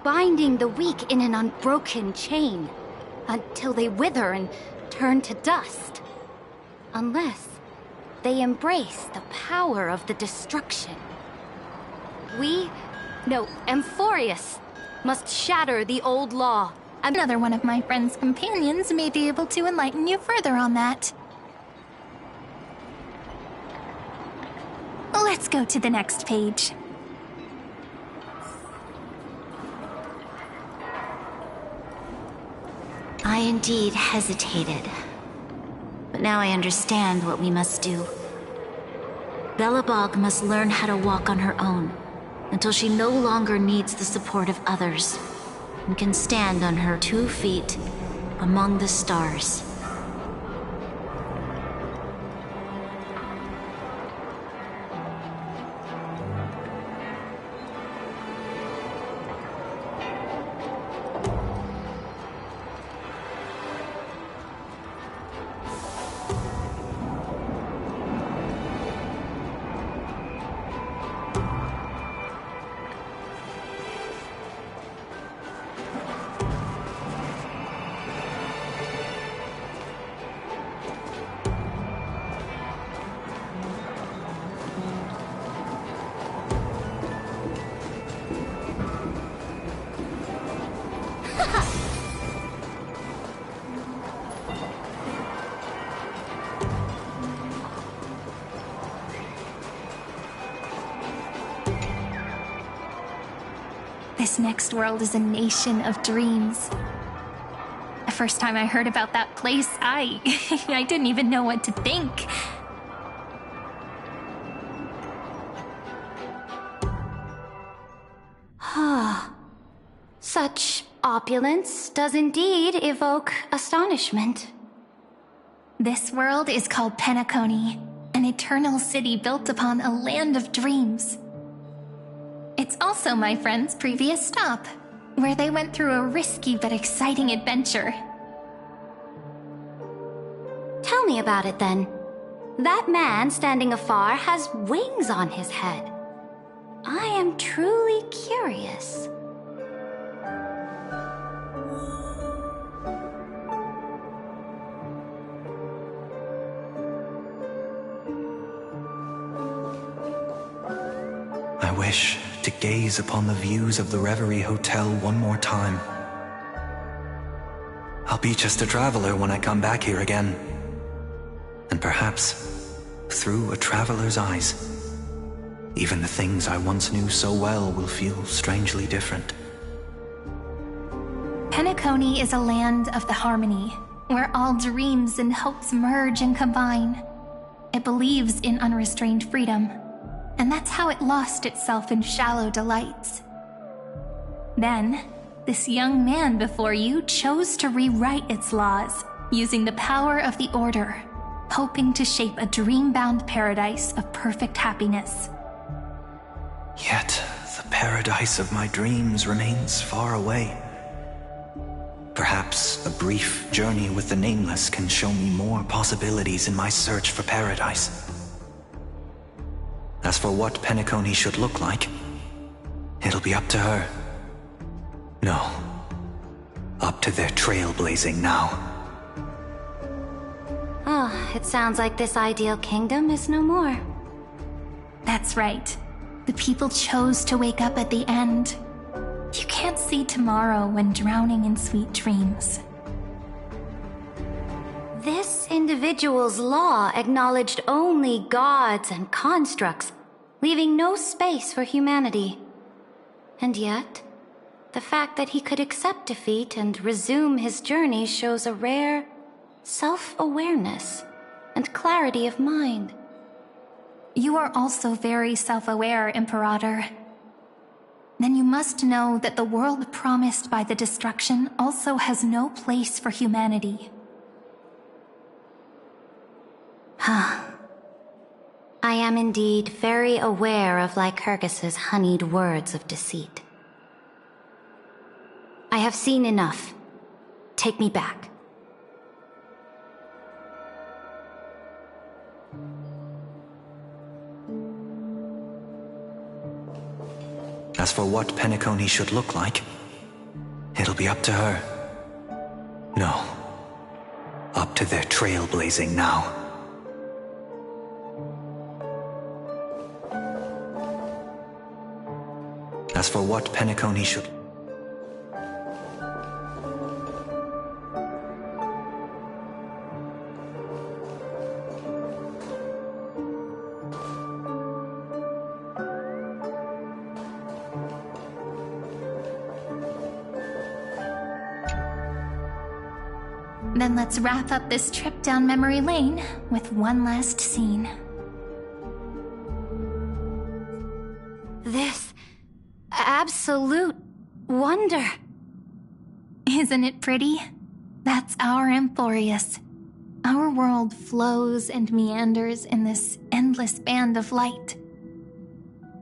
G: binding the weak in an unbroken chain, until they wither and turn to dust. Unless they embrace the power of the destruction. Amphoreus must shatter the old law.
R: Another one of my friend's companions may be able to enlighten you further on that. Let's go to the next page.
L: I indeed hesitated, but now I understand what we must do. Belobog must learn how to walk on her own, until she no longer needs the support of others, and can stand on her 2 feet among the stars.
R: This next world is a nation of dreams. The first time I heard about that place, I didn't even know what to think.
G: Such opulence does indeed evoke astonishment.
R: This world is called Penacony, an eternal city built upon a land of dreams. It's also my friend's previous stop, where they went through a risky but exciting adventure.
G: Tell me about it then. That man standing afar has wings on his head. I am truly curious.
B: I wish to gaze upon the views of the Reverie Hotel one more time. I'll be just a traveler when I come back here again. And perhaps, through a traveler's eyes, even the things I once knew so well will feel strangely different.
R: Penacony is a land of the harmony, where all dreams and hopes merge and combine. It believes in unrestrained freedom, and that's how it lost itself in shallow delights. Then, this young man before you chose to rewrite its laws, using the power of the Order, hoping to shape a dream-bound paradise of perfect happiness.
B: Yet, the paradise of my dreams remains far away. Perhaps a brief journey with the Nameless can show me more possibilities in my search for paradise. As for what Penacony should look like, it'll be up to her. No, up to their trailblazing now.
G: It sounds like this ideal kingdom is no more.
R: That's right. The people chose to wake up at the end. You can't see tomorrow when drowning in sweet dreams.
G: This individual's law acknowledged only gods and constructs, leaving no space for humanity. And yet, the fact that he could accept defeat and resume his journey shows a rare self-awareness and clarity of mind.
R: You are also very self-aware, Imperator. Then you must know that the world promised by the destruction also has no place for humanity.
L: I am indeed very aware of Lycurgus's honeyed words of deceit. I have seen enough. Take me back.
B: As for what Penacony should look like, it'll be up to her. No. Up to their trailblazing now. As for what Penacony should...
R: Then let's wrap up this trip down memory lane with one last scene.
L: This absolute wonder.
R: Isn't it pretty? That's our amphoreus. Our world flows and meanders in this endless band of light.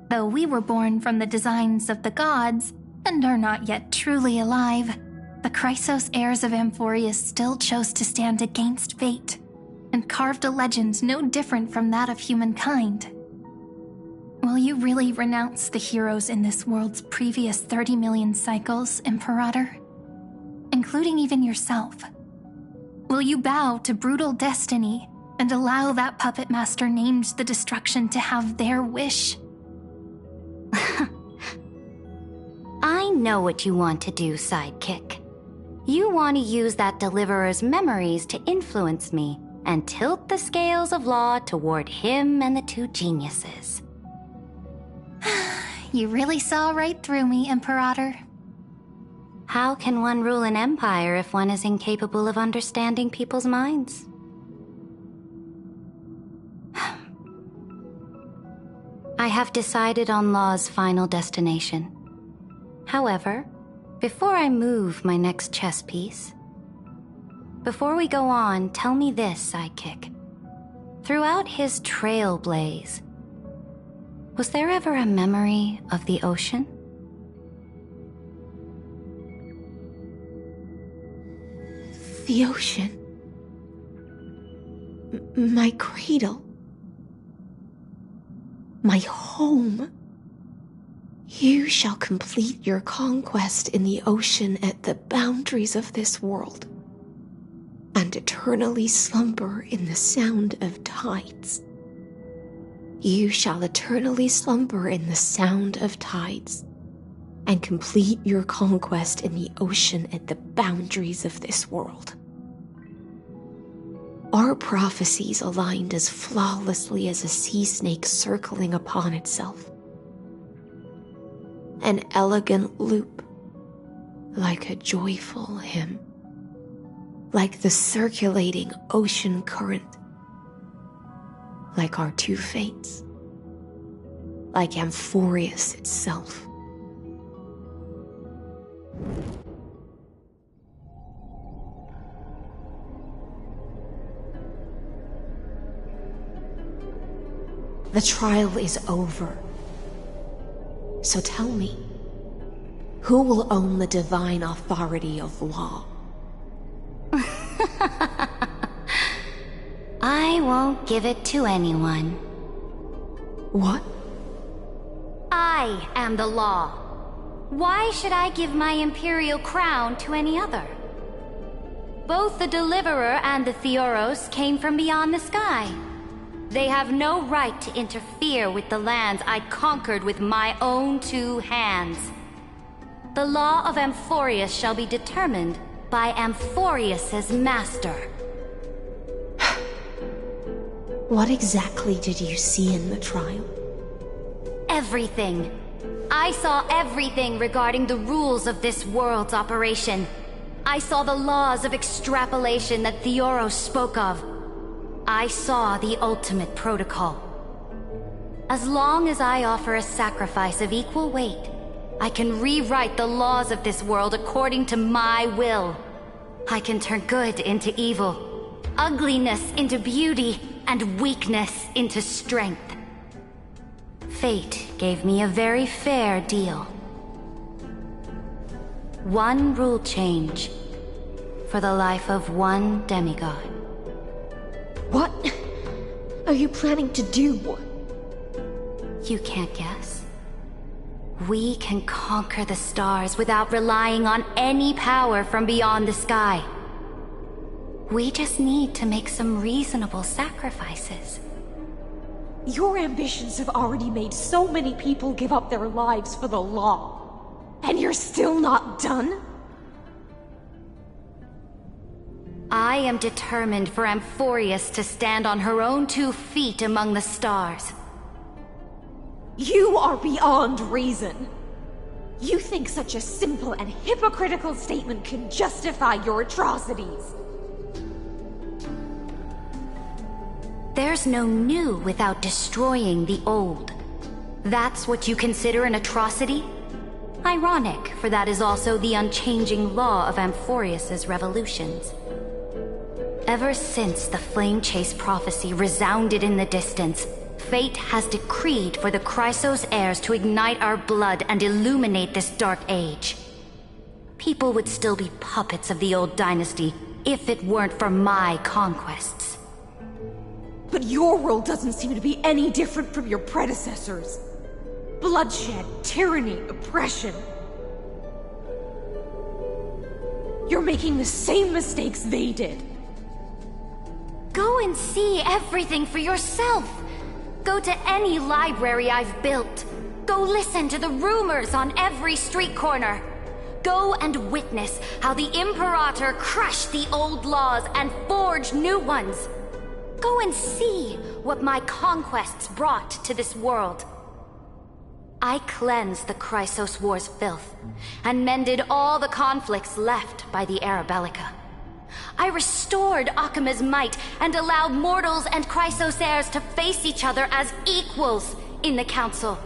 R: Though we were born from the designs of the gods and are not yet truly alive, the Chrysos heirs of Amphoreus still chose to stand against fate and carved a legend no different from that of humankind. Will you really renounce the heroes in this world's previous 30 million cycles, Imperator? Including even yourself. Will you bow to brutal destiny and allow that puppet master named the destruction to have their wish?
L: I know what you want to do, sidekick. You want to use that deliverer's memories to influence me and tilt the scales of law toward him and the two geniuses.
R: You really saw right through me, Imperator.
L: How can one rule an empire if one is incapable of understanding people's minds? I have decided on law's final destination. However, before I move my next chess piece, before we go on, tell me this, sidekick. Throughout his trailblaze, was there ever a memory of the ocean?
E: The ocean. My cradle. My home. You shall complete your conquest in the ocean at the boundaries of this world, and eternally slumber in the sound of tides. You shall eternally slumber in the sound of tides, and complete your conquest in the ocean at the boundaries of this world. Our prophecies aligned as flawlessly as a sea snake circling upon itself. An elegant loop, like a joyful hymn, like the circulating ocean current, like our two fates, like Amphoreus itself. The trial is over. So tell me, who will own the divine authority of law?
L: I won't give it to anyone.
E: What?
L: I am the law. Why should I give my imperial crown to any other? Both the Deliverer and the Theoros came from beyond the sky. They have no right to interfere with the lands I conquered with my own two hands. The law of Amphoreus shall be determined by Amphoreus's master.
E: What exactly did you see in the trial?
L: Everything. I saw everything regarding the rules of this world's operation. I saw the laws of extrapolation that Theoros spoke of. I saw the ultimate protocol.
G: As long as I offer a sacrifice of equal weight, I can rewrite the laws of this world according to my will. I can turn good into evil, ugliness into beauty, and weakness into strength. Fate gave me a very fair deal. One rule change for the life of one demigod.
E: What are you planning to do?
G: You can't guess. We can conquer the stars without relying on any power from beyond the sky. We just need to make some reasonable sacrifices.
E: Your ambitions have already made so many people give up their lives for the law. And you're still not done?
G: I am determined for Amphoreus to stand on her own 2 feet among the stars.
E: You are beyond reason. You think such a simple and hypocritical statement can justify your atrocities.
G: There's no new without destroying the old. That's what you consider an atrocity? Ironic, for that is also the unchanging law of Amphoreus's revolutions. Ever since the Flame Chase prophecy resounded in the distance, fate has decreed for the Chrysos heirs to ignite our blood and illuminate this dark age. People would still be puppets of the old dynasty if it weren't for my conquests.
E: But your world doesn't seem to be any different from your predecessors. Bloodshed, tyranny, oppression. You're making the same mistakes they did.
G: Go and see everything for yourself. Go to any library I've built. Go listen to the rumors on every street corner. Go and witness how the Imperator crushed the old laws and forged new ones. Go and see what my conquests brought to this world. I cleansed the Chrysos War's filth and mended all the conflicts left by the Era Bellica. I restored Akima's might and allowed mortals and Chrysos heirs to face each other as equals in the Council.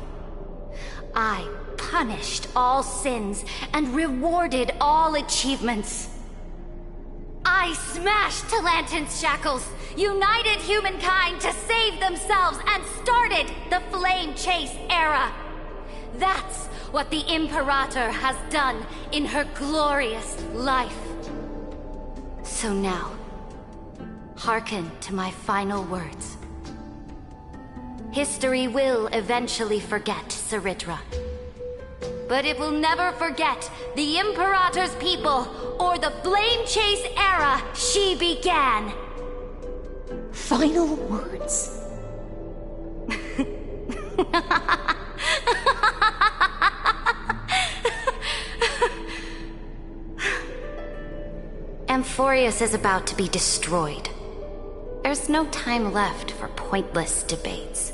G: I punished all sins and rewarded all achievements. I smashed Talantin's shackles, united humankind to save themselves, and started the Flame Chase era. That's what the Imperator has done in her glorious life. So now, hearken to my final words. History will eventually forget Saridra. But it will never forget the Imperator's people or the Flame Chase era she began.
E: Final words?
G: Amphoreus is about to be destroyed. There's no time left for pointless debates.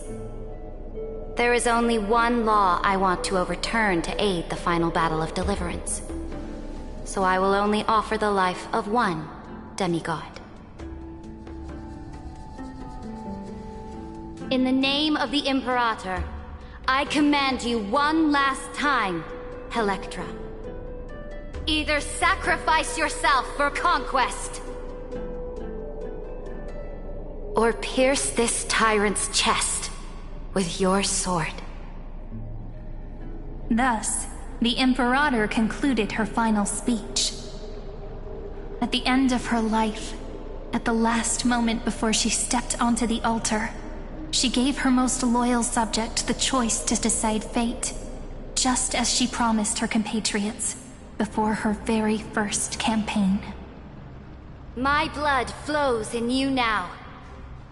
G: There is only one law I want to overturn to aid the final battle of deliverance. So I will only offer the life of one demigod. In the name of the Imperator, I command you one last time, Electra. Either sacrifice yourself for conquest, or pierce this tyrant's chest with your sword.
R: Thus, the Imperator concluded her final speech. At the end of her life, at the last moment before she stepped onto the altar, she gave her most loyal subject the choice to decide fate, just as she promised her compatriots before her very first campaign.
G: My blood flows in you now.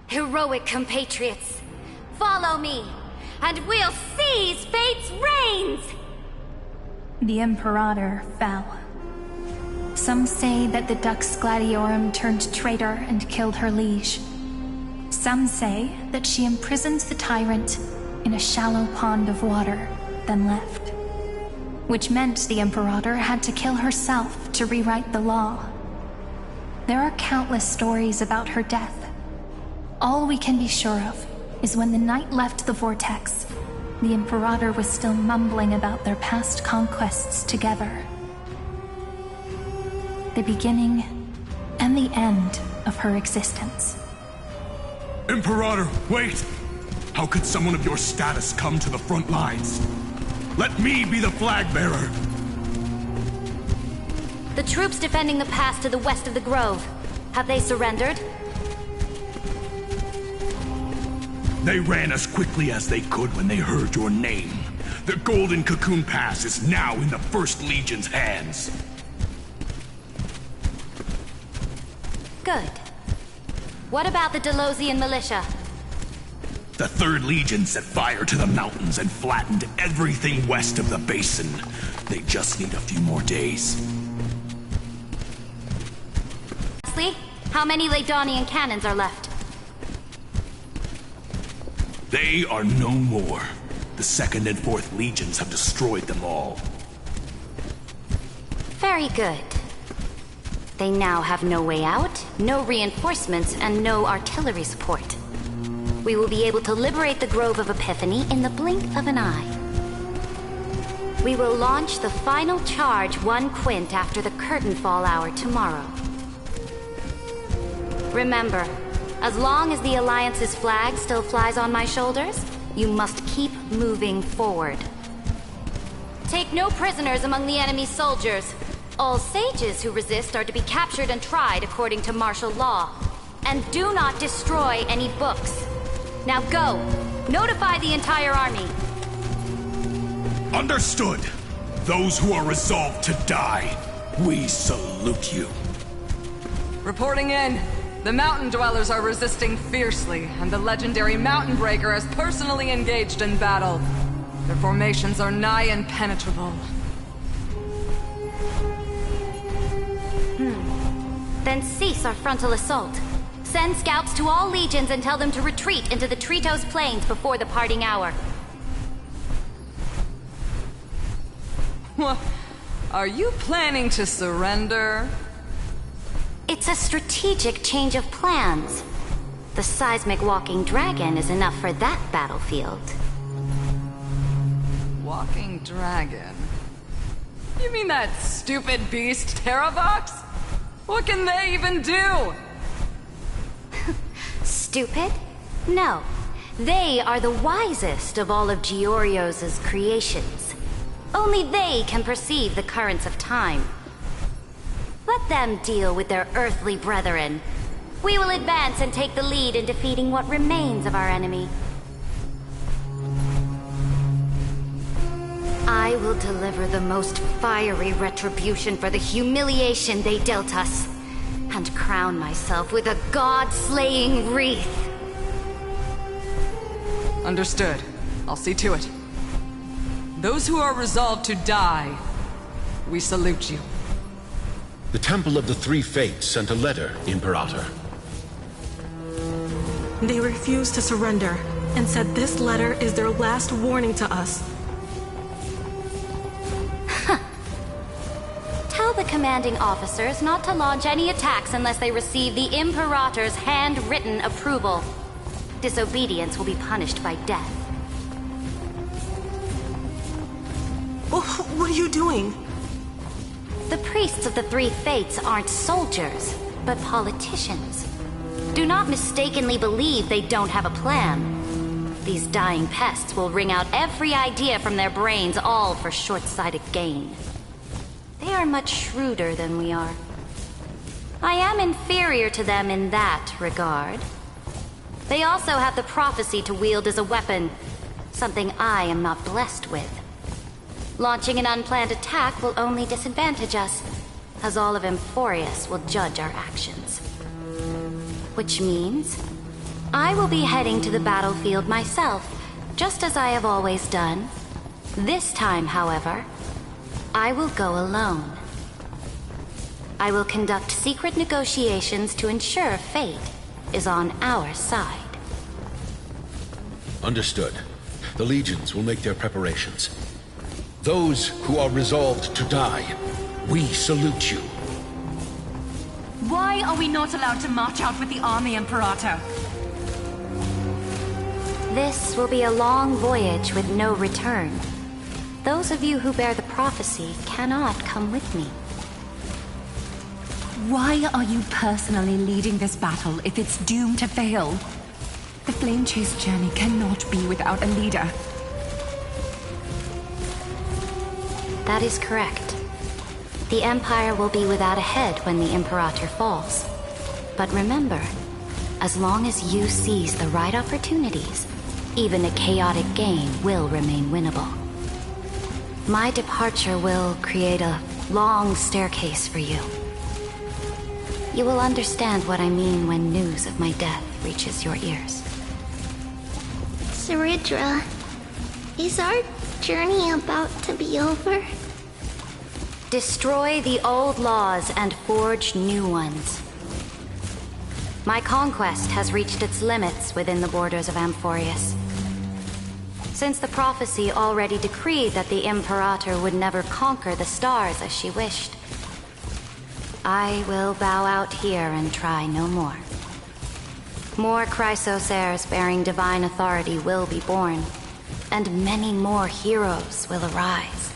G: Heroic compatriots, follow me, and we'll seize fate's reins!
R: The Imperator fell. Some say that the Dux Gladiorum turned traitor and killed her liege. Some say that she imprisoned the tyrant in a shallow pond of water, then left. Which meant the Imperator had to kill herself to rewrite the law. There are countless stories about her death. All we can be sure of is when the knight left the vortex, the Imperator was still mumbling about their past conquests together. The beginning and the end of her existence.
K: Imperator, wait! How could someone of your status come to the front lines? Let me be the flag bearer!
G: The troops defending the pass to the west of the grove. Have they surrendered?
K: They ran as quickly as they could when they heard your name. The Golden Cocoon Pass is now in the First Legion's hands.
G: Good. What about the Delosian militia?
K: The Third Legion set fire to the mountains and flattened everything west of the basin. They just need a few more days.
G: Lastly, how many Ladonian cannons are left?
K: They are no more. The Second and Fourth Legions have destroyed them all.
G: Very good. They now have no way out, no reinforcements, and no artillery support. We will be able to liberate the Grove of Epiphany in the blink of an eye. We will launch the final charge 1 quint after the curtain fall hour tomorrow. Remember, as long as the Alliance's flag still flies on my shoulders, you must keep moving forward. Take no prisoners among the enemy's soldiers. All sages who resist are to be captured and tried according to martial law. And do not destroy any books. Now go! Notify the entire army!
K: Understood! Those who are resolved to die, we salute you.
S: Reporting in. The Mountain Dwellers are resisting fiercely, and the legendary Mountain Breaker has personally engaged in battle. Their formations are nigh impenetrable.
G: Then cease our frontal assault. Send scouts to all legions and tell them to retreat into the Tritos Plains before the parting hour.
S: What? Are you planning to surrender?
G: It's a strategic change of plans. The seismic walking dragon is enough for that battlefield.
S: Walking dragon? You mean that stupid beast, Terravox? What can they even do?
G: Stupid? No. They are the wisest of all of Georios' creations. Only they can perceive the currents of time. Let them deal with their earthly brethren. We will advance and take the lead in defeating what remains of our enemy. I will deliver the most fiery retribution for the humiliation they dealt us, and crown myself with a god-slaying wreath.
S: Understood. I'll see to it. Those who are resolved to die, we salute you.
J: The Temple of the Three Fates sent a letter, Imperator.
I: They refused to surrender, and said this letter is their last warning to us.
G: Tell the commanding officers not to launch any attacks unless they receive the Imperator's handwritten approval. Disobedience will be punished by death.
I: What are you doing?
G: The priests of the Three Fates aren't soldiers, but politicians. Do not mistakenly believe they don't have a plan. These dying pests will wring out every idea from their brains, all for short-sighted gain. They are much shrewder than we are. I am inferior to them in that regard. They also have the prophecy to wield as a weapon, something I am not blessed with. Launching an unplanned attack will only disadvantage us, as all of Amphoreus will judge our actions. Which means, I will be heading to the battlefield myself, just as I have always done. This time, however, I will go alone. I will conduct secret negotiations to ensure fate is on our side.
J: Understood. The legions will make their preparations. Those who are resolved to die, we salute you.
D: Why are we not allowed to march out with the army, Imperator?
G: This will be a long voyage with no return. Those of you who bear the prophecy cannot come with me.
D: Why are you personally leading this battle if it's doomed to fail? The Flame Chase journey cannot be without a leader.
G: That is correct. The Empire will be without a head when the Imperator falls. But remember, as long as you seize the right opportunities, even a chaotic game will remain winnable. My departure will create a long staircase for you. You will understand what I mean when news of my death reaches your ears.
L: Saridra, is our journey about to be over?
G: Destroy the old laws and forge new ones. My conquest has reached its limits within the borders of Amphoreus. Since the prophecy already decreed that the Imperator would never conquer the stars as she wished, I will bow out here and try no more. More Chrysos heirs bearing divine authority will be born, and many more heroes will arise.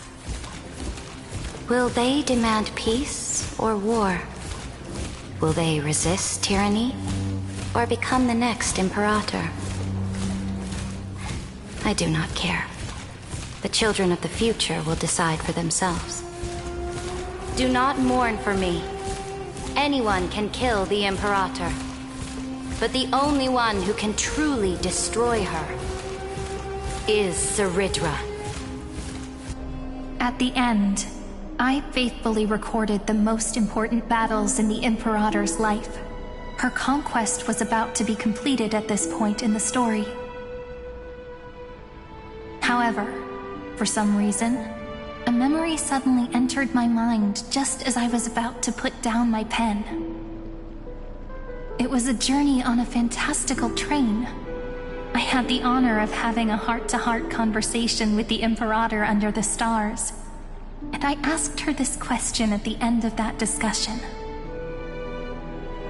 G: Will they demand peace or war? Will they resist tyranny or become the next Imperator? I do not care. The children of the future will decide for themselves. Do not mourn for me. Anyone can kill the Imperator, but the only one who can truly destroy her is Saridra.
R: At the end, I faithfully recorded the most important battles in the Imperator's life. Her conquest was about to be completed at this point in the story. However, for some reason, a memory suddenly entered my mind just as I was about to put down my pen. It was a journey on a fantastical train. I had the honor of having a heart-to-heart conversation with the Imperator under the stars, and I asked her this question at the end of that discussion.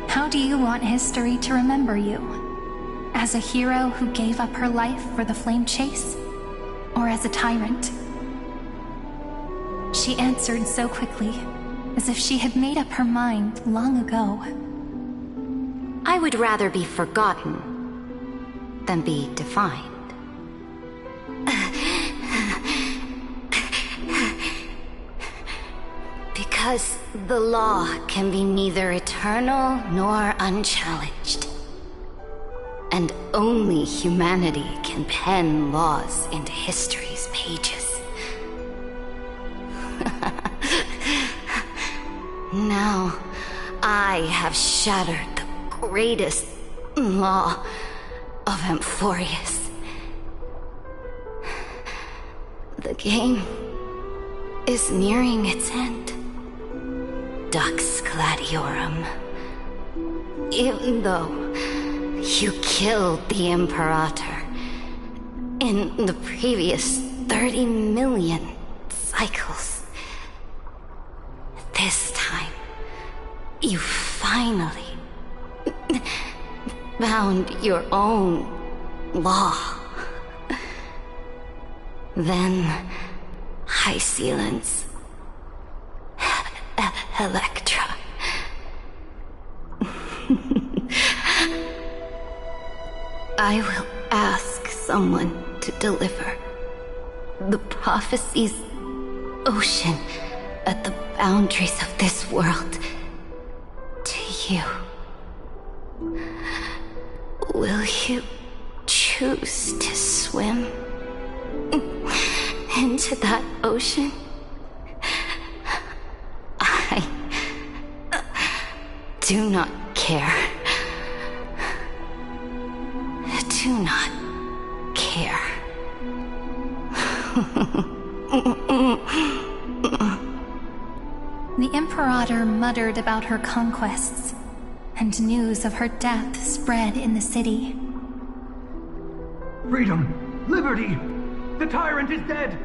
R: How do you want history to remember you? As a hero who gave up her life for the Flame Chase? Or as a tyrant? She answered so quickly, as if she had made up her mind long ago.
G: I would rather be forgotten than be defined. Because the law can be neither eternal nor unchallenged. And only humanity can pen laws into history's pages. Now, I have shattered the greatest law of Amphoreus. The game is nearing its end. Dux Gladiorum. Even though you killed the Imperator in the previous 30 million cycles, this time you finally found your own law. Then High Sealants, Electra. I will ask someone to deliver the prophecy's ocean at the boundaries of this world to you. Will you choose to swim into that ocean? I do not care. Do not care.
R: The Imperator muttered about her conquests, and news of her death spread in the city.
T: Freedom! Liberty! The tyrant is dead!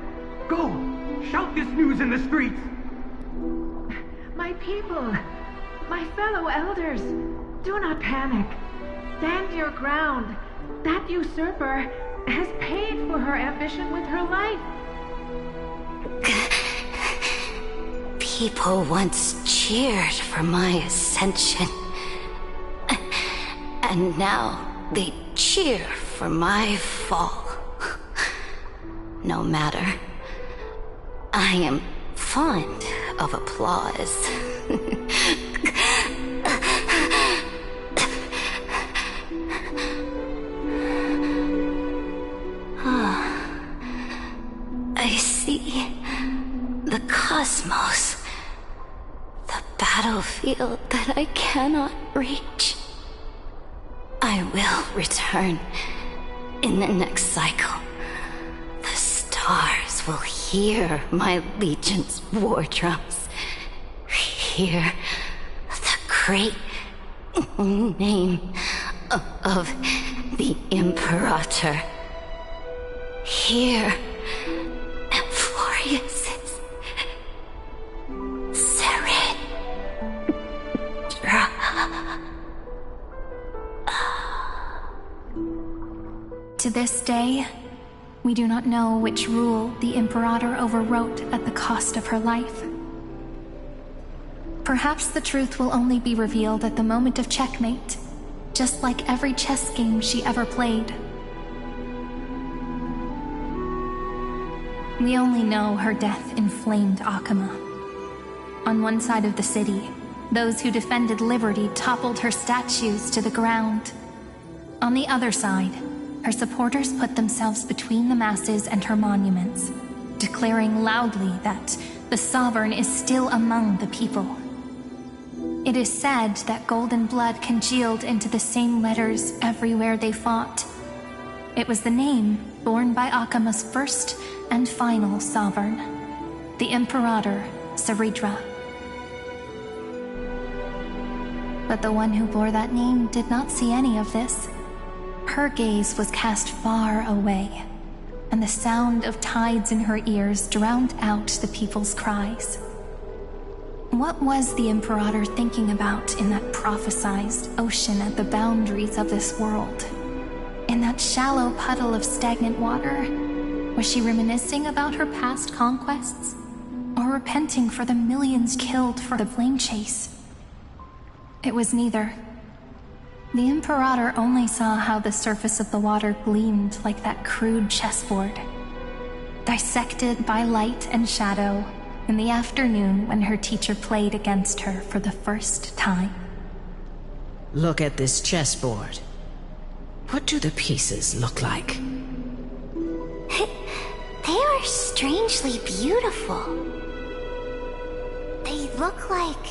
T: Go! Shout this news in the streets!
U: My people! My fellow elders! Do not panic! Stand your ground! That usurper has paid for her ambition with her life.
L: People once cheered for my ascension. And now they cheer for my fall. No matter. I am fond of applause. I see the cosmos. The battlefield that I cannot reach. I will return in the next cycle. The stars will hear my legion's war drums. Hear the great name of the Imperator. Hear amphoreus' serene.
R: To this day, we do not know which rule the Imperator overwrote at the cost of her life. Perhaps the truth will only be revealed at the moment of checkmate, just like every chess game she ever played. We only know her death inflamed Akama. On one side of the city, those who defended liberty toppled her statues to the ground. On the other side, her supporters put themselves between the masses and her monuments, declaring loudly that the Sovereign is still among the people. It is said that golden blood congealed into the same letters everywhere they fought. It was the name borne by Akama's first and final Sovereign, the Imperator Saridra. But the one who bore that name did not see any of this. Her gaze was cast far away, and the sound of tides in her ears drowned out the people's cries. What was the Imperator thinking about in that prophesized ocean at the boundaries of this world? In that shallow puddle of stagnant water? Was she reminiscing about her past conquests? Or repenting for the millions killed for the flame chase? It was neither. The Imperator only saw how the surface of the water gleamed like that crude chessboard, dissected by light and shadow in the afternoon when her teacher played against her for the first time.
N: Look at this chessboard. What do the pieces look like?
L: They are strangely beautiful. They look like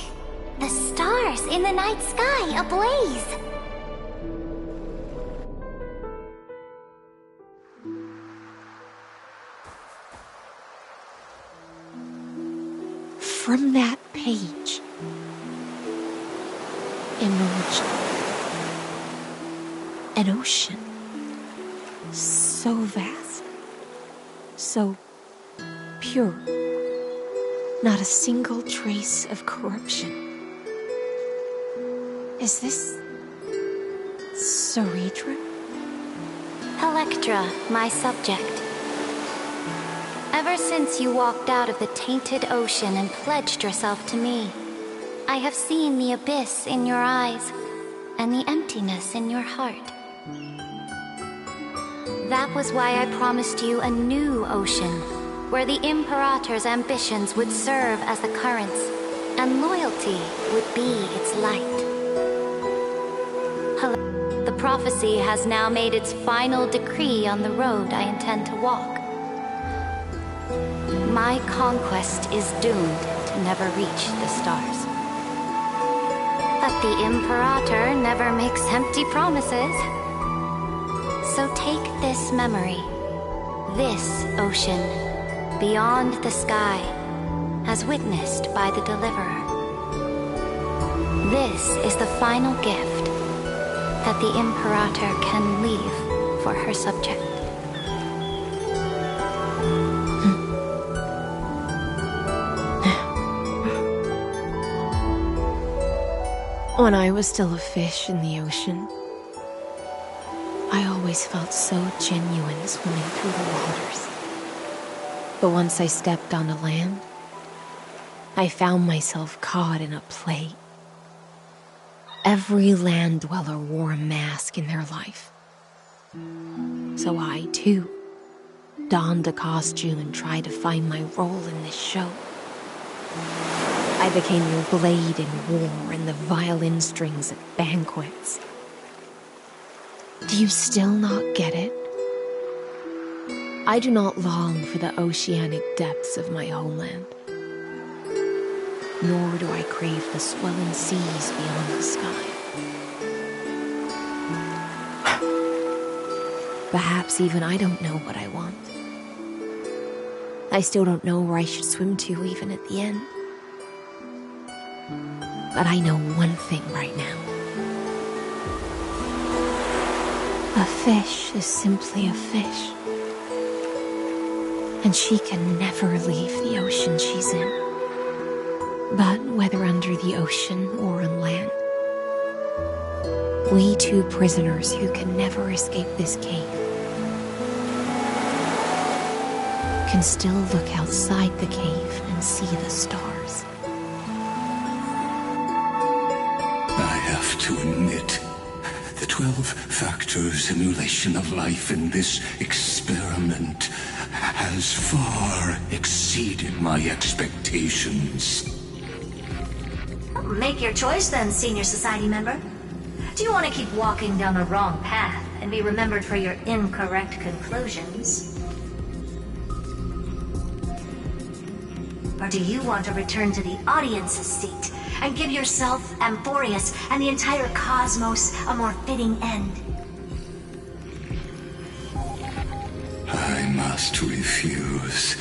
L: the stars in the night sky ablaze.
E: From that page emerged an ocean so vast, so pure, not a single trace of corruption. Is this Saridra?
L: Electra, my subject. Ever since you walked out of the tainted ocean and pledged yourself to me, I have seen the abyss in your eyes and the emptiness in your heart. That was why I promised you a new ocean, where the Imperator's ambitions would serve as the currents, and loyalty would be its light. The prophecy has now made its final decree on the road I intend to walk. My conquest is doomed to never reach the stars. But the Imperator never makes empty promises. So take this memory, this ocean, beyond the sky, as witnessed by the Deliverer. This is the final gift that the Imperator can leave for her subject.
E: When I was still a fish in the ocean, I always felt so genuine swimming through the waters. But once I stepped onto land, I found myself caught in a play. Every land dweller wore a mask in their life. So I, too, donned a costume and tried to find my role in this show. I became your blade in war and the violin strings at banquets. Do you still not get it? I do not long for the oceanic depths of my homeland. Nor do I crave the swelling seas beyond the sky. Perhaps even I don't know what I want. I still don't know where I should swim to even at the end. But I know one thing right now. A fish is simply a fish. And she can never leave the ocean she's in. But whether under the ocean or on land, we two prisoners who can never escape this cave can still look outside the cave and see the stars.
A: I have to admit, the 12-factor simulation of life in this experiment has far exceeded my expectations.
P: Make your choice then, Senior Society member. Do you want to keep walking down the wrong path and be remembered for your incorrect conclusions? Or do you want to return to the audience's seat and give yourself, Amphoreus, and the entire cosmos a more fitting end?
A: I must refuse.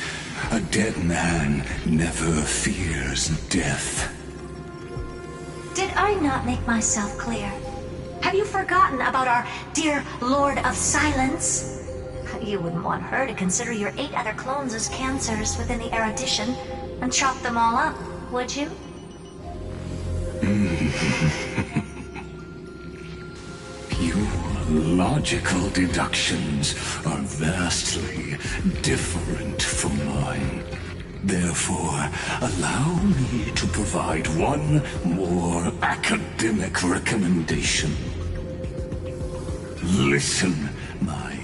A: A dead man never fears death.
P: Did I not make myself clear? Have you forgotten about our dear Lord of Silence? You wouldn't want her to consider your 8 other clones as cancers within the erudition and chop them all up, would you?
A: Your logical deductions are vastly different from mine. Therefore, allow me to provide one more academic recommendation. Listen, my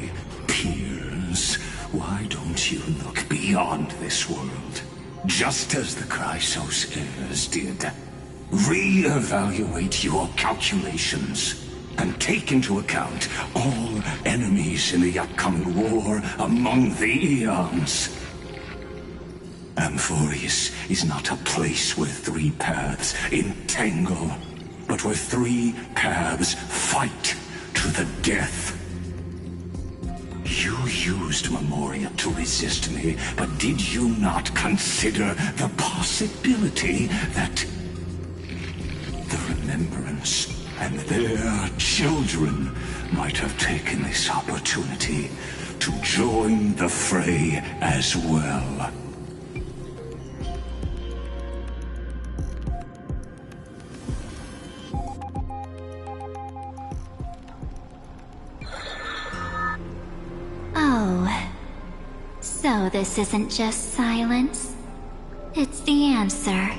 A: peers. Why don't you look beyond this world? Just as the Chrysos heirs did. Re-evaluate your calculations and take into account all enemies in the upcoming war among the eons. Amphoreus is not a place where 3 paths entangle, but where 3 paths fight to the death. You used Memoria to resist me, but did you not consider the possibility that the Remembrance and their children might have taken this opportunity to join the fray as well?
L: Oh, so this isn't just silence. It's the answer.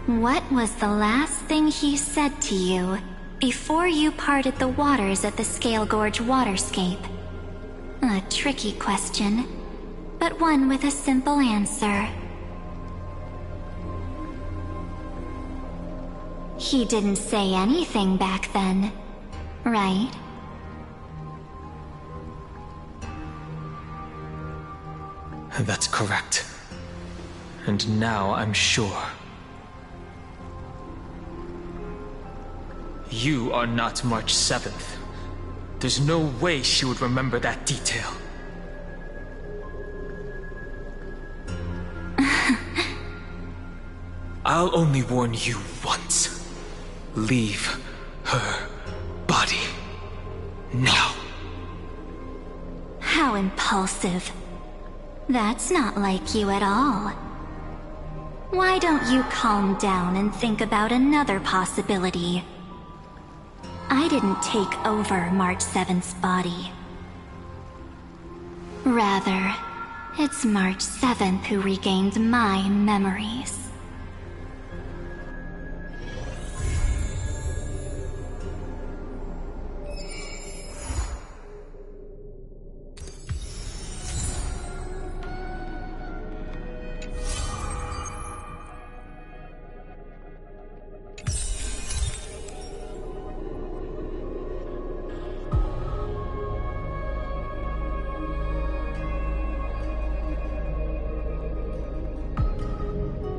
L: What was the last thing he said to you before you parted the waters at the Scale Gorge waterscape? A tricky question, but one with a simple answer. He didn't say anything back then, right?
F: That's correct. And now I'm sure. You are not March 7th. There's no way she would remember that detail. I'll only warn you once. Leave her body. Now.
L: How impulsive. That's not like you at all. Why don't you calm down and think about another possibility? I didn't take over March 7th's body. Rather, it's March 7th who regained my memories.